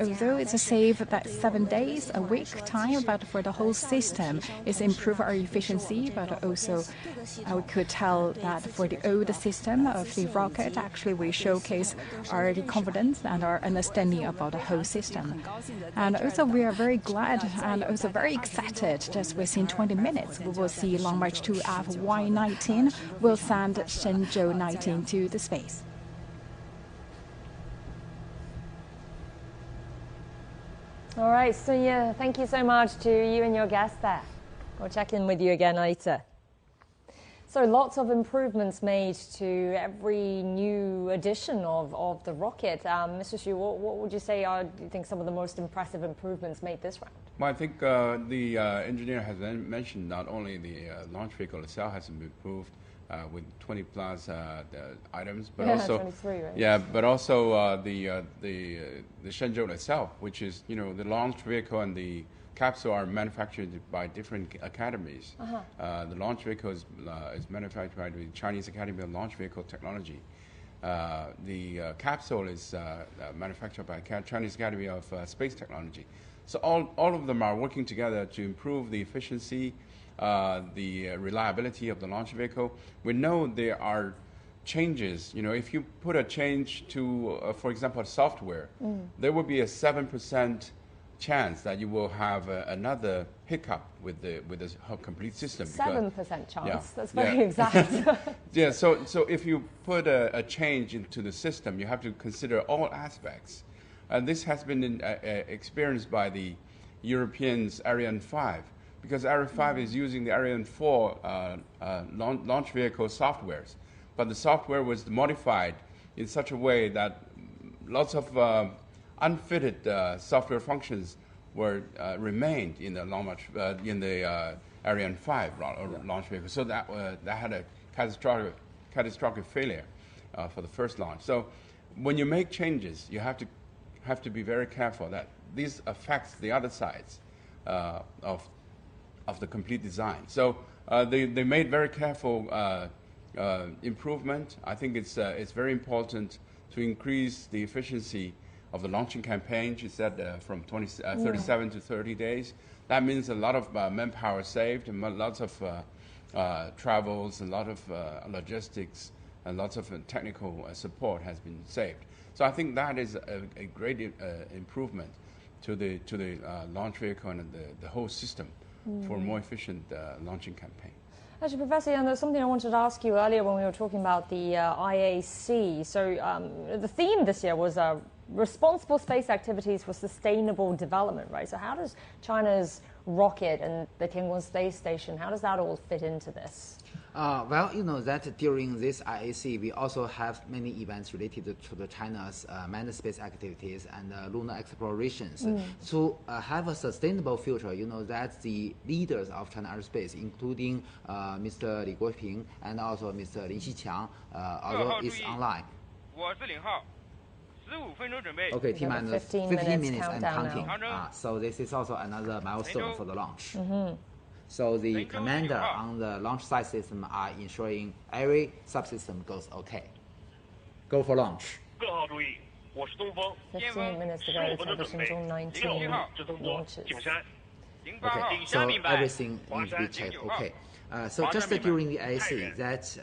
Although it's a save that 7 days a week time, but for the whole system it's improve our efficiency, but also we could tell that for the old system of the rocket, actually we showcase our confidence and our understanding about the whole system. And also we are very glad and also very excited just within 20 minutes we will see Long March 2F Y19 will send Shenzhou-19 to the space. All right, Sun Ye, thank you so much to you and your guest there. We'll check in with you again later. So lots of improvements made to every new edition of the rocket. Mr. Xu, what would you say are, do you think, some of the most impressive improvements made this round? Well, I think the engineer has mentioned not only the launch vehicle itself has been improved with 20 plus items, but also 23, right? Yeah, but also the Shenzhou itself, which is the launch vehicle and the capsule are manufactured by different academies. The launch vehicle is manufactured by the Chinese Academy of Launch Vehicle Technology. The capsule is manufactured by Chinese Academy of Space Technology. So all of them are working together to improve the efficiency, the reliability of the launch vehicle. We know there are changes. If you put a change to, for example, software, there will be a 7% chance that you will have another hiccup with the complete system. 7% chance. Yeah, That's very exact. Yeah. So if you put a change into the system, you have to consider all aspects, and this has been experienced by the Europeans' Ariane 5, because Ariane 5 is using the Ariane 4 launch vehicle softwares, but the software was modified in such a way that lots of unfitted software functions were remained in the Ariane 5 launch vehicle. So that had a catastrophic failure for the first launch. So when you make changes, you have to be very careful that this affects the other sides of the complete design. So they made very careful improvement. I think it's very important to increase the efficiency of the launching campaign. She said from 37 to 30 days. That means a lot of manpower saved, and lots of travels, and a lot of logistics, and lots of technical support has been saved. So I think that is a great improvement. to the launch vehicle and the whole system for a more efficient launching campaign. Actually, Professor Yang, there's something I wanted to ask you earlier when we were talking about the IAC. So the theme this year was responsible space activities for sustainable development, right? So how does China's rocket and the Tiangong space station, how does that all fit into this? Well, you know that during this IAC, we also have many events related to the China's manned space activities and lunar explorations. To have a sustainable future, you know that the leaders of China Aerospace, including Mr. Li Guoping and also Mr. Lin Xiqiang, although it's online. Okay, T-minus 15 minutes and counting. So this is also another milestone for the launch. So the commander on the launch site system are ensuring every subsystem goes okay. Go for launch. 15 minutes to go to the Shenzhou-19 launches. Okay, so everything needs to be checked. Okay. So just during the IAC, that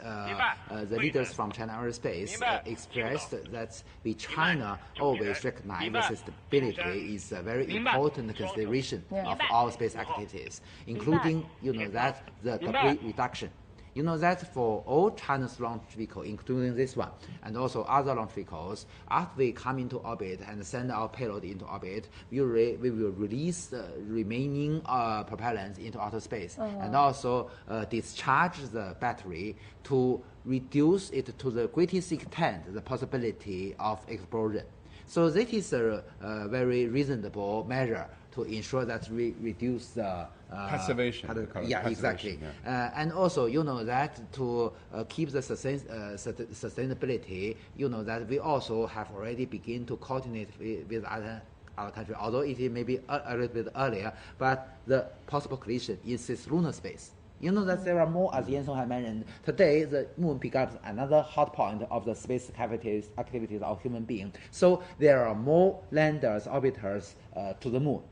the leaders from China Aerospace expressed that China always recognize that sustainability is a very important consideration of all space activities, including, you know, that the debris reduction. You know that for all China's launch vehicles, including this one, and also other launch vehicles, after they come into orbit and send our payload into orbit, we will release the remaining propellants into outer space, and also discharge the battery to reduce it to the greatest extent the possibility of explosion. So this is a very reasonable measure to ensure that we reduce the passivation. Yeah, exactly. Yeah. And also, you know that to keep the sustainability, you know that we also have already begun to coordinate with other countries, although it may be a little bit earlier, but the possible collision in this lunar space. You know that there are more, as Yan Song had mentioned. Today, the moon becomes another hot point of the space activities of human beings. So there are more landers, orbiters to the moon.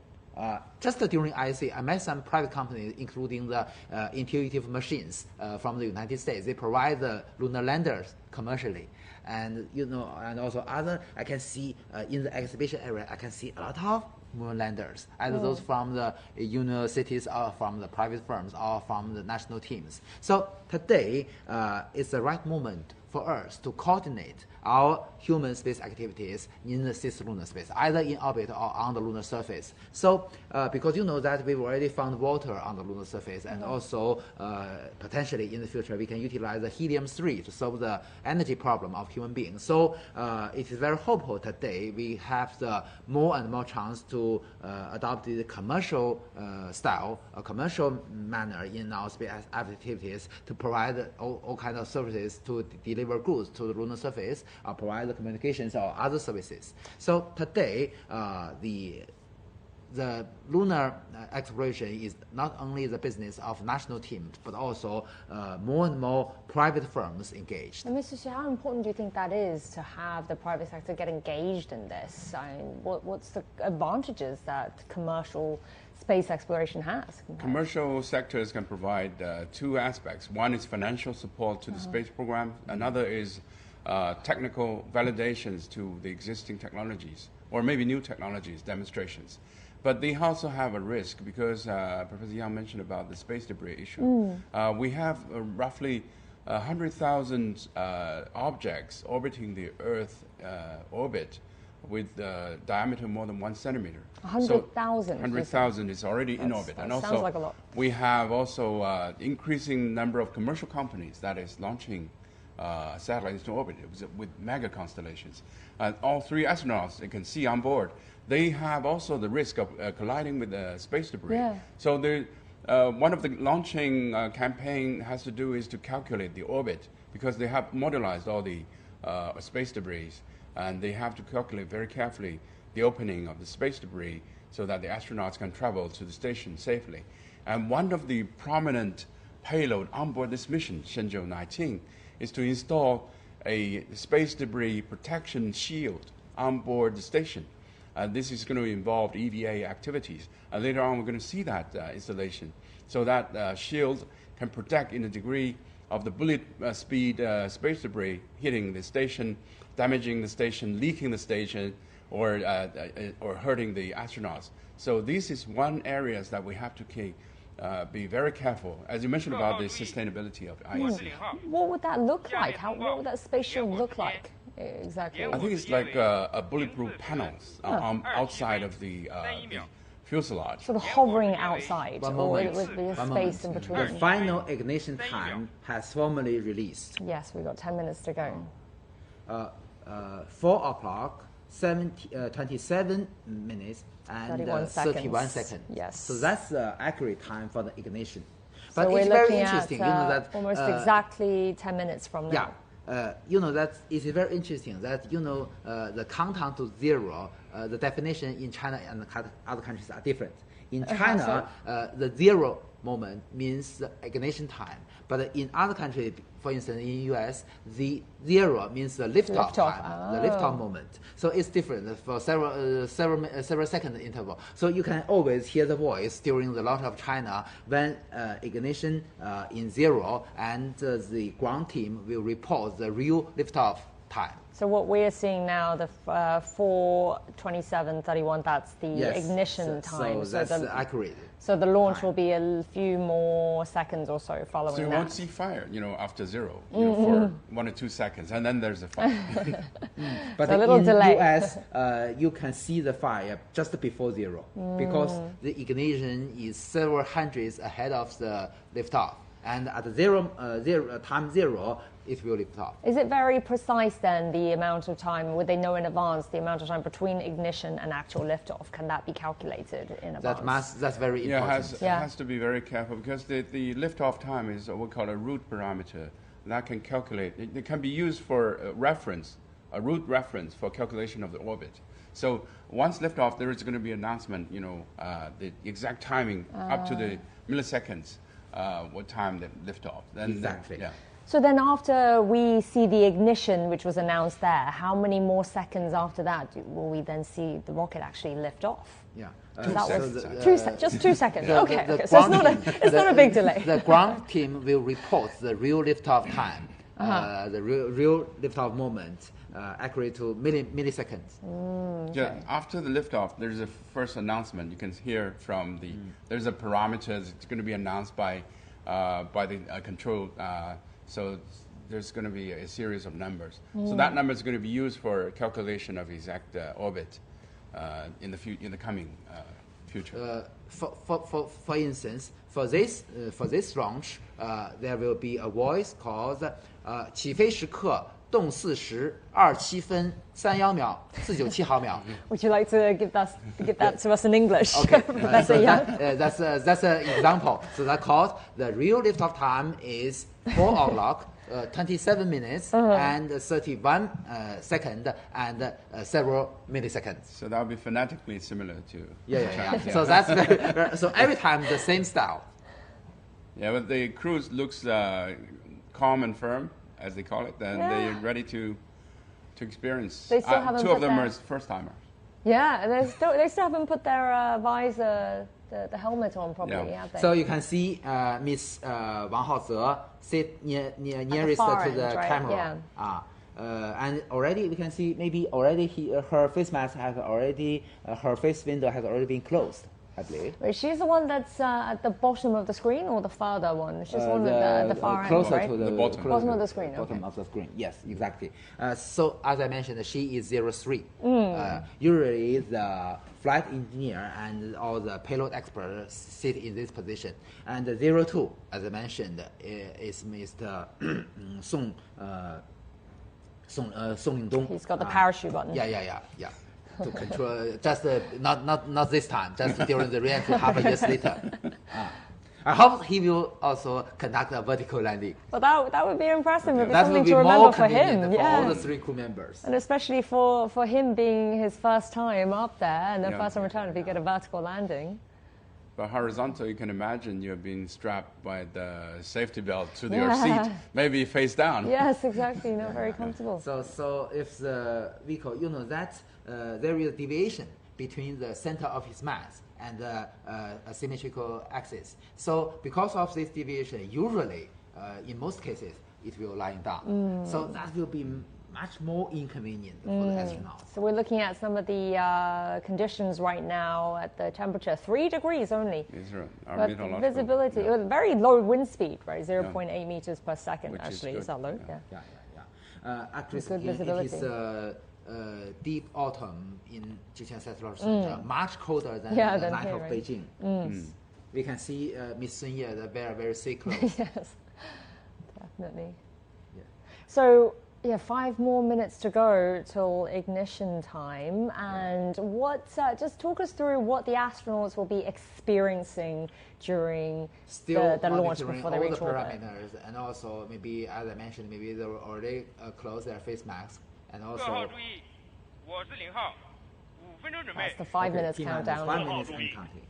Just during IAC, I met some private companies, including the Intuitive Machines from the United States. They provide the lunar landers commercially, and you know, and also other. I can see in the exhibition area, I can see a lot of moon landers, either those from the universities or from the private firms or from the national teams. So today is the right moment for us to coordinate our human space activities in the cislunar space, either in orbit or on the lunar surface. So because you know that we've already found water on the lunar surface, and also potentially in the future we can utilize the helium-3 to solve the energy problem of human beings. So it is very hopeful today we have the more and more chance to adopt the commercial style, a commercial manner in our space activities to provide all kinds of services to deliver goods to the lunar surface, or provide the communications or other services. So today, the lunar exploration is not only the business of national teams, but also more and more private firms engaged. And Mr. Xu, how important do you think that is to have the private sector get engaged in this? I mean, what's the advantages that commercial space exploration has? Commercial sectors can provide two aspects. One is financial support to the space program. Another is technical validations to the existing technologies, or maybe new technologies, demonstrations. But they also have a risk because Professor Yang mentioned about the space debris issue. We have roughly 100,000 objects orbiting the Earth orbit with diameter more than 1 centimeter. 100,000? 100,000 is already in orbit. That and also, sounds like a lot. We have also increasing number of commercial companies that is launching satellites to orbit with mega constellations. All three astronauts you can see on board, they have also the risk of colliding with space debris. Yeah. So one of the launching campaign has to do is to calculate the orbit, because they have modularized all the space debris, and they have to calculate very carefully the opening of the space debris so that the astronauts can travel to the station safely. And one of the prominent payload on board this mission, Shenzhou-19, is to install a space debris protection shield on board the station. This is going to involve EVA activities. Later on, we're going to see that installation. So that shield can protect in a degree of the bullet speed space debris hitting the station, damaging the station, leaking the station, or hurting the astronauts. So this is one area that we have to be very careful. As you mentioned about the sustainability of IEC. What would that look like? What would that spaceship look like exactly? I think it's like a bulletproof panels outside of the fuselage. Sort of hovering outside, with the space in between. The final ignition time has formally released. Yes, we've got 10 minutes to go. 4 o'clock, 27 minutes and 31 seconds. Yes. So that's the accurate time for the ignition. But so it's very interesting, that almost exactly 10 minutes from now. Yeah. That it is very interesting that the countdown to zero, the definition in China and other countries are different. In China, the zero moment means the ignition time, but in other countries, for instance, in the US, the zero means the liftoff time, the liftoff moment. So it's different for several second interval. So you can always hear the voice during the launch of China when ignition in zero, and the ground team will report the real liftoff time. So what we're seeing now, the 4:27:31, that's the ignition time. So that's accurate. So the launch will be a few more seconds or so following that. So you won't see fire, after zero, for 1 or 2 seconds, and then there's a fire. But so a little in delay. US, you can see the fire just before zero because the ignition is several hundreds ahead of the liftoff, and at time zero, it will lift off. Is it very precise then, the amount of time? Would they know in advance the amount of time between ignition and actual liftoff? Can that be calculated in advance? That's very important. It has to be very careful because the liftoff time is what we call a root parameter. That can calculate. It can be used for a root reference for calculation of the orbit. So once liftoff, there is going to be announcement, the exact timing up to the milliseconds, what time the liftoff. Exactly. So then after we see the ignition, which was announced there, how many more seconds after that will we then see the rocket actually lift off? Yeah. Just 2 seconds. Okay, so it's not a big delay. The ground team will report the real liftoff time, the real liftoff moment, accurate to milliseconds. Yeah, after the liftoff, there's a first announcement. You can hear from there's a parameters. It's going to be announced by the control. So there's going to be a series of numbers. So that number is going to be used for calculation of exact orbit in the coming future. For instance, for this launch, there will be a voice called 起飞时刻动4时27分31秒497毫秒. Would you like to give that to us in English? Okay. Professor Yang? That's an example. So that called the real liftoff time is 4 o'clock, 27 minutes and 31 seconds and several milliseconds. So that would be phonetically similar to yeah. So that's so every time the same style. Yeah, but the crew looks calm and firm, as they call it, and they're ready to experience. They still haven't 2 of them are first timers. Yeah, they still haven't put their visor, the helmet on properly, have they? So you can see Miss Wang Haoze sit nearest to the camera. And already we can see maybe her face mask has already her face window has already been closed, I believe. Wait, she's the one that's at the bottom of the screen, or the farther one? She's one at the far closer end, right? to the bottom of the screen. Bottom of the screen. Yes, exactly. So as I mentioned, she is 03. Usually the flight engineer and all the payload experts sit in this position. And 02, as I mentioned, is Mr. Song Lingdong. He's got the parachute button. Yeah. To control, just not this time, just during the reentry half a year later. I hope he will also conduct a vertical landing. But that would be impressive. It'd be that something would be to remember more for him. For all the 3 crew members. And especially for him being his first time up there and then first time return, if you get a vertical landing. But horizontal, you can imagine you're being strapped by the safety belt to your seat, maybe face down. Yes, exactly. Not very comfortable. So if the vehicle, that there is a deviation between the center of his mass and a symmetrical axis. So because of this deviation, usually, in most cases, it will lie down. So that will be much more inconvenient for the astronauts. So we're looking at some of the conditions right now at the temperature, 3 degrees only. But visibility, very low wind speed, right? 0.8 meters per second, actually. Is that low? Actually, good visibility. it is deep autumn in Jiuquan Satellite Center, much colder than the night of Beijing. We can see Miss Sun Ye, the very, very close. Yes, definitely. So, 5 more minutes to go till ignition time. And what? Just talk us through what the astronauts will be experiencing during the launch before they reach orbit. Parameters, and also maybe, as I mentioned, maybe they will already close their face masks, and also. That's the 5 minutes countdown. 5 minutes and counting.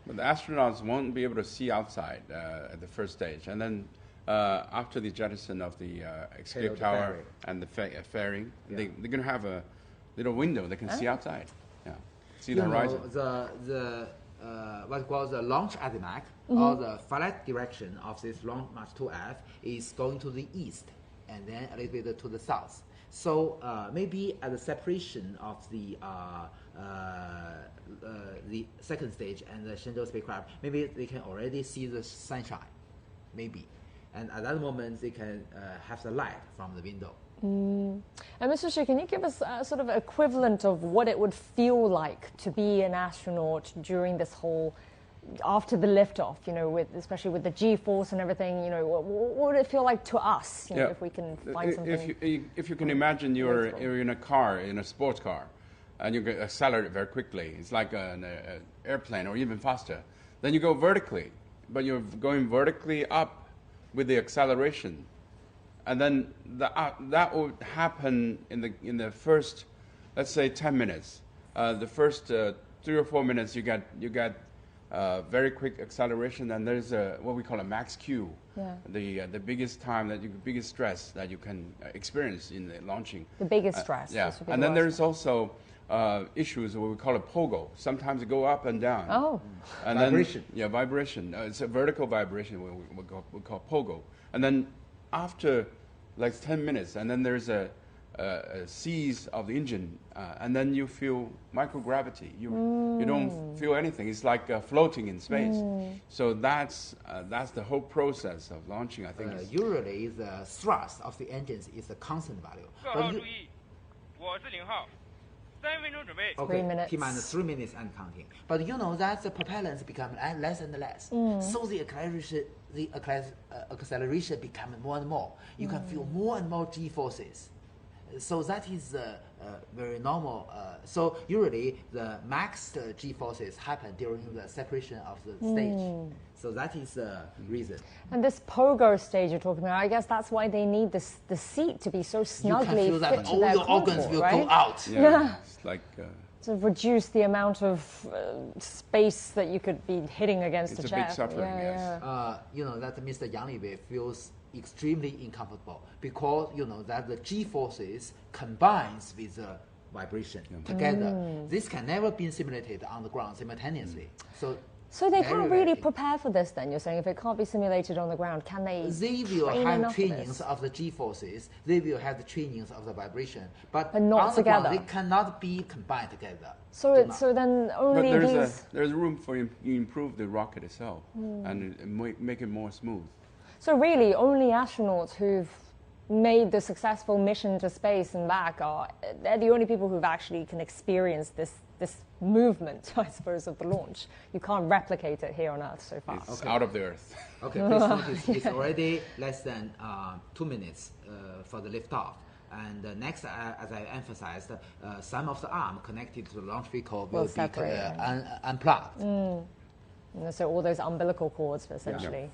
But the astronauts won't be able to see outside at the first stage, and then. After the jettison of the escape tower and the fairing, they're going to have a little window they can see outside. See the horizon. The what we call the launch azimuth, or the flight direction of this Long March 2F is going to the east and then a little bit to the south. So maybe at the separation of the second stage and the Shenzhou spacecraft, maybe they can already see the sunshine, maybe. And at that moment, they can have the light from the window. And Mr. Xu, can you give us a sort of equivalent of what it would feel like to be an astronaut during this whole, after the liftoff, especially with the G-force and everything, what would it feel like to us, if we can find something? If you can imagine you're in a car, in a sports car, and you accelerate very quickly, it's like an airplane or even faster. Then you go vertically, but you're going vertically up with the acceleration, and then that would happen in the first, let's say, 10 minutes. The first 3 or 4 minutes, you get very quick acceleration, and there's what we call a max Q, the biggest time biggest stress that you can experience in the launching. The biggest stress. And then there's also issues what we call a pogo. Sometimes it go up and down. Oh. And vibration. Then, vibration. It's a vertical vibration we call pogo. And then after like 10 minutes, and then there's a seize of the engine, and then you feel microgravity. You don't feel anything. It's like floating in space. So that's the whole process of launching, I think. Usually the thrust of the engines is a constant value. Okay, 3 minutes. T-minus 3 minutes and counting. But you know that the propellants become less and less. So the acceleration becomes more and more. You can feel more and more G-forces. So that is very normal. So usually the max G-forces happen during the separation of the stage. So that is the reason. And this pogo stage you're talking about, I guess that's why they need the seat to be so snugly you can feel fit that to all their your contour, organs will right? go out. Yeah. It's like to reduce the amount of space that you could be hitting against it's a a chair. big suffering. You know that Mr. Yang Liwei feels extremely uncomfortable because you know that the G-forces combines with the vibration together. This can never be simulated on the ground simultaneously. So they can't really prepare for this then, you're saying? If it can't be simulated on the ground, can they They will have trainings of the G-forces. They will have the trainings of the vibration. But not on together. The ground, they cannot be combined together. So then only there's room for you improve the rocket itself and make it more smooth. So really, only astronauts who've made the successful mission to space and back they're the only people who've actually can experience this movement, I suppose, of the launch. You can't replicate it here on Earth so far. It's out of the Earth. Okay, please notice it's already less than 2 minutes for the liftoff. And next, as I emphasized, some of the arm connected to the launch vehicle will be unplugged. So all those umbilical cords, essentially.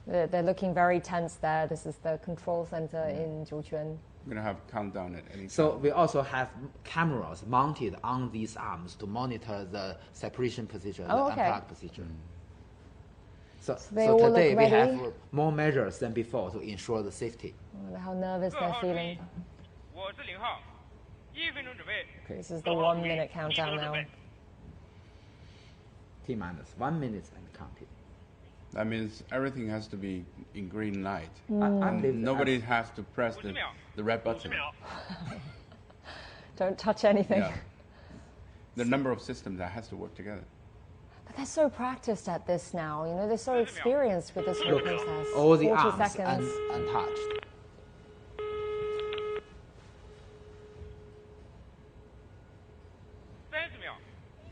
They're looking very tense there. This is the control center in Jiuquan. We're going to have countdown at any time. So we also have cameras mounted on these arms to monitor the separation procedure, the unplug procedure. So today we have more measures than before to ensure the safety. I wonder how nervous they're feeling. Okay, this is the 1 minute countdown now. T-minus 1 minute and counting. That means everything has to be in green light. Mm. Nobody has to press the red button. Don't touch anything. Yeah. The number of systems that has to work together. But they're so practiced at this now. You know, they're so experienced with this whole process. All the 40 arms seconds. untouched.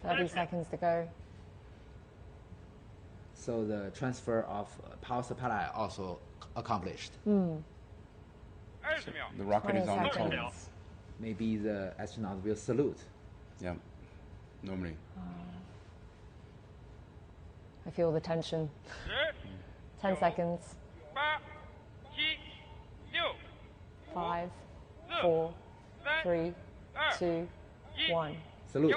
Thirty seconds to go. So the transfer of power supply also accomplished. Mm. The rocket is on the top. Maybe the astronaut will salute. Yeah, normally. I feel the tension. 10 seconds. 5, 4, 3, 2, 1. Salute.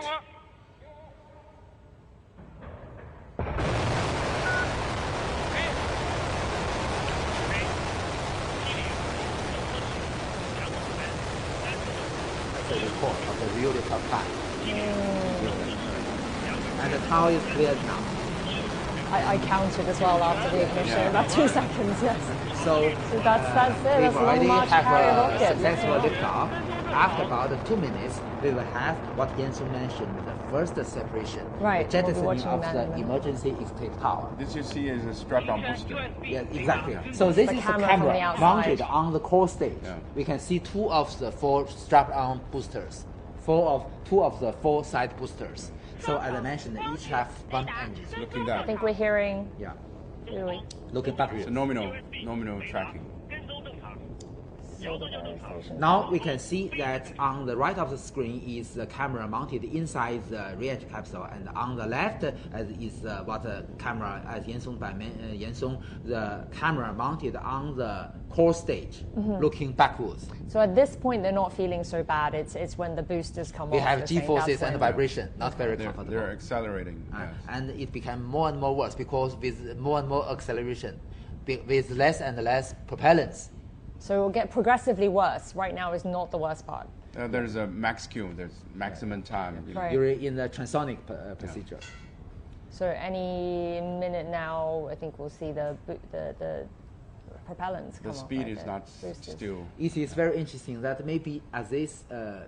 That's a report of the real top time. And the tower is cleared now. I counted as well after the ignition, about 2 seconds, yes. So that's it. That's we a already long march have carrier a rocket. successful liftoff. After about 2 minutes, we will have what Yansu mentioned, the first separation, Right, the we'll be jettisoning watching of that the in a minute. emergency escape tower. This you see is a strap-on booster. Yeah, exactly. So this The is camera the from the camera outside. mounted on the core stage. Yeah. We can see 2 of the 4 strap-on boosters, 2 of the 4 side boosters. So as I mentioned, each have 1 engine. Looking I down. think we're hearing. Yeah. Really? Looking backwards. So nominal tracking. Now we can see that on the right of the screen is the camera mounted inside the re-entry capsule, and on the left is what the camera, as Yansong, the camera mounted on the core stage, looking backwards. So at this point, they're not feeling so bad. It's when the boosters come We off. have they're saying G-forces that's and when- vibration, not very comfortable. They're accelerating. Yes. And it became more and more worse because with more and more acceleration, with less and less propellants. So it will get progressively worse. Right now is not the worst part. There's a max Q. There's maximum time. You know. Right. You're in the transonic procedure. So any minute now, I think we'll see the propellants come The off, speed right, is the not boosters. still. It is very interesting that maybe at this,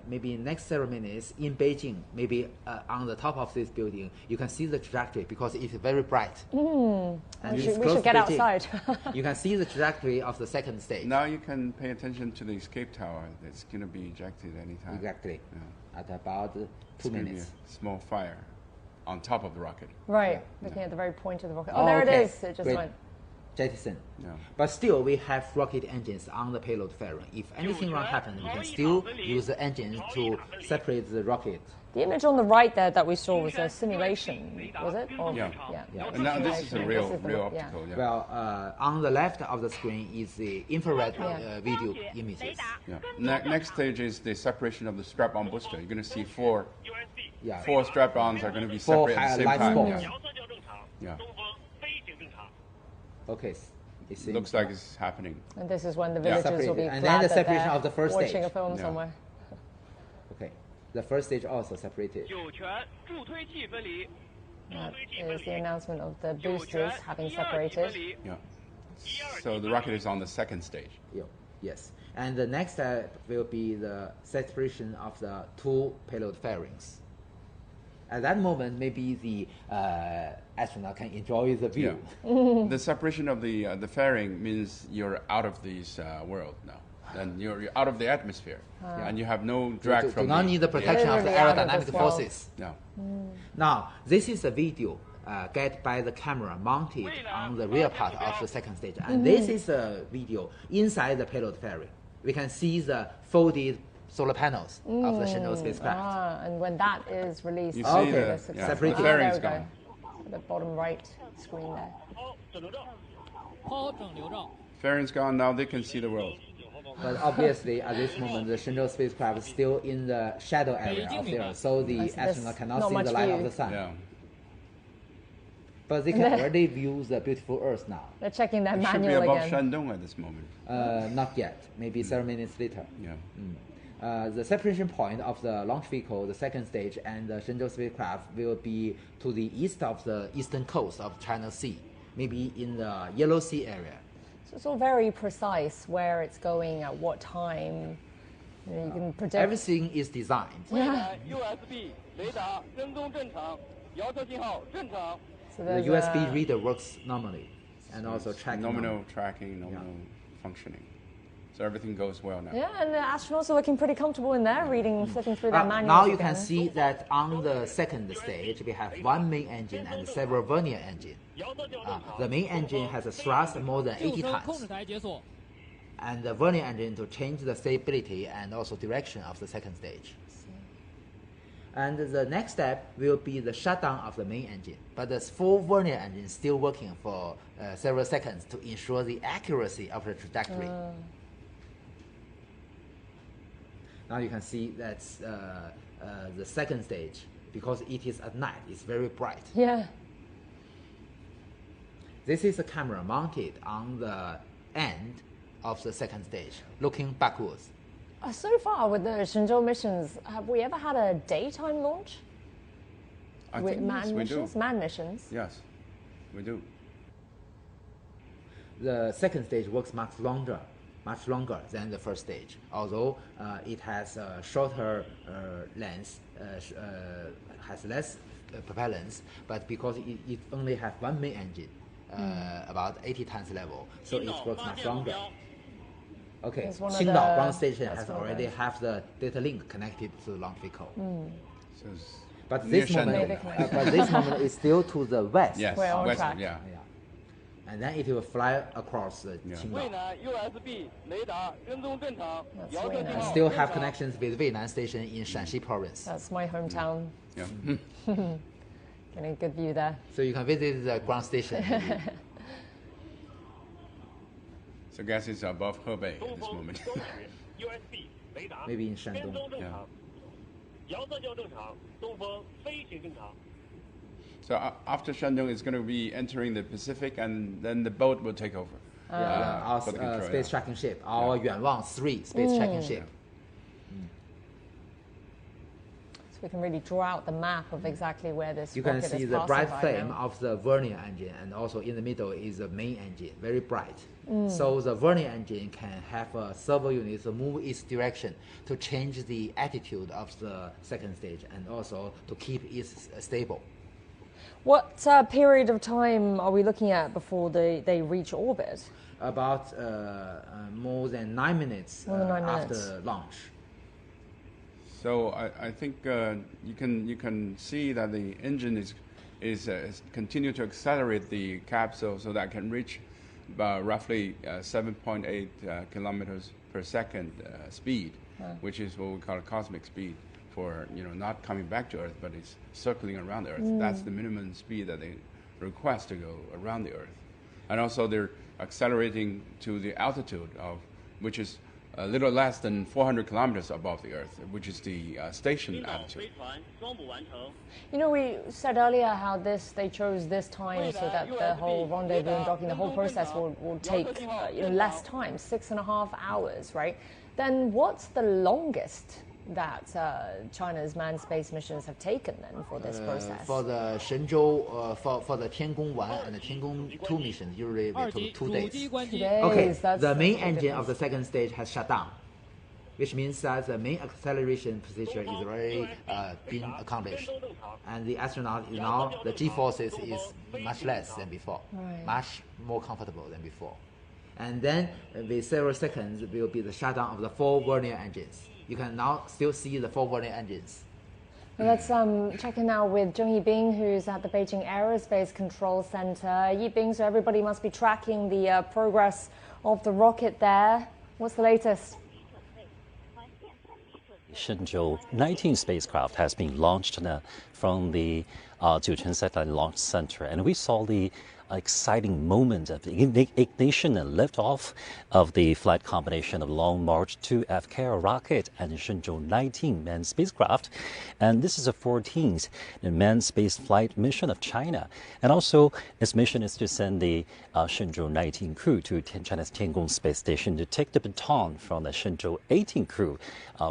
maybe next ceremonies in Beijing, maybe on the top of this building, you can see the trajectory because it's very bright. And And we it's should close get to Beijing. outside. You can see the trajectory of the second stage. Now you can pay attention to the escape tower. It's going to be ejected anytime. Exactly. Yeah. At about 2 It's gonna be minutes. a small fire on top of the rocket. Right, looking at the very point of the rocket. Oh, Oh, there okay. it is. It just Great. went. Jettison. Yeah. But still, we have rocket engines on the payload fairing. If anything wrong happens, we can still use the engines to separate the rocket. The image on the right there that we saw was a simulation, was it? Or, Yeah. Yeah. And now this is a real, This is the- real yeah. optical. Yeah. Well, on the left of the screen is the infrared video images. Yeah. Next stage is the separation of the strap-on booster. You're going to see 4 Yeah. 4 strap-ons are going to be 4 separate at the same light time. spots. Yeah. Okay. It seems Looks like it's happening. And this is when the Yeah. villagers will be Separated. And glad then the that separation they're of the first watching stage. a film Yeah. somewhere. Okay. The first stage also separated. That is the announcement of the boosters having separated. Yeah. So the rocket is on the second stage. Yeah. Yes. And the next step will be the separation of the 2 payload fairings. At that moment, maybe the astronaut can enjoy the view. Yeah. The separation of the fairing means you're out of this world now. Then you're out of the atmosphere, and you have no drag Do from. not need the protection of the Literally out of aerodynamic this world. forces. No. Now, this is a video get by the camera mounted on the rear part of the second stage, and this is a video inside the payload fairing. We can see the folded solar panels of the Shenzhou spacecraft. And when that is released, You see Okay, the separated. the there fairing's we go. gone. The bottom right screen there. Fairing's gone. Now they can see the world. But obviously, at this moment, the Shenzhou spacecraft is still in the shadow area of the Earth, so the There's astronaut cannot not see much the light of view. the sun. Yeah. But they can already view the beautiful Earth now. They're checking their It should be manual above again. Shandong at this moment. Not yet. Maybe 7 minutes later. Yeah. The separation point of the launch vehicle, the second stage, and the Shenzhou spacecraft will be to the east of the eastern coast of China Sea. maybe in the Yellow Sea area. So it's all very precise where it's going at what time. You can predict. Everything is designed. Yeah. So the USB reader works normally, and also tracking. Nominal tracking, nominal functioning. So everything goes well now. Yeah, and the astronauts are looking pretty comfortable in there, flipping through their manuals. Now you can see that on the second stage, we have one main engine and several vernier engines. The main engine has a thrust more than 80 tons. And the vernier engine to change the stability and also direction of the second stage. And the next step will be the shutdown of the main engine. But the full vernier engine is still working for several seconds to ensure the accuracy of the trajectory. Now you can see that's the second stage, because it is at night, it's very bright. Yeah. This is a camera mounted on the end of the second stage, looking backwards. So far with the Shenzhou missions, have we ever had a daytime launch? I with think manned missions? we do. Manned missions? Yes, we do. The second stage works much longer than the first stage, although it has a shorter length, has less propellants, but because it only has one main engine, about 80 tons level, so it works much longer. Okay, Qingdao ground station has already have the data link connected to the launch vehicle. But this moment is still to the west. Yes, west, yeah. And then it will fly across the Qingdao. And still have connections with Weinan Station in Shanxi province. That's my hometown. Yeah. Getting a good view there. So you can visit the ground station. So I guess it's above Hebei at this moment. Maybe in Shandong. Yeah. So after Shandong, it's going to be entering the Pacific, and then the boat will take over. Our space tracking ship, our Yuanwang 3 space tracking ship. So we can really draw out the map of exactly where this You rocket can see is the bright passing flame now. of the vernier engine, and also in the middle is the main engine, very bright. So the vernier engine can have a servo unit to move its direction to change the attitude of the second stage, and also to keep it stable. What period of time are we looking at before they reach orbit? About more than 9 minutes after launch. So I think you can see that the engine is continue to accelerate the capsule so that it can reach roughly 7.8 kilometers per second speed, which is what we call cosmic speed for not coming back to Earth, but it's circling around the Earth. That's the minimum speed that they request to go around the Earth, and also they're accelerating to the altitude of which is a little less than 400 kilometers above the Earth, which is the station altitude. We said earlier how they chose this time so that the whole rendezvous and docking, the whole process will take less time, 6.5 hours, right? Then what's the longest that China's manned space missions have taken then for this process? For the Shenzhou, for the Tiangong 1 and the Tiangong 2 missions, usually they took 2 days. 2 days. Okay, That's the main a engine difference. of the second stage has shut down, which means that the main acceleration procedure is already been accomplished. And the astronaut now, the G-forces is much less than before, much more comfortable than before. And then with several seconds will be the shutdown of the 4 vernier engines. You can now still see the 4 vernier engines. Well, let's check in now with Zheng Yibing, who's at the Beijing Aerospace Control Center. Yibing, so everybody must be tracking the progress of the rocket there. What's the latest? Shenzhou-19 spacecraft has been launched from the Jiuquan Satellite Launch Center, and we saw the exciting moment of the ignition and liftoff of the flight combination of Long March 2F carrier rocket and Shenzhou-19 manned spacecraft. And this is the 14th manned space flight mission of China. And also, its mission is to send the Shenzhou-19 crew to China's Tiangong space station to take the baton from the Shenzhou-18 crew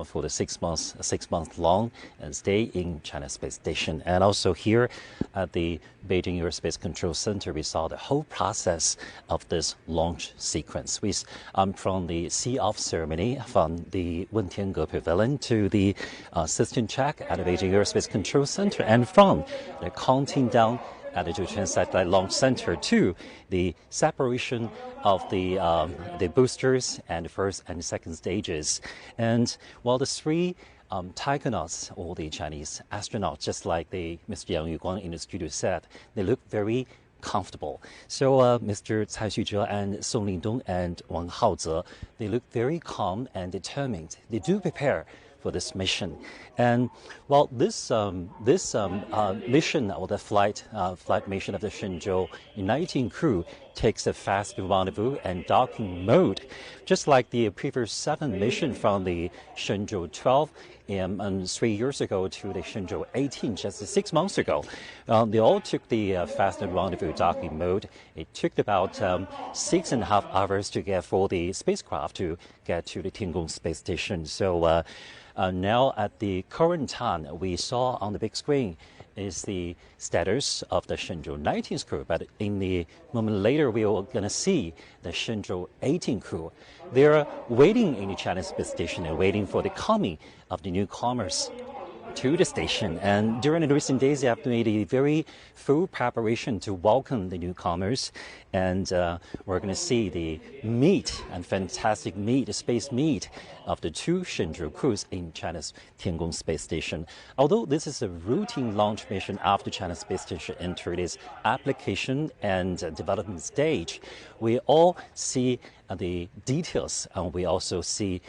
for the 6 month long stay in China's space station. And also here, here at the Beijing Aerospace Control Center, we saw the whole process of this launch sequence. From the see-off ceremony from the Wentiange Pavilion to the system check at the Beijing Aerospace Control Center, and from the counting down at the Jiuquan Satellite Launch Center to the separation of the boosters and the first and second stages. And while the three taikonauts, or the Chinese astronauts, just like Mr. Yang Yuguang in the studio said, they look very comfortable. So Mr. Cai Xuzhe and Song Lingdong and Wang Haoze, they look very calm and determined. They do prepare for this mission. And well, this mission, or the flight mission of the Shenzhou-19 crew, takes a fast rendezvous and docking mode, just like the previous 7 mission from the Shenzhou-12 3 years ago to the Shenzhou-18 just 6 months ago. They all took the fast rendezvous docking mode. It took about 6.5 hours to get for the spacecraft to get to the Tiangong space station. So now at the current time, we saw on the big screen is the status of the Shenzhou-19 crew, but in the moment later, we are going to see the Shenzhou-18 crew. They're waiting in the Chinese space station and waiting for the coming of the newcomers to the station. And during the recent days, they have made a very full preparation to welcome the newcomers. And we're going to see the meet and fantastic meet, the space meet of the 2 Shenzhou crews in China's Tiangong space station. Although this is a routine launch mission after China's space station entered its application and development stage, we all see the details, and we also see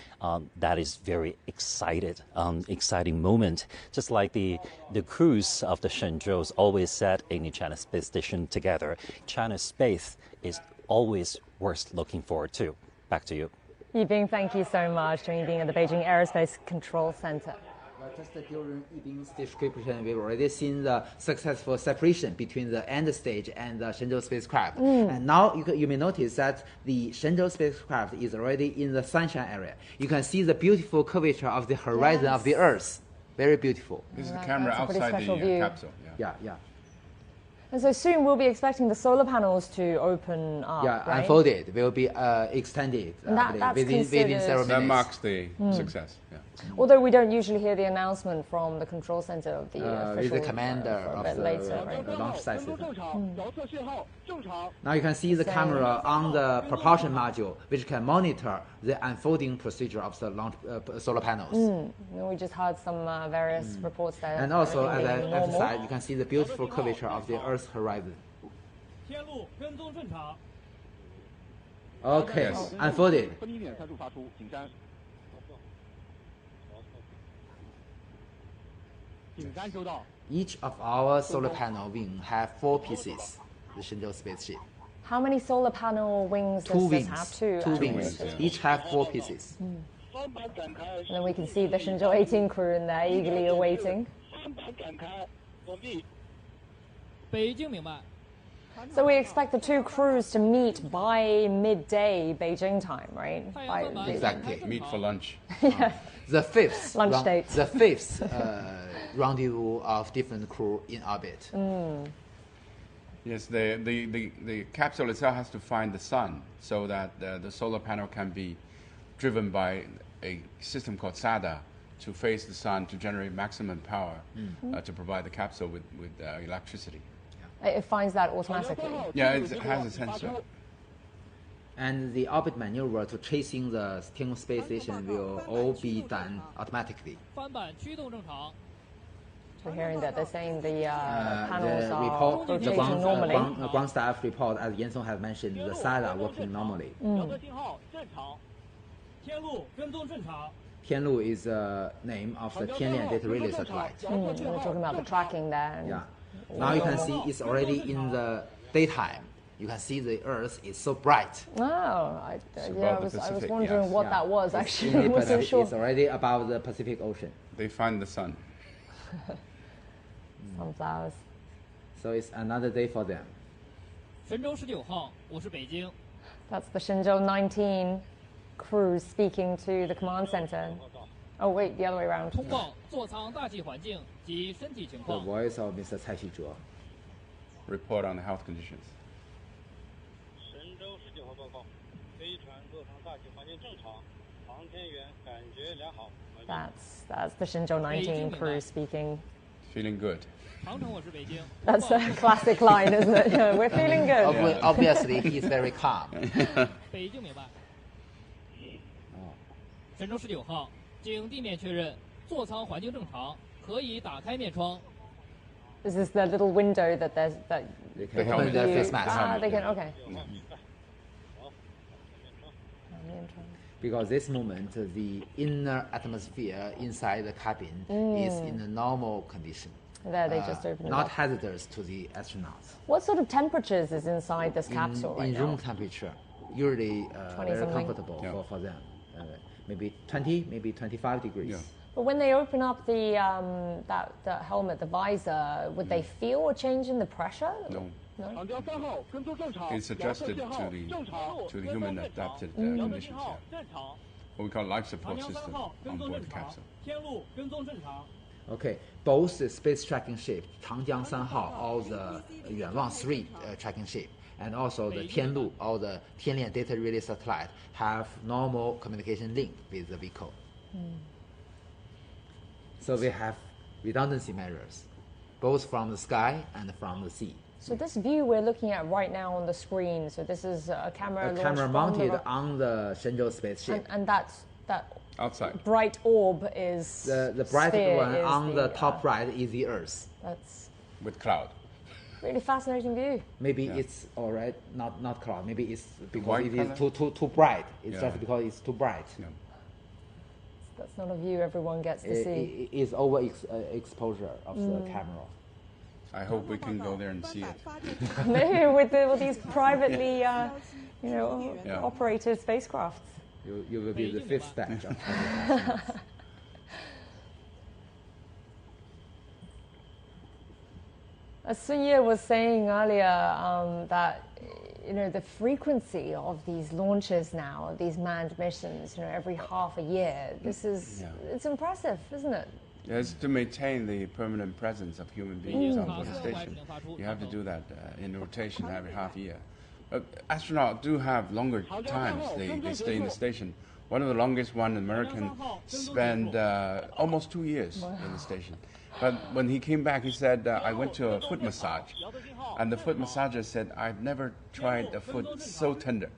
that is very exciting moment. Just like the crews of the Shenzhou's always said in the China space station together, China's space is always worth looking forward to. Back to you. Yibing, thank you so much for being at the Beijing Aerospace Control Center. Just during Yibing's description, we've already seen the successful separation between the end stage and the Shenzhou spacecraft. And now you may notice that the Shenzhou spacecraft is already in the sunshine area. You can see the beautiful curvature of the horizon of the Earth. Very beautiful. This is the camera outside the capsule. Yeah. And so soon we'll be expecting the solar panels to open up, right? Unfolded, will be extended within several minutes. That marks the success. Yeah. Although we don't usually hear the announcement from the control center of the official, the commander of the launch site system. Now you can see the camera on the propulsion module, which can monitor the unfolding procedure of the launch solar panels. We just heard some various reports there. And also, as I emphasized, you can see the beautiful curvature of the Earth's horizon. Okay, unfolded. Each of our solar panel wing have 4 pieces, the Shenzhou spaceship. How many solar panel wings does this have? Two wings. Each have 4 pieces. And then we can see the Shenzhou-18 crew in there eagerly awaiting. So we expect the 2 crews to meet by midday Beijing time, right? Exactly. Meet for lunch. Yeah. The 5th lunch date. The 5th rendezvous of different crew in orbit. Yes, the capsule itself has to find the sun so that the solar panel can be driven by a system called SADA to face the sun to generate maximum power to provide the capsule with electricity. It finds that automatically? Yeah, it has a sensor. And the orbit maneuver to chasing the Tiangong space station will all be done automatically. We're hearing that they're saying the panels are rotating normally. Ground staff report, as Yan Song has mentioned, the SADA working normally. Tianlu is the name of the Tianlian data relay satellite. We're talking about the tracking there. Yeah. Now you can see it's already in the daytime. You can see the Earth is so bright. Oh, I was wondering what that was actually. I wasn't sure. It's already above the Pacific Ocean. They find the sun. Sunflowers. So it's another day for them. That's the Shenzhou-19 crew speaking to the command center. Oh wait, the other way around. The voice of Mr. Cai Xizhe. Report on the health conditions. That's the Shenzhou-19 crew speaking. Feeling good. That's a classic line, isn't it? Yeah, we're feeling good. Obviously, he's very calm. 神舟19号经地面确认座舱环境正常，可以打开面窗。 Is this the little window that there's that? They can open their face mask. They can. Okay. Because this moment, the inner atmosphere inside the cabin is in a normal condition. There, they just open it not up. hazardous to the astronauts. What sort of temperatures is inside this capsule right in now? room temperature, usually very something. comfortable for them. Maybe 20, maybe 25 degrees. Yeah. But when they open up the that helmet, the visor, would they feel a change in the pressure? No. It's adjusted to the human adapted conditions. Yeah. What we call life support system on board the capsule. Okay, both the space tracking ship, Changjiang 3号, or the Yuanwang 3 tracking ship, and also the Tianlu or the Tianlian data relay satellite have normal communication link with the vehicle. So we have redundancy measures, both from the sky and from the sea. So this view we're looking at right now on the screen, so this is a camera mounted on the Shenzhou spaceship. And that outside bright orb is the bright one on the top right is the Earth. That's with cloud. Really fascinating view. Maybe it's all right, not cloud. Maybe it's because white it is too bright. It's just because it's too bright. Yeah. That's not a view everyone gets to see. It is over exposure of the camera. I hope we can go there and see it. Maybe with these privately, operated spacecrafts. You will be the fifth batch. As Sun Ye was saying earlier, that the frequency of these launches now, these manned missions, every half a year. This is it's impressive, isn't it? Yes, to maintain the permanent presence of human beings on board the station, you have to do that in rotation every half year. Astronauts do have longer times they stay in the station. One of the longest one, American, spent almost 2 years in the station. But when he came back, he said, I went to a foot massage. And the foot massager said, I've never tried a foot so tender.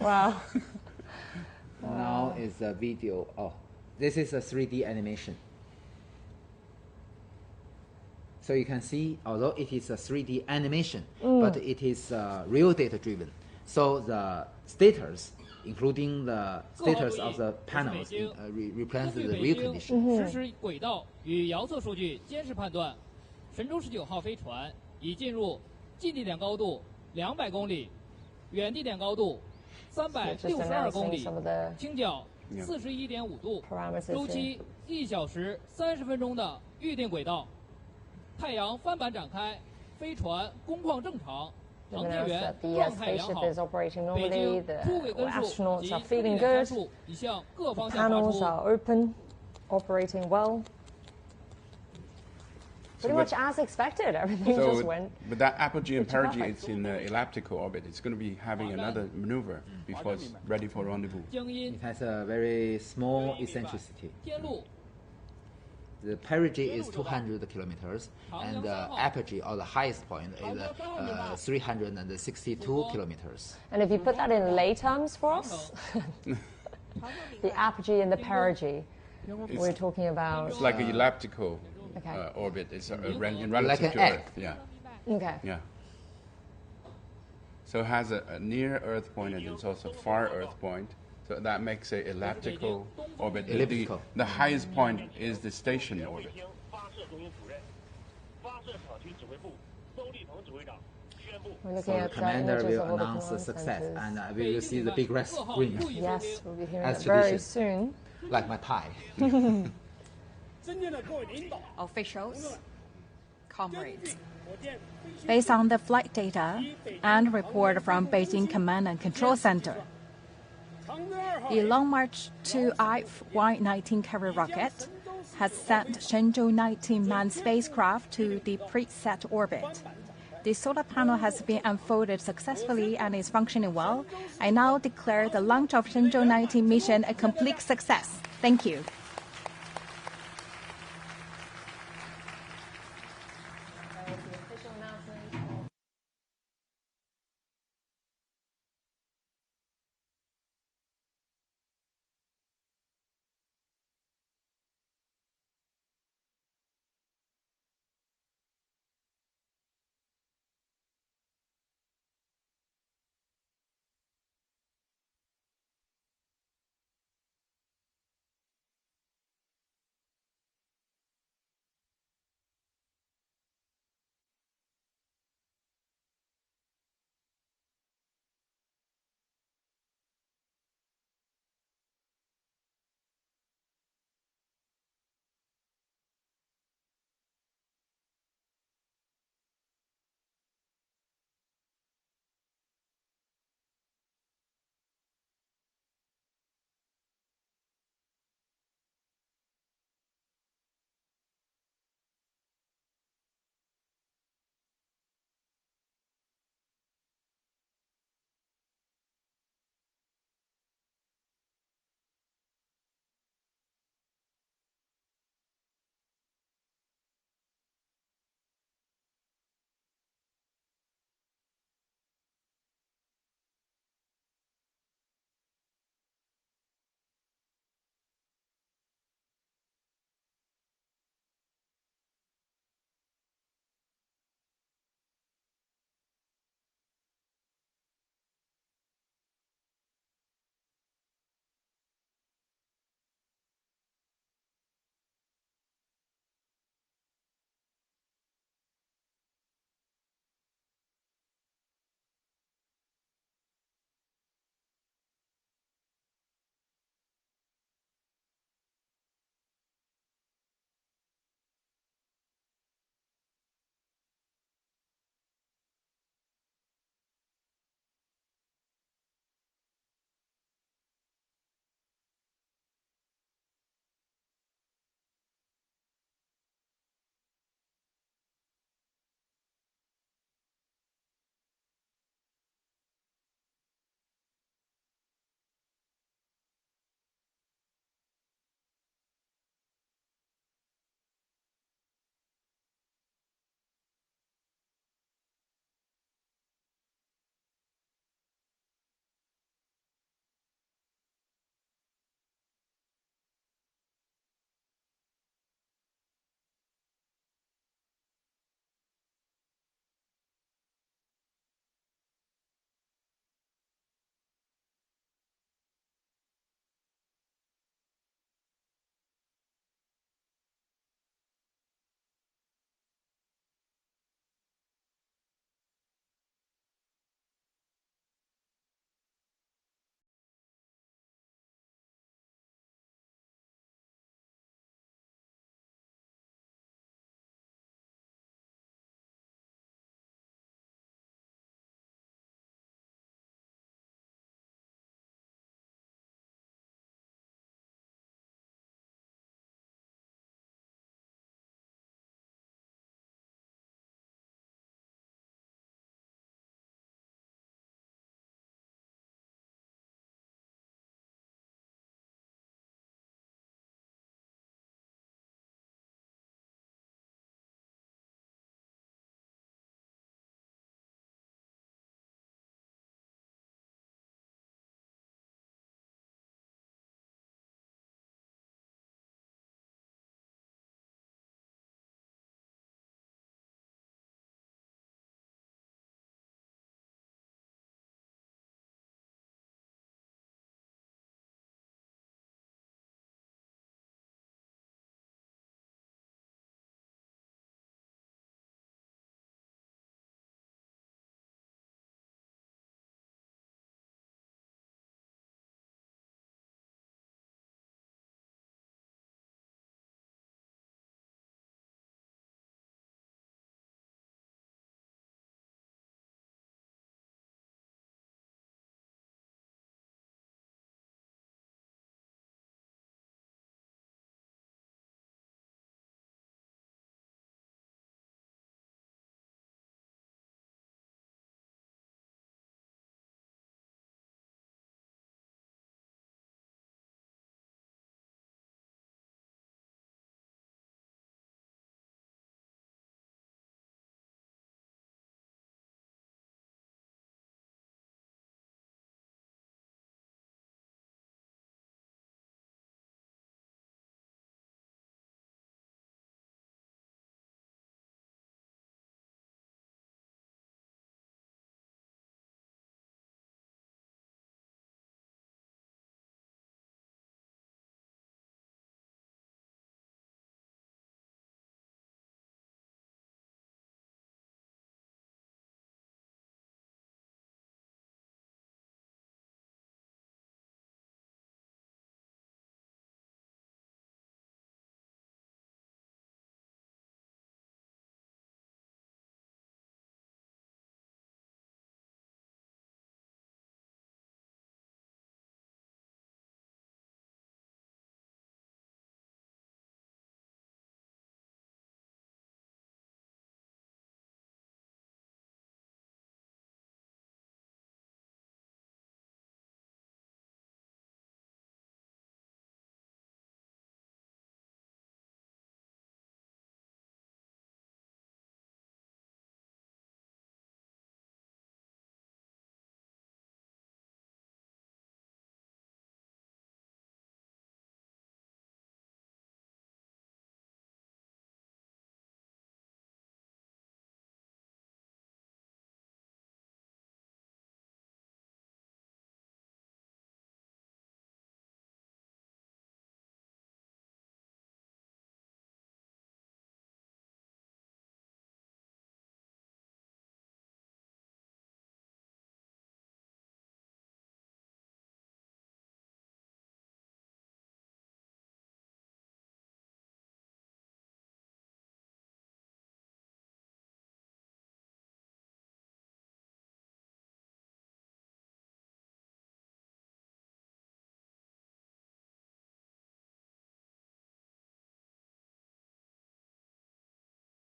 Wow. Now is a video. Oh, this is a 3D animation. So you can see, although it is a 3D animation, but it is real data driven. So the status, including the status of the panels, represents the real condition. 实时轨道与遥测数据监视判断，神舟19号飞船已进入近地点高度200公里，远地点高度362公里，倾角41.5度，周期1小时30分钟的预定轨道。太阳帆板展开，飞船工况正常。 The spaceship is operating normally, the astronauts are feeling good, the panels are open, operating well. Pretty much as expected, everything just went. But that apogee and perigee, it's in the elliptical orbit. It's going to be having another maneuver before it's ready for rendezvous. It has a very small eccentricity. The perigee is 200 kilometers, and the apogee, or the highest point, is 362 kilometers. And if you put that in lay terms for us, the apogee and the perigee, we're talking about... It's like an elliptical orbit. It's in relative to Earth. Yeah. Okay. Yeah. So it has a near Earth point, and it's also far Earth point. So that makes an elliptical orbit. The highest point is the station orbit. So the commander will announce the success, and we will see the big red screen. Yes, we'll be hearing it very soon. Like my tie. Officials, comrades. Based on the flight data and report from Beijing Command and Control Center, The Long March 2I Y-19 carrier rocket has sent Shenzhou-19 manned spacecraft to the preset orbit. The solar panel has been unfolded successfully and is functioning well. I now declare the launch of Shenzhou-19 mission a complete success. Thank you.